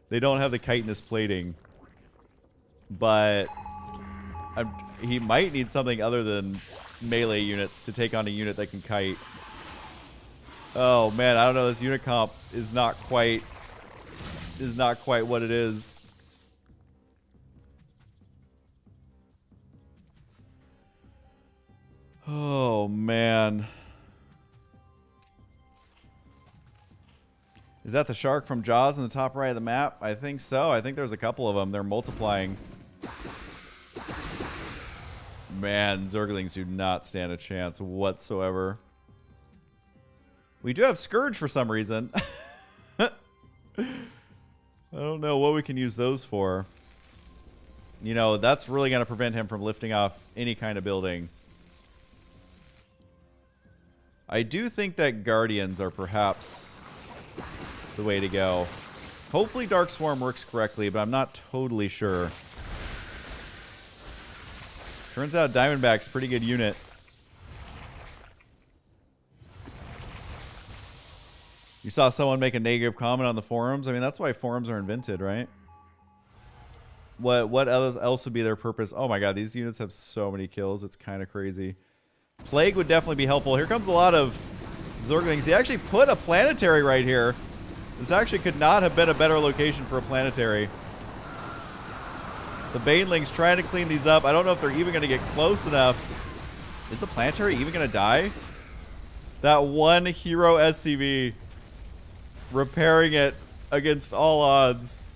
They don't have the chitinous plating. But he might need something other than melee units to take on a unit that can kite. Oh man, I don't know. This unit comp is not quite what it is. Oh man. Is that the shark from Jaws in the top right of the map? I think so. I think there's a couple of them. They're multiplying. Man, Zerglings do not stand a chance whatsoever. We do have Scourge for some reason. I don't know what we can use those for. You know, that's really going to prevent him from lifting off any kind of building. I do think that Guardians are perhaps the way to go. Hopefully Dark Swarm works correctly, but I'm not totally sure. Turns out Diamondback's a pretty good unit. You saw someone make a negative comment on the forums. I mean, that's why forums are invented, right? What else would be their purpose? Oh my god, these units have so many kills. It's kind of crazy. Plague would definitely be helpful. Here comes a lot of Zerglings. He actually put a planetary right here. This actually could not have been a better location for a planetary. The Banelings trying to clean these up. I don't know if they're even going to get close enough. Is the planetary even going to die? That one hero SCV repairing it against all odds.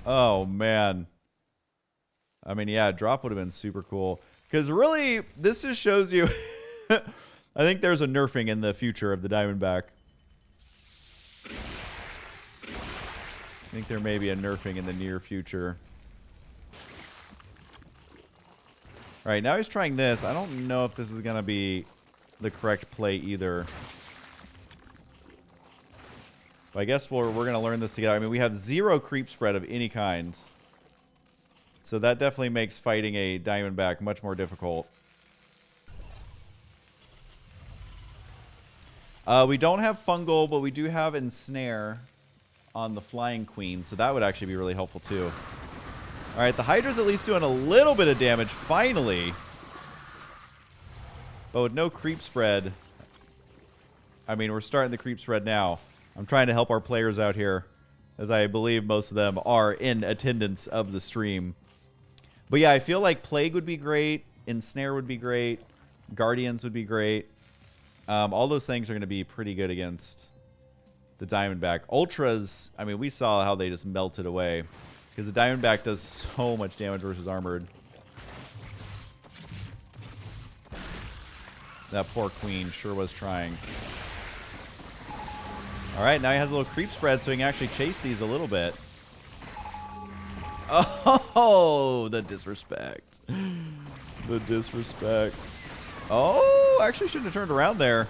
Oh, man. I mean, yeah, a drop would have been super cool. Because really, this just shows you... I think there's a nerfing in the future of the Diamondback. I think there may be a nerfing in the near future. Alright, now he's trying this. I don't know if this is going to be the correct play either. But I guess we're going to learn this together. I mean, we have 0 creep spread of any kind. So that definitely makes fighting a Diamondback much more difficult. We don't have Fungal, but we do have Ensnare on the Flying Queen. So that would actually be really helpful too. Alright, the Hydra's at least doing a little bit of damage, finally. But with no creep spread. I mean, we're starting the creep spread now. I'm trying to help our players out here, as I believe most of them are in attendance of the stream. But yeah, I feel like Plague would be great, Ensnare would be great, Guardians would be great. All those things are going to be pretty good against the Diamondback. Ultras, I mean, we saw how they just melted away. Because the Diamondback does so much damage versus Armored. That poor Queen sure was trying. Alright, now he has a little creep spread so he can actually chase these a little bit. Oh, the disrespect. The disrespect. Oh, actually shouldn't have turned around there.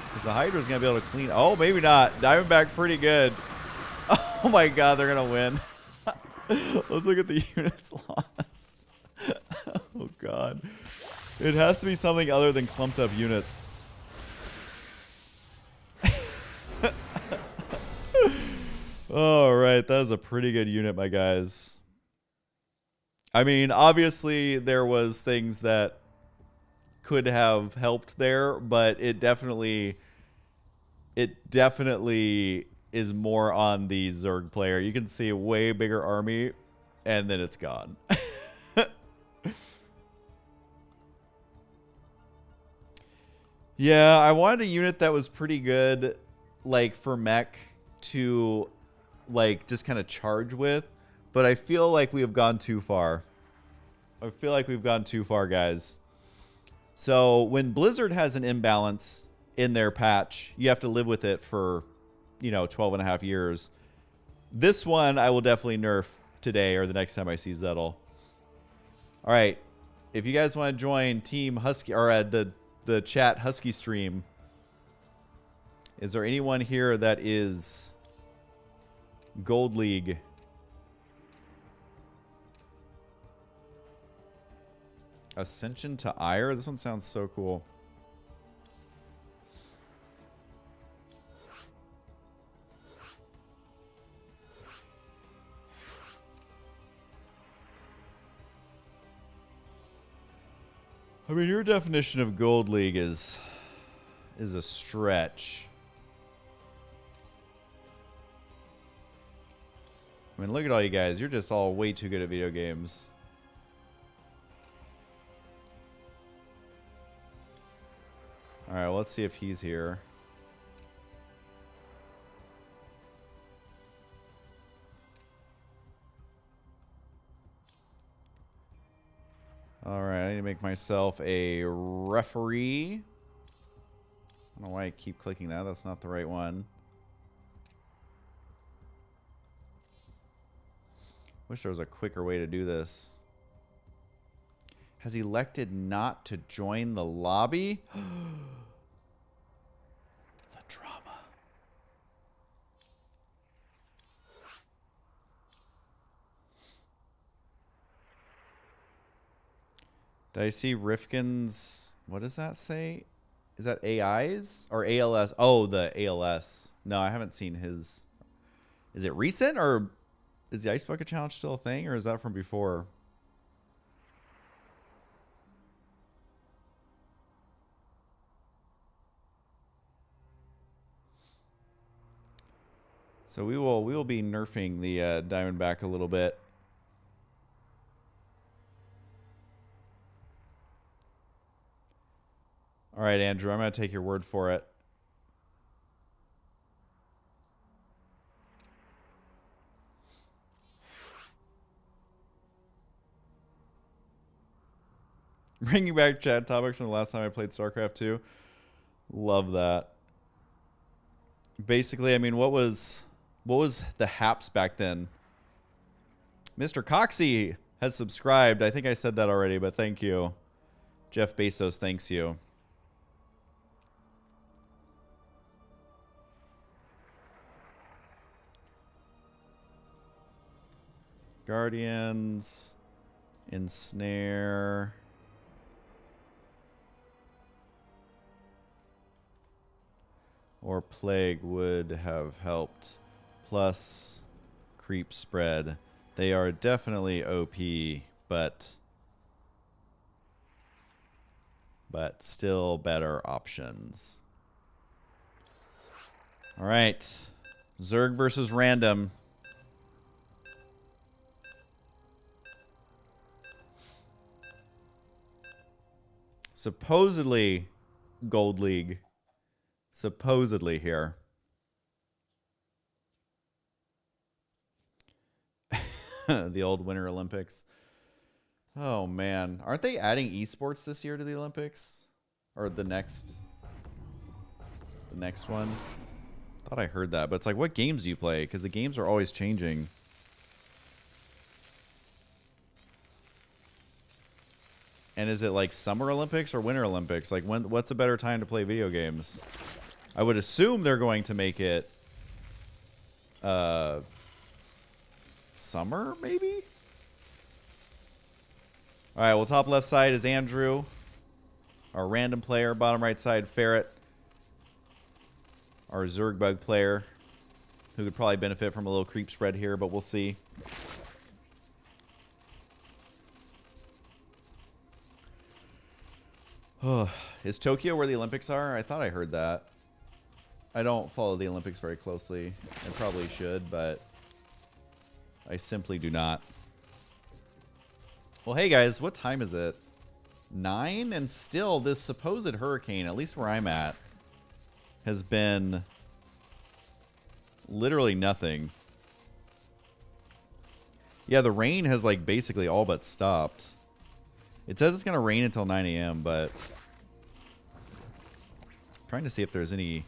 Because the Hydra's going to be able to clean. Oh, maybe not. Diamondback pretty good. Oh my god, they're going to win. Let's look at the units lost. Oh god. It has to be something other than clumped up units. Alright, that was a pretty good unit, my guys. I mean, obviously there was things that could have helped there, but it definitely is more on the Zerg player. You can see a way bigger army, and then it's gone. Yeah, I wanted a unit that was pretty good, like, for mech to, like, just kind of charge with. But I feel like we have gone too far. I feel like we've gone too far, guys. So when Blizzard has an imbalance in their patch, you have to live with it for, you know, 12 and a half years. This one I will definitely nerf today or the next time I see Zettel. All right. If you guys want to join Team Husky, or the chat Husky stream, is there anyone here that is Gold League? Ascension to Ire? This one sounds so cool. I mean, your definition of Gold League is a stretch. I mean, look at all you guys. You're just all way too good at video games. All right, well, let's see if he's here. All right, I need to make myself a referee. I don't know why I keep clicking that. That's not the right one. Wish there was a quicker way to do this. Has elected not to join the lobby? The drama. Did I see Rifkin's... What does that say? Is that AIs? Or ALS? Oh, the ALS. No, I haven't seen his... Is it recent? Or is the Ice Bucket Challenge still a thing? Or is that from before? So we will be nerfing the Diamondback a little bit. All right, Andrew, I'm going to take your word for it. Bringing back chat topics from the last time I played StarCraft 2. Love that. Basically, I mean, what was the haps back then? Mr. Coxey has subscribed. I think I said that already, but thank you. Jeff Bezos thanks you. Guardians, Ensnare. Or Plague would have helped. Plus Creep Spread. They are definitely OP, but still better options. All right. Zerg versus Random. Supposedly Gold League. Supposedly here. The old Winter Olympics. Oh, man. Aren't they adding esports this year to the Olympics? Or the next one? Thought I heard that. But it's like, what games do you play? Because the games are always changing. And is it like Summer Olympics or Winter Olympics? Like, what's a better time to play video games? I would assume they're going to make it summer, maybe? All right, well, top left side is Andrew, our random player. Bottom right side, Ferret, our Zergbug player, who could probably benefit from a little creep spread here, but we'll see. Is Tokyo where the Olympics are? I thought I heard that. I don't follow the Olympics very closely. I probably should, but I simply do not. Well, hey guys, what time is it? 9? And still this supposed hurricane, at least where I'm at, has been literally nothing. Yeah, the rain has like basically all but stopped. It says it's going to rain until 9 a.m., but I'm trying to see if there's any...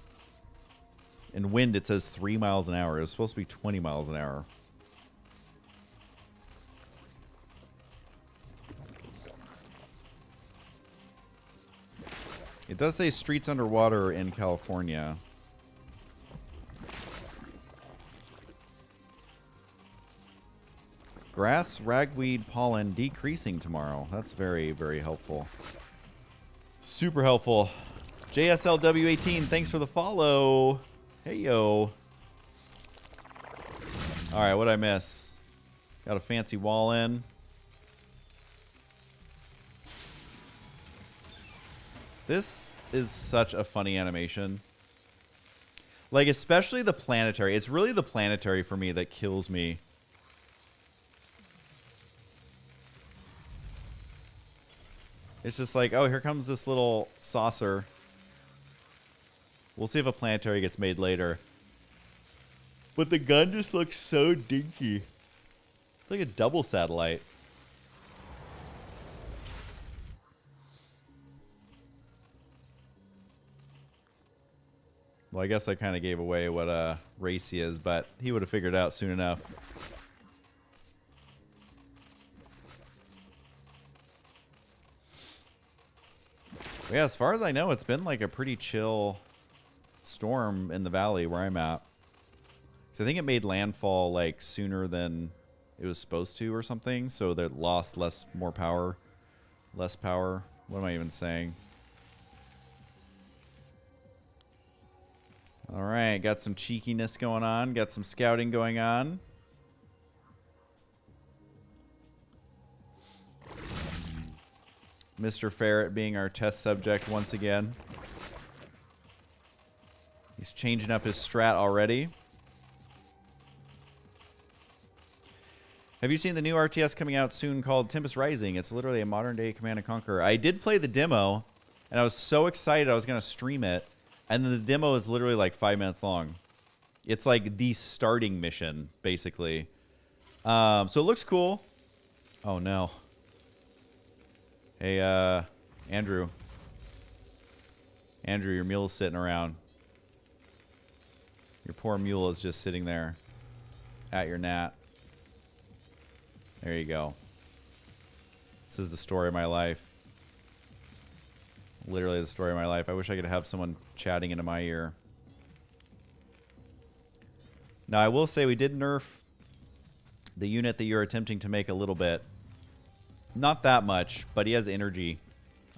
In wind, it says 3 miles an hour. It's supposed to be 20 miles an hour. It does say streets underwater in California. Grass, ragweed, pollen decreasing tomorrow. That's very, very helpful. Super helpful. JSLW18, thanks for the follow. Hey, yo. All right, what'd I miss? Got a fancy wall in. This is such a funny animation. Like, especially the planetary. It's really the planetary for me that kills me. It's just like, oh, here comes this little saucer. We'll see if a planetary gets made later. But the gun just looks so dinky. It's like a double satellite. Well, I guess I kind of gave away what race he is, but he would have figured it out soon enough. But yeah, as far as I know, it's been like a pretty chill storm in the valley where I'm at. So I think it made landfall like sooner than it was supposed to or something, so they lost less power. What am I even saying? All right, got some cheekiness going on, got some scouting going on. Mr. Ferret being our test subject once again. He's changing up his strat already. Have you seen the new RTS coming out soon called Tempest Rising? It's literally a modern-day Command & Conquer. I did play the demo, and I was so excited I was going to stream it. And then the demo is literally like 5 minutes long. It's like the starting mission, basically. So it looks cool. Oh, no. Hey, Andrew. Andrew, your mule's sitting around. Your poor mule is just sitting there at your gnat. There you go. This is the story of my life. Literally the story of my life. I wish I could have someone chatting into my ear. Now, I will say we did nerf the unit that you're attempting to make a little bit. Not that much, but he has energy,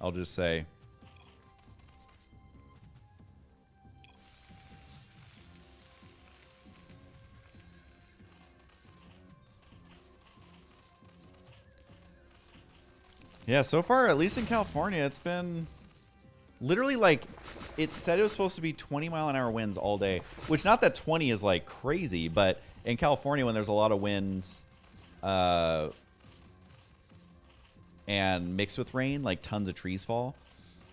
I'll just say. Yeah, so far, at least in California, it's been literally like, it said it was supposed to be 20-mile-an-hour winds all day, which not that 20 is like crazy, but in California when there's a lot of winds and mixed with rain, like tons of trees fall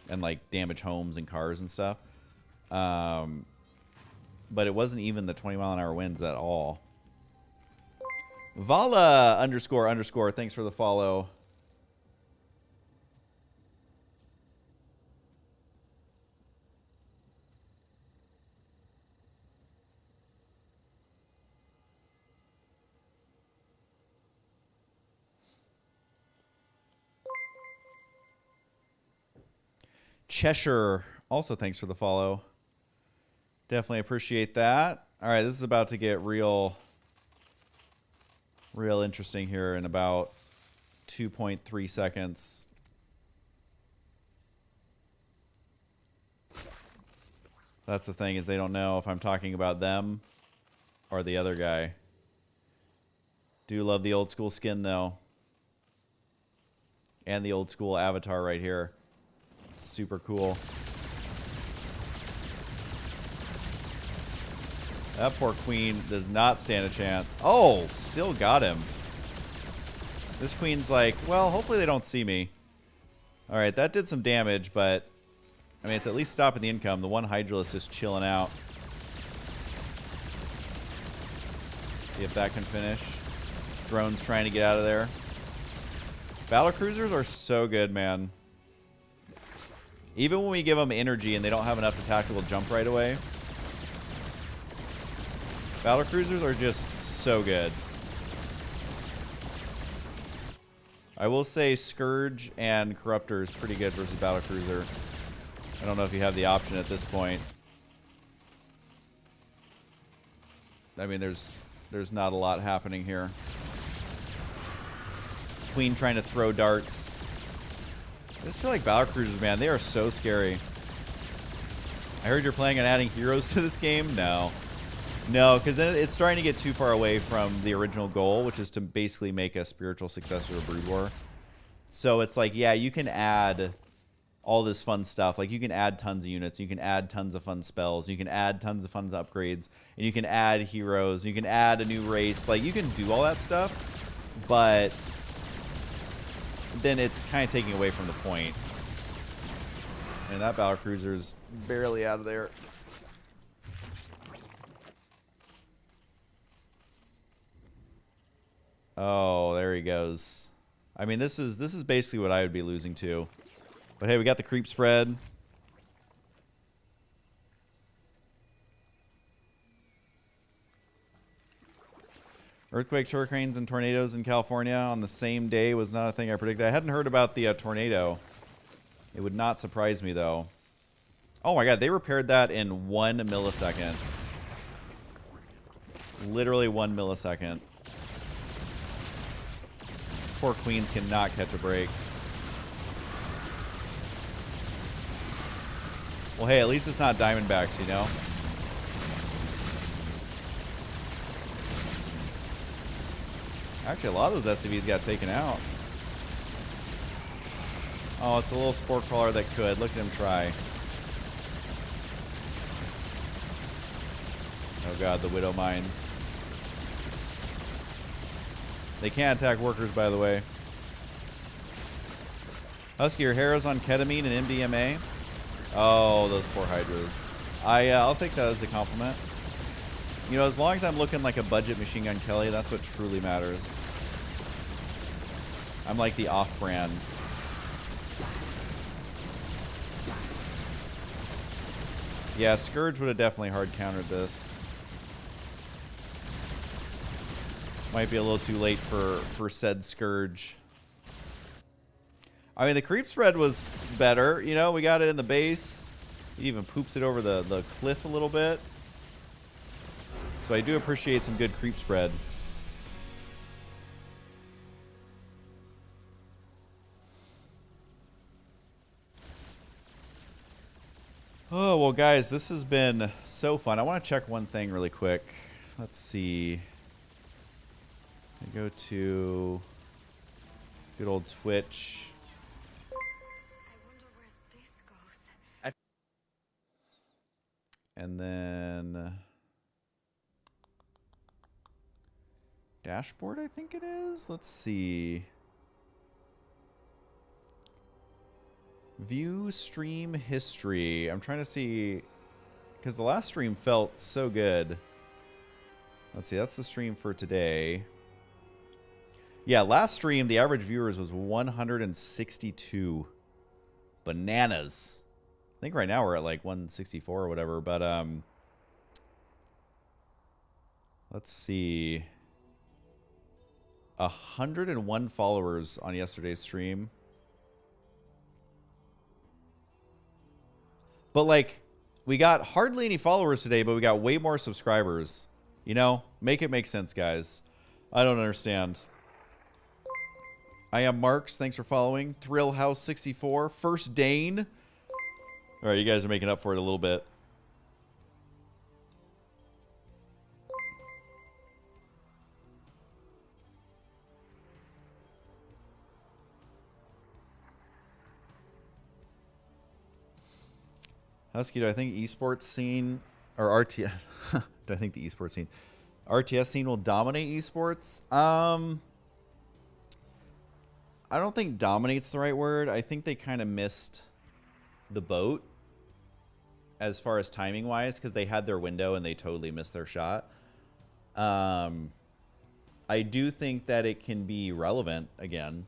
and like damage homes and cars and stuff. But it wasn't even the 20-mile-an-hour winds at all. Vala __, thanks for the follow. Cheshire, also thanks for the follow. Definitely appreciate that. All right, this is about to get real interesting here in about 2.3 seconds. That's the thing, is they don't know if I'm talking about them or the other guy. Do love the old school skin though. And the old school avatar right here. Super cool. That poor queen does not stand a chance. Oh, still got him. This queen's like, well, hopefully they don't see me. All right, that did some damage, but I mean, it's at least stopping the income. The one Hydralisk just chilling out. See if that can finish. Drone's trying to get out of there. Battle cruisers are so good, man. Even when we give them energy and they don't have enough to tactical jump right away. Battle cruisers are just so good. I will say Scourge and Corruptor is pretty good versus Battle Cruiser. I don't know if you have the option at this point. I mean, there's not a lot happening here. Queen trying to throw darts. I just feel like Battle Cruisers, man, they are so scary. I heard you're planning on adding heroes to this game? No. No, because then it's starting to get too far away from the original goal, which is to basically make a spiritual successor of Brood War. So it's like, yeah, you can add all this fun stuff. Like, you can add tons of units. You can add tons of fun spells. You can add tons of fun upgrades. And you can add heroes. You can add a new race. Like, you can do all that stuff. But then it's kind of taking away from the point. And that Battle Cruiser's barely out of there. Oh, there he goes. I mean, this is basically what I would be losing to. But hey, we got the creep spread. Earthquakes, hurricanes, and tornadoes in California on the same day was not a thing I predicted. I hadn't heard about the tornado. It would not surprise me, though. Oh my god, they repaired that in 1 millisecond. Literally 1 millisecond. Poor queens cannot catch a break. Well, hey, at least it's not Diamondbacks, you know? Actually, a lot of those SCVs got taken out. Oh, it's a little sport crawler that could. Look at him try. Oh god, the Widow Mines. They can't attack workers, by the way. Husky, your hair is on ketamine and MDMA. Oh, those poor Hydras. I'll take that as a compliment. You know, as long as I'm looking like a budget Machine Gun Kelly, that's what truly matters. I'm like the off-brand. Yeah, Scourge would have definitely hard countered this. Might be a little too late for said Scourge. I mean, the creep spread was better. You know, we got it in the base. He even poops it over the cliff a little bit. So I do appreciate some good creep spread. Oh, well, guys, this has been so fun. I want to check one thing really quick. Let's see. I go to good old Twitch. And then dashboard, I think it is. Let's see. View stream history. I'm trying to see, because the last stream felt so good. Let's see, that's the stream for today. Yeah, last stream, the average viewers was 162. Bananas. I think right now we're at like 164 or whatever, but let's see. 101 followers on yesterday's stream. But like, we got hardly any followers today, but we got way more subscribers. You know, make it make sense, guys. I don't understand. I am Marks. Thanks for following. Thrillhouse64. First Dane. All right, you guys are making up for it a little bit. Husky, do I think esports scene or RTS? Do I think the esports scene, RTS scene will dominate esports? I don't think dominate's the right word. I think they kind of missed the boat as far as timing wise because they had their window and they totally missed their shot. I do think that it can be relevant again,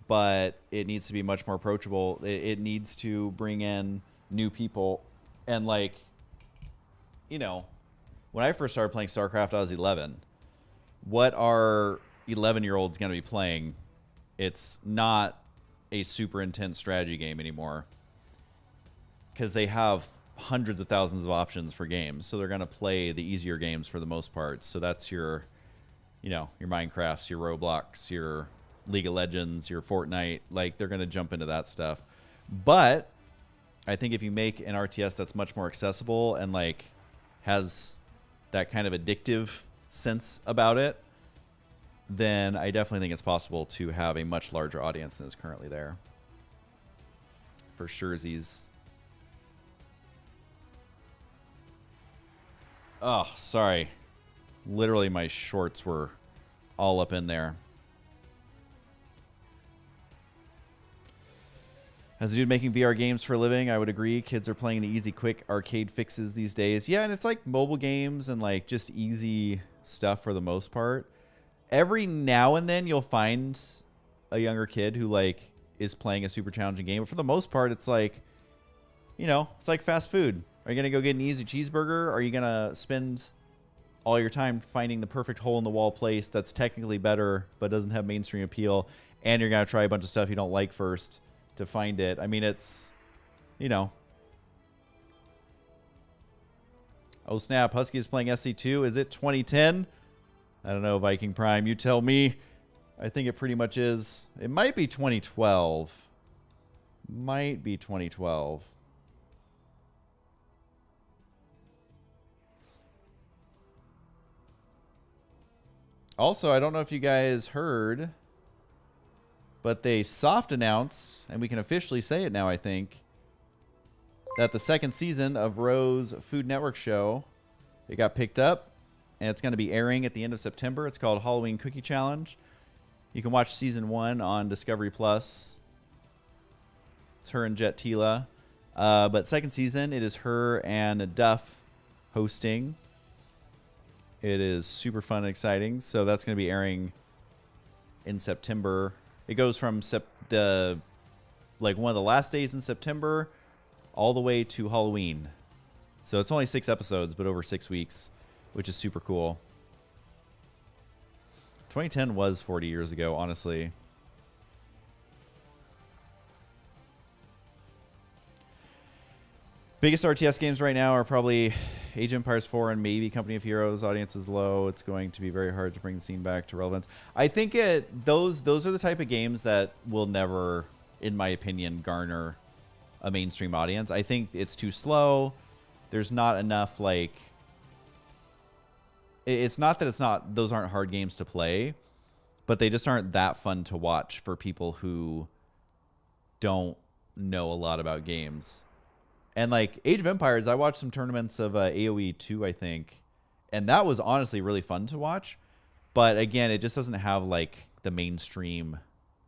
but it needs to be much more approachable. It needs to bring in new people. And like, you know, when I first started playing StarCraft, I was 11. What are 11-year-olds going to be playing? It's not a super intense strategy game anymore because they have hundreds of thousands of options for games. So they're going to play the easier games for the most part. So that's your, you know, your Minecrafts, your Roblox, your League of Legends, your Fortnite. Like, they're going to jump into that stuff. But I think if you make an RTS that's much more accessible and like has that kind of addictive sense about it, then I definitely think it's possible to have a much larger audience than is currently there. For surezies. Oh, sorry. Literally, my shorts were all up in there. As a dude making VR games for a living, I would agree. Kids are playing the easy, quick arcade fixes these days. Yeah, and it's like mobile games and like just easy stuff for the most part. Every now and then you'll find a younger kid who like is playing a super challenging game. But for the most part, it's like, you know, it's like fast food. Are you going to go get an easy cheeseburger? Or are you going to spend all your time finding the perfect hole-in-the-wall place that's technically better but doesn't have mainstream appeal? And you're going to try a bunch of stuff you don't like first to find it. I mean, it's, you know. Oh, snap. Husky is playing SC2. Is it 2010? I don't know, Viking Prime. You tell me. I think it pretty much is. It might be 2012. Might be 2012. Also, I don't know if you guys heard, but they soft announced, and we can officially say it now, I think, that the second season of Ro's Food Network show, it got picked up, and it's going to be airing at the end of September. It's called Halloween Cookie Challenge. You can watch season 1 on Discovery Plus. It's her and Jet Tila. But second season, it is her and Duff hosting. It is super fun and exciting. So that's going to be airing in September. It goes from like one of the last days in September all the way to Halloween. So it's only 6 episodes, but over 6 weeks, which is super cool. 2010 was 40 years ago, honestly. Biggest RTS games right now are probably Age of Empires 4 and maybe Company of Heroes. Audience is low. It's going to be very hard to bring the scene back to relevance. I think those are the type of games that will never, in my opinion, garner a mainstream audience. I think it's too slow. There's not enough, like... It's not that those aren't hard games to play, but they just aren't that fun to watch for people who don't know a lot about games. And like Age of Empires, I watched some tournaments of AoE 2, I think, and that was honestly really fun to watch. But again, it just doesn't have like the mainstream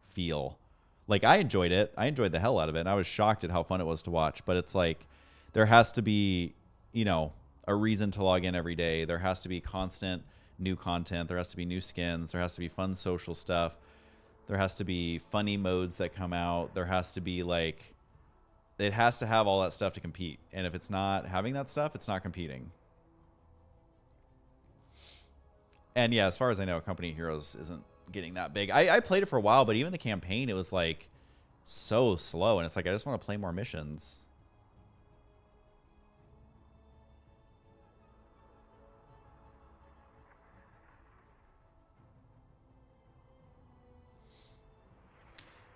feel. Like, I enjoyed it. I enjoyed the hell out of it. And I was shocked at how fun it was to watch. But it's like, there has to be, you know, a reason to log in every day. There has to be constant new content. There has to be new skins. There has to be fun social stuff. There has to be funny modes that come out. There has to be like, it has to have all that stuff to compete. And if it's not having that stuff, it's not competing. And yeah, as far as I know, Company of Heroes isn't getting that big. I played it for a while, but even the campaign, it was like so slow. And it's like, I just want to play more missions.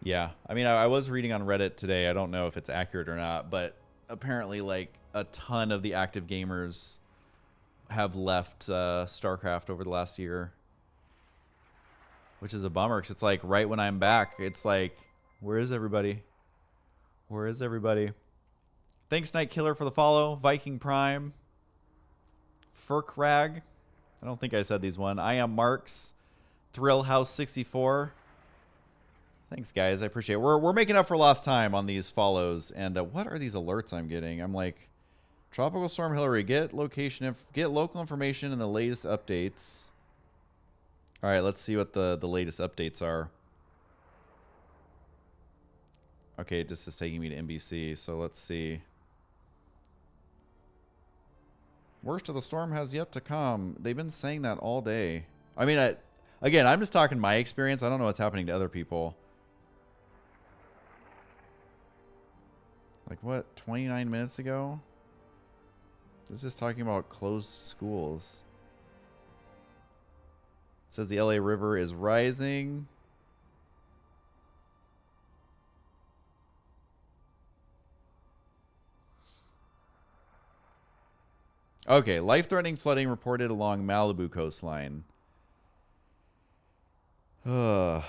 Yeah, I mean, I was reading on Reddit today. I don't know if it's accurate or not, but apparently like a ton of the active gamers have left StarCraft over the last year, which is a bummer because it's like right when I'm back, it's like, where is everybody? Where is everybody? Thanks, Night Killer, for the follow. Viking Prime. Furkrag. I don't think I said these one. I am Marks. Thrill House 64. Thanks, guys. I appreciate it. We're making up for lost time on these follows. And what are these alerts I'm getting? I'm like, Tropical Storm Hillary, get local information and the latest updates. All right, let's see what the latest updates are. Okay, this is taking me to NBC, so let's see. Worst of the storm has yet to come. They've been saying that all day. I mean, again, I'm just talking my experience. I don't know what's happening to other people. Like, what, 29 minutes ago? This is talking about closed schools. It says the LA River is rising. Okay, life-threatening flooding reported along Malibu coastline. So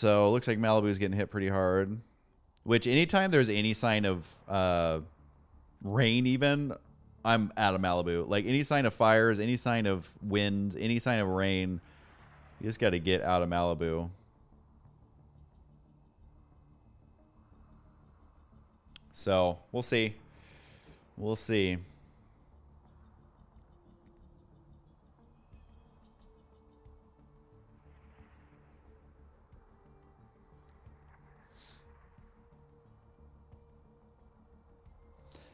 it looks like Malibu's getting hit pretty hard. Which anytime there's any sign of rain even, I'm out of Malibu. Like any sign of fires, any sign of wind, any sign of rain, you just got to get out of Malibu. So we'll see. We'll see.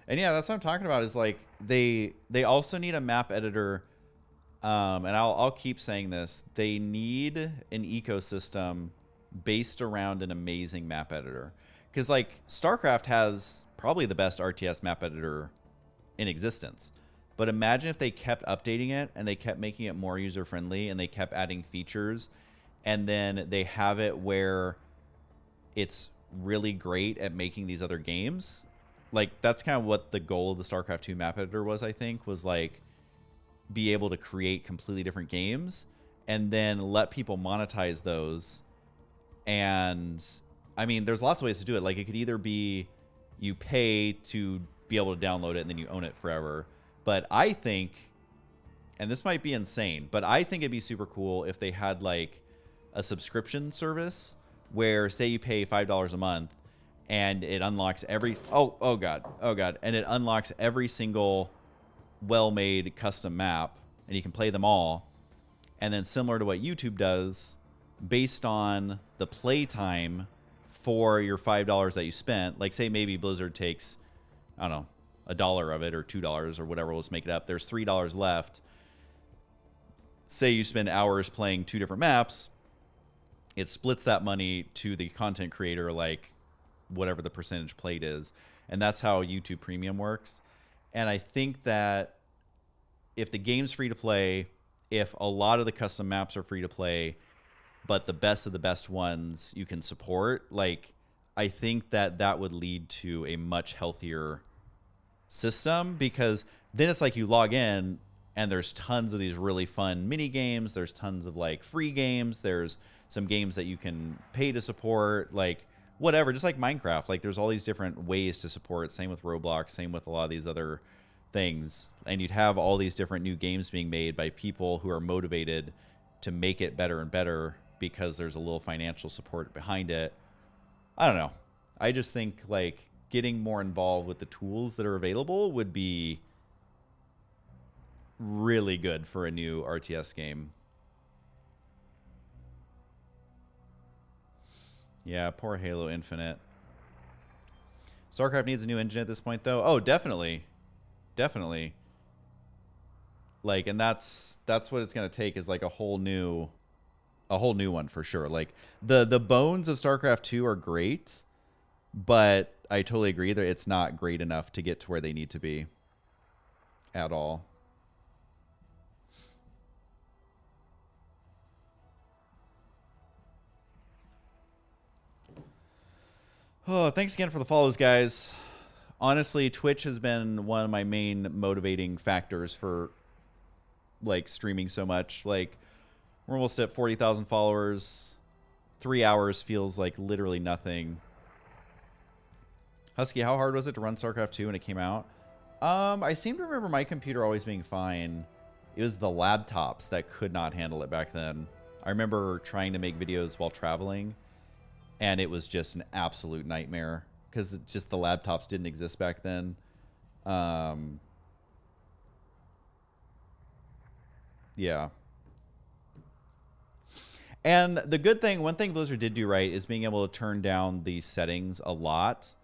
And yeah, that's what I'm talking about is like they also need a map editor. And I'll keep saying this. They need an ecosystem based around an amazing map editor. Because like StarCraft has probably the best RTS map editor in existence. But imagine if they kept updating it and they kept making it more user friendly and they kept adding features and then they have it where it's really great at making these other games. Like that's kind of what the goal of the StarCraft 2 map editor was, I think, was like be able to create completely different games and then let people monetize those. And I mean, there's lots of ways to do it. Like it could either be you pay to be able to download it and then you own it forever. But I think, and this might be insane, but I think it'd be super cool if they had like a subscription service where say you pay $5 a month and it unlocks every, oh God. And it unlocks every single well-made custom map and you can play them all. And then similar to what YouTube does, based on the playtime for your $5 that you spent, like say maybe Blizzard takes, I don't know, $1 of it or $2 or whatever, let's make it up. There's $3 left. Say you spend hours playing 2 different maps, it splits that money to the content creator, like whatever the percentage played is. And that's how YouTube Premium works. And I think that if the game's free to play, if a lot of the custom maps are free to play, but the best of the best ones you can support, like I think that that would lead to a much healthier system, because then it's like you log in and there's tons of these really fun mini games. There's tons of like free games. There's some games that you can pay to support, like whatever, just like Minecraft. Like there's all these different ways to support. Same with Roblox, same with a lot of these other things. And you'd have all these different new games being made by people who are motivated to make it better and better because there's a little financial support behind it. I don't know. I just think like getting more involved with the tools that are available would be really good for a new RTS game. Yeah, poor Halo Infinite. StarCraft needs a new engine at this point, though. Oh, definitely. Definitely. Like, and that's what it's going to take, is like a whole new one for sure. Like the bones of StarCraft 2 are great, but I totally agree that it's not great enough to get to where they need to be at all. Oh, thanks again for the follows, guys. Honestly, Twitch has been one of my main motivating factors for like streaming so much. Like we're almost at 40,000 followers. 3 hours feels like literally nothing. Husky, how hard was it to run StarCraft 2 when it came out? I seem to remember my computer always being fine. It was the laptops that could not handle it back then. I remember trying to make videos while traveling, and it was just an absolute nightmare because just the laptops didn't exist back then. Yeah. And the good thing, one thing Blizzard did do right is being able to turn down the settings a lot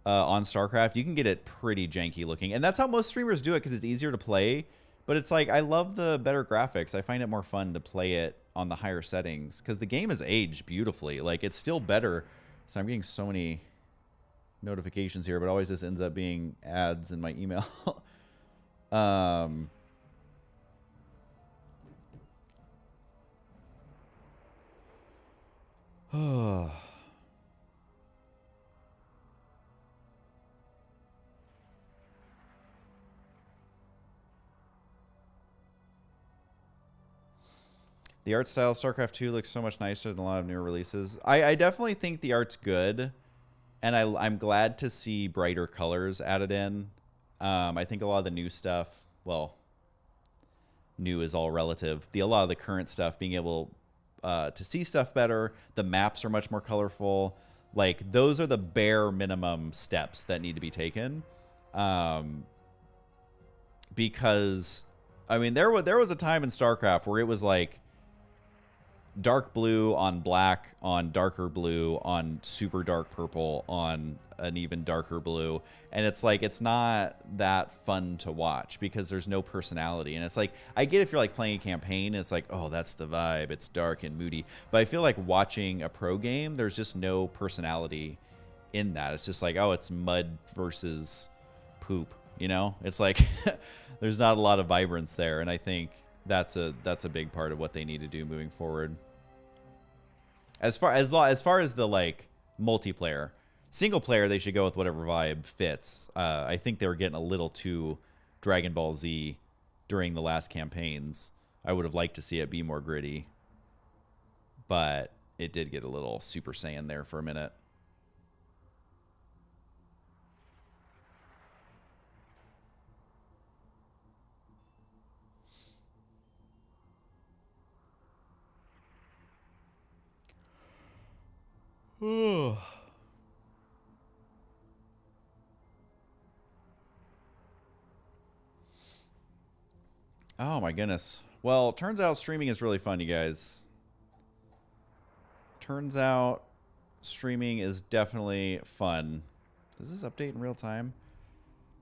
on StarCraft. You can get it pretty janky looking. And that's how most streamers do it because it's easier to play. But it's like, I love the better graphics. I find it more fun to play it on the higher settings because the game has aged beautifully. Like, it's still better. So I'm getting so many notifications here, but always just ends up being ads in my email. The art style of StarCraft 2 looks so much nicer than a lot of newer releases. I definitely think the art's good, and I'm glad to see brighter colors added in. I think a lot of the new stuff, well, new is all relative. A lot of the current stuff, being able to see stuff better, the maps are much more colorful. Like, those are the bare minimum steps that need to be taken. Because, I mean, there was a time in StarCraft where it was like dark blue on black on darker blue on super dark purple on an even darker blue, and it's like, it's not that fun to watch because there's no personality. And it's like, I get if you're like playing a campaign, it's like, oh, that's the vibe, it's dark and moody, but I feel like watching a pro game, there's just no personality in that. It's just like, oh, it's mud versus poop, you know? It's like there's not a lot of vibrance there, and I think that's a big part of what they need to do moving forward. As far as the like multiplayer, single player, they should go with whatever vibe fits. I think they were getting a little too Dragon Ball Z during the last campaigns. I would have liked to see it be more gritty, but it did get a little Super Saiyan there for a minute. Oh my goodness. Well, turns out streaming is really fun, you guys. Turns out streaming is definitely fun. Does this update in real time?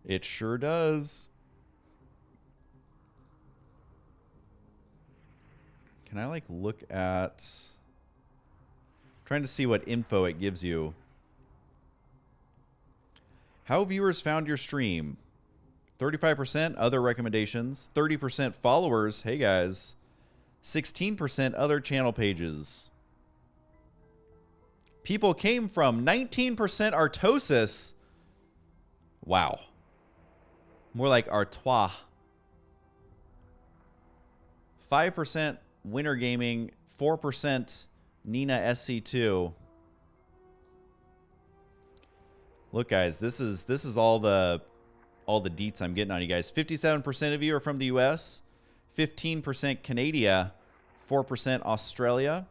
It sure does. Can I like look at... Trying to see what info it gives you. How viewers found your stream. 35% other recommendations. 30% followers. Hey guys. 16% other channel pages. People came from. 19% Artosis. Wow. More like Artois. 5% Winter Gaming. 4% Nina SC2. Look, guys, this is all the deets I'm getting on you guys. 57% of you are from the US, 15% Canada, 4% Australia.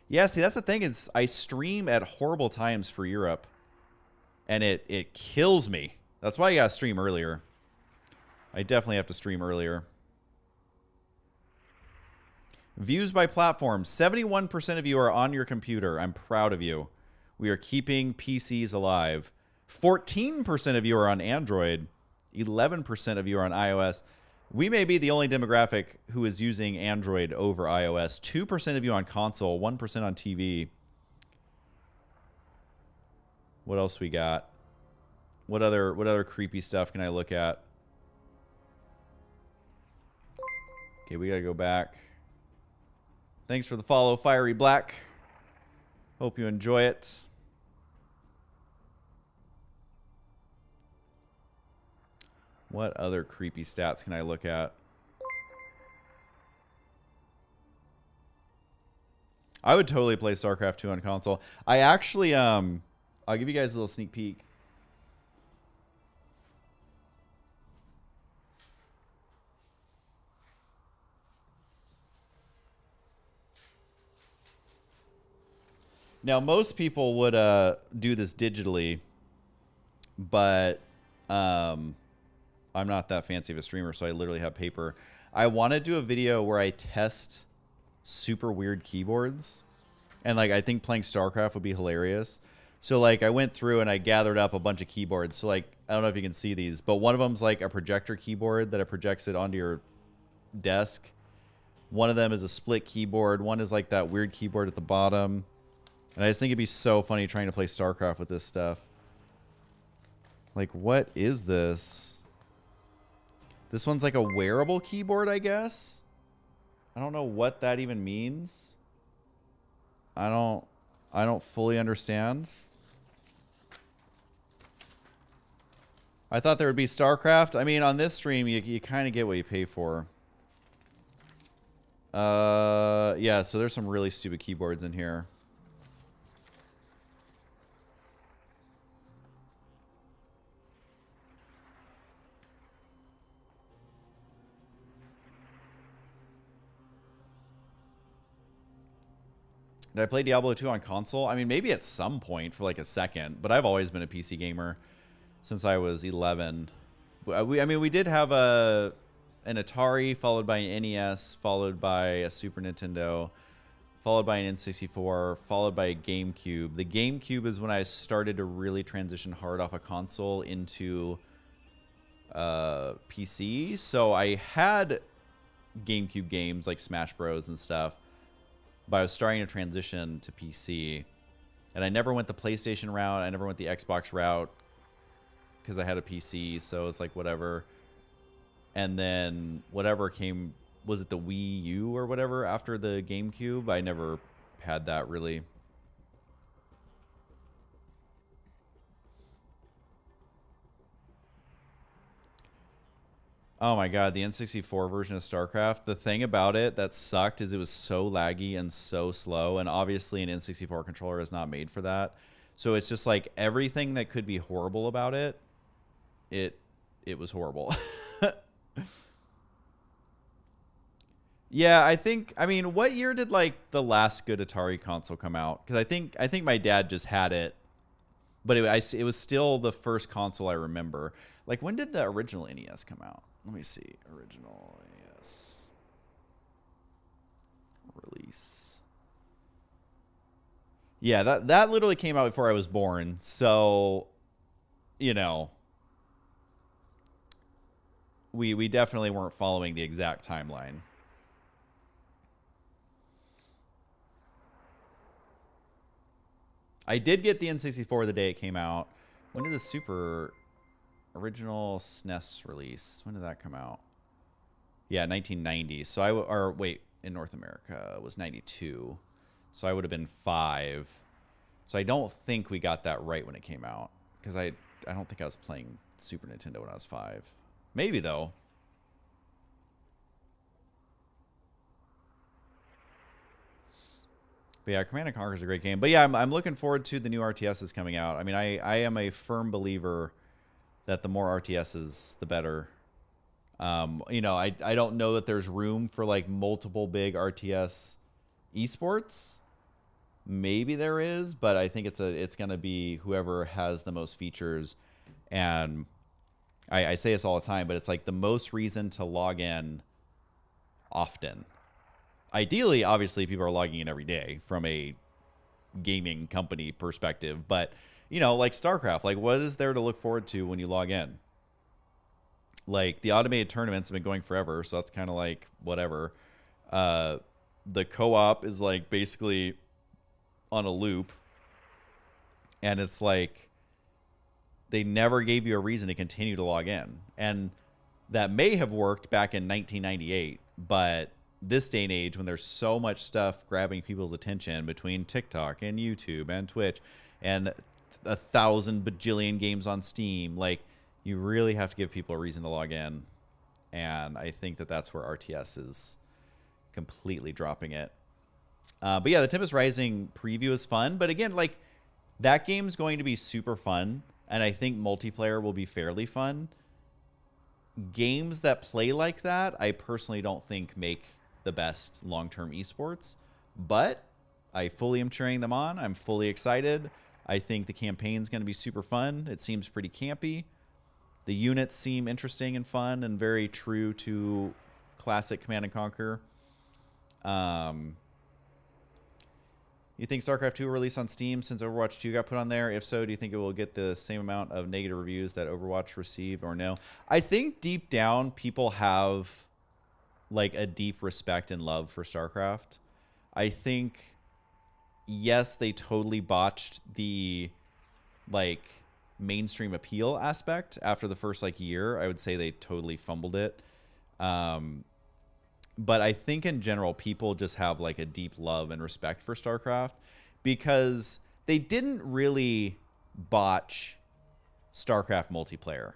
Yeah, see, that's the thing, is I stream at horrible times for Europe, and it kills me. That's why I gotta stream earlier. I definitely have to stream earlier. Views by platform. 71% of you are on your computer. I'm proud of you. We are keeping PCs alive. 14% of you are on Android. 11% of you are on iOS. We may be the only demographic who is using Android over iOS. 2% of you on console. 1% on TV. What else we got? What other creepy stuff can I look at? Okay, we gotta go back. Thanks for the follow, Fiery Black. Hope you enjoy it. What other creepy stats can I look at? I would totally play StarCraft 2 on console. I actually I'll give you guys a little sneak peek. Now, most people would do this digitally, but I'm not that fancy of a streamer, so I literally have paper. I want to do a video where I test super weird keyboards, and like I think playing StarCraft would be hilarious. So like I went through and I gathered up a bunch of keyboards. So like I don't know if you can see these, but one of them's like a projector keyboard that it projects it onto your desk. One of them is a split keyboard. One is like that weird keyboard at the bottom. And I just think it'd be so funny trying to play StarCraft with this stuff. Like, what is this? This one's like a wearable keyboard, I guess. I don't know what that even means. I don't fully understand. I thought there would be StarCraft. I mean, on this stream, you kind of get what you pay for. Yeah, so there's some really stupid keyboards in here. Did I play Diablo 2 on console? I mean, maybe at some point for like a second, but I've always been a PC gamer since I was 11. I mean, we did have an Atari, followed by an NES, followed by a Super Nintendo, followed by an N64, followed by a GameCube. The GameCube is when I started to really transition hard off a console into PC. So I had GameCube games like Smash Bros. And stuff, but I was starting to transition to PC. And I never went the PlayStation route. I never went the Xbox route because I had a PC. So it's like whatever. And then whatever came, was it the Wii U or whatever after the GameCube? I never had that really. Oh my god, the N64 version of StarCraft. The thing about it that sucked is it was so laggy and so slow, and obviously an N64 controller is not made for that. So it's just like everything that could be horrible about it, it was horrible. Yeah, I mean, what year did like the last good Atari console come out? Because I think my dad just had it, but it was still the first console I remember. Like, when did the original NES come out? Let me see. Original NES release. Yeah, that literally came out before I was born. So, you know, we definitely weren't following the exact timeline. I did get the N64 the day it came out. When did the Super original SNES release? When did that come out? Yeah, 1990. So in North America it was 92. So I would have been 5. So I don't think we got that right when it came out, because I don't think I was playing Super Nintendo when I was 5. Maybe though. But yeah, Command & Conquer is a great game. But yeah, I'm looking forward to the new RTSs coming out. I mean, I am a firm believer that the more RTSs, the better. You know, I don't know that there's room for like multiple big RTS esports. Maybe there is, but I think it's going to be whoever has the most features. And I say this all the time, but it's like the most reason to log in often. Ideally, obviously, people are logging in every day from a gaming company perspective. But, you know, like StarCraft, like what is there to look forward to when you log in? Like the automated tournaments have been going forever, so that's kind of like whatever. The co-op is like basically on a loop. And it's like they never gave you a reason to continue to log in. And that may have worked back in 1998, but this day and age, when there's so much stuff grabbing people's attention between TikTok and YouTube and Twitch and 1,000 bajillion games on Steam, like you really have to give people a reason to log in. And I think that that's where RTS is completely dropping it. But yeah, the Tempest Rising preview is fun. But again, like that game's going to be super fun, and I think multiplayer will be fairly fun. Games that play like that, I personally don't think make the best long-term esports, but I fully am cheering them on. I'm fully excited. I think the campaign's going to be super fun. It seems pretty campy. The units seem interesting and fun and very true to classic Command & Conquer. You think StarCraft 2 will release on Steam since Overwatch 2 got put on there? If so, do you think it will get the same amount of negative reviews that Overwatch received or no? I think deep down people have like a deep respect and love for StarCraft. I think, yes, they totally botched the like mainstream appeal aspect after the first like year. I would say they totally fumbled it. But I think in general, people just have like a deep love and respect for StarCraft because they didn't really botch StarCraft multiplayer.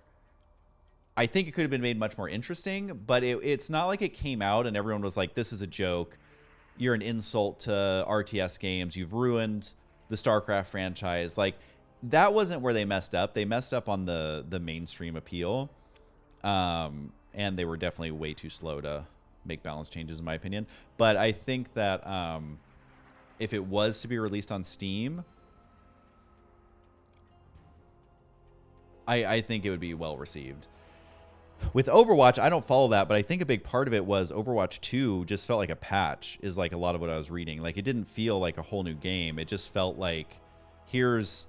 I think it could have been made much more interesting, but it's not like it came out and everyone was like, this is a joke. You're an insult to RTS games. You've ruined the StarCraft franchise. Like, that wasn't where they messed up. They messed up on the mainstream appeal. And they were definitely way too slow to make balance changes, in my opinion. But I think that if it was to be released on Steam, I think it would be well received. With Overwatch, I don't follow that, but I think a big part of it was Overwatch 2 just felt like a patch, is like a lot of what I was reading. Like, it didn't feel like a whole new game. It just felt like, here's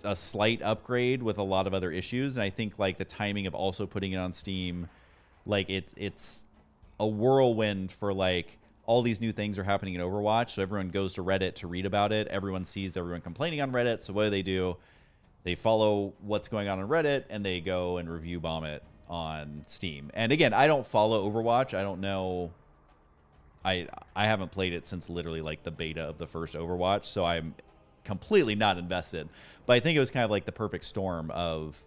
a slight upgrade with a lot of other issues. And I think like the timing of also putting it on Steam, like it's a whirlwind for like all these new things are happening in Overwatch. So everyone goes to Reddit to read about it. Everyone sees everyone complaining on Reddit. So what do? They follow what's going on Reddit and they go and review bomb it on Steam. And again, I don't follow Overwatch. I don't know. I haven't played it since literally like the beta of the first Overwatch. So I'm completely not invested. But I think it was kind of like the perfect storm of,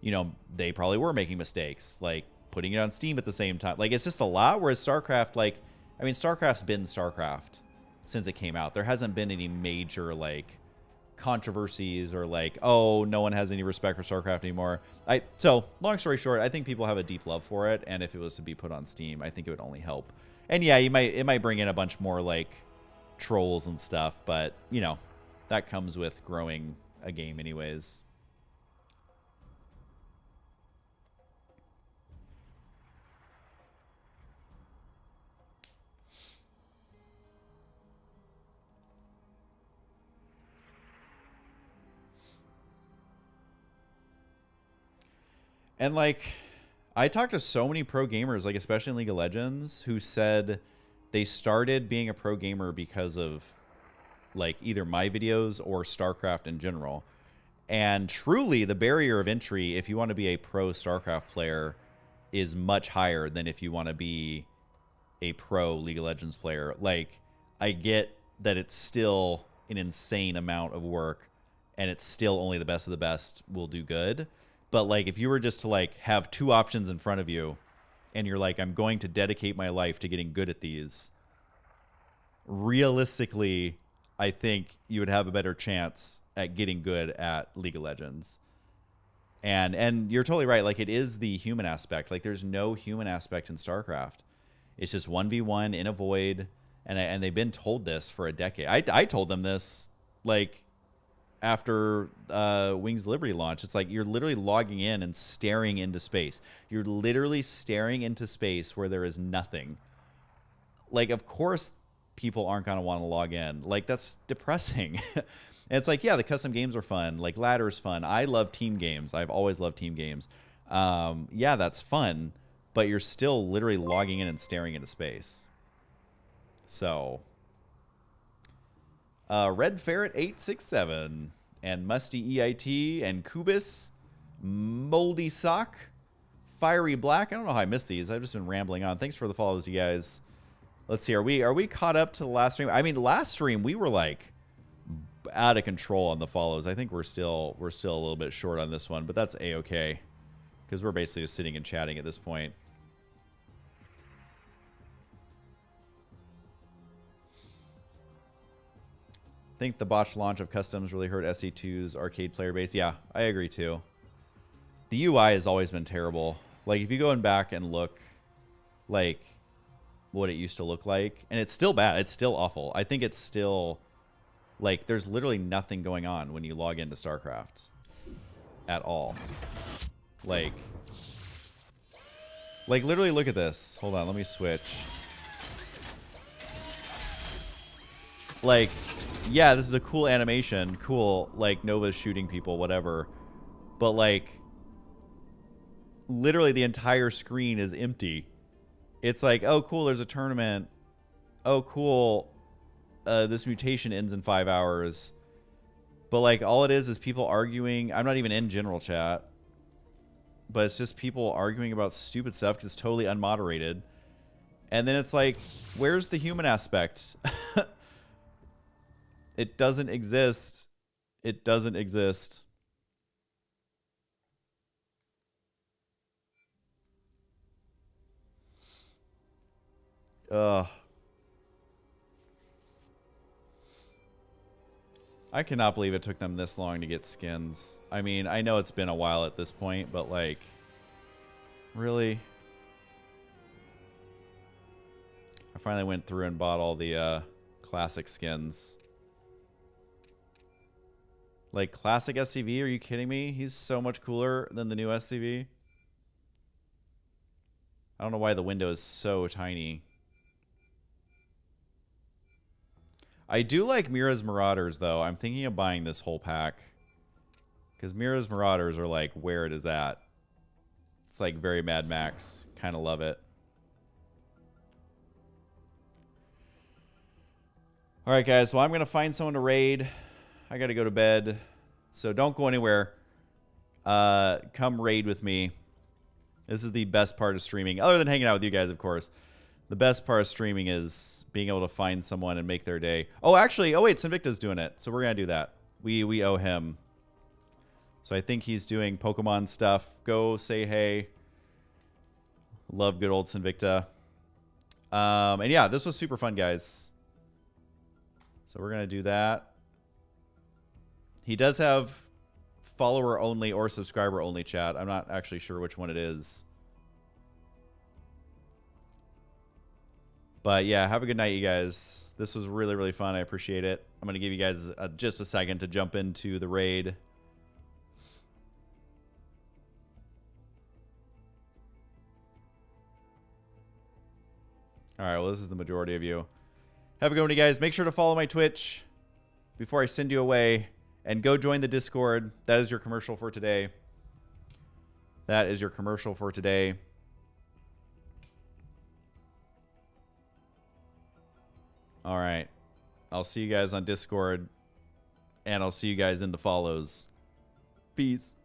you know, they probably were making mistakes, like putting it on Steam at the same time. Like, it's just a lot. Whereas StarCraft, like, I mean, StarCraft's been StarCraft since it came out. There hasn't been any major, like, controversies or, like, oh, no one has any respect for StarCraft anymore. So, long story short, I think people have a deep love for it. And if it was to be put on Steam, I think it would only help. And, yeah, it might bring in a bunch more, like, trolls and stuff. But, you know, that comes with growing a game anyways. And, like, I talked to so many pro gamers, like, especially in League of Legends, who said they started being a pro gamer because of, like, either my videos or StarCraft in general. And truly, the barrier of entry, if you want to be a pro StarCraft player, is much higher than if you want to be a pro League of Legends player. Like, I get that it's still an insane amount of work, and it's still only the best of the best will do good. But, like, if you were just to, like, have two options in front of you, and you're like, I'm going to dedicate my life to getting good at these, realistically, I think you would have a better chance at getting good at League of Legends. And you're totally right. Like, it is the human aspect. Like, there's no human aspect in StarCraft. It's just 1v1 in a void. And they've been told this for a decade. I told them this, like, after Wings of Liberty launch. It's like you're literally logging in and staring into space. You're literally staring into space where there is nothing. Like, of course people aren't going to want to log in. Like, that's depressing. And it's like, yeah, the custom games are fun. Like, ladder's fun. I love team games. I've always loved team games. Yeah, that's fun. But you're still literally logging in and staring into space. So, Red Ferret 867 and Musty EIT and Kubis, Moldy Sock, Fiery Black. I don't know how I missed these. I've just been rambling on. Thanks for the follows, you guys. Let's see. Are we caught up to the last stream? I mean, last stream we were like out of control on the follows. I think we're still a little bit short on this one, but that's a-okay because we're basically just sitting and chatting at this point. think the botched launch of customs really hurt SC2's arcade player base. Yeah, I agree too. The UI has always been terrible. Like, if you go in back and look, like, what it used to look like, and it's still bad. It's still awful. I think it's still, like, there's literally nothing going on when you log into StarCraft at all. Like, literally look at this. Hold on, let me switch. Like, yeah, this is a cool animation. Cool, like, Nova's shooting people, whatever. But, like, literally the entire screen is empty. It's like, oh, cool, there's a tournament. Oh, cool, this mutation ends in 5 hours. But, like, all it is people arguing. I'm not even in general chat. But it's just people arguing about stupid stuff because it's totally unmoderated. And then it's like, where's the human aspect? It doesn't exist. It doesn't exist. Ugh. I cannot believe it took them this long to get skins. I mean, I know it's been a while at this point, but like, really? I finally went through and bought all the classic skins. Like, classic SCV? Are you kidding me? He's so much cooler than the new SCV. I don't know why the window is so tiny. I do like Mira's Marauders, though. I'm thinking of buying this whole pack. Because Mira's Marauders are, like, where it is at. It's, like, very Mad Max. Kind of love it. Alright, guys. Well, I'm going to find someone to raid. I got to go to bed. So don't go anywhere. Come raid with me. This is the best part of streaming. Other than hanging out with you guys, of course. The best part of streaming is being able to find someone and make their day. Oh, actually, oh wait, Sinvicta's doing it. So we're going to do that. We owe him. So I think he's doing Pokemon stuff. Go say hey. Love good old Sinvicta. And yeah, this was super fun, guys. So we're going to do that. He does have follower only or subscriber only chat. I'm not actually sure which one it is. But yeah, have a good night, you guys. This was really, really fun. I appreciate it. I'm going to give you guys just a second to jump into the raid. All right, well, this is the majority of you. Have a good one, you guys. Make sure to follow my Twitch before I send you away. And go join the Discord. That is your commercial for today. That is your commercial for today. All right. I'll see you guys on Discord. And I'll see you guys in the follows. Peace.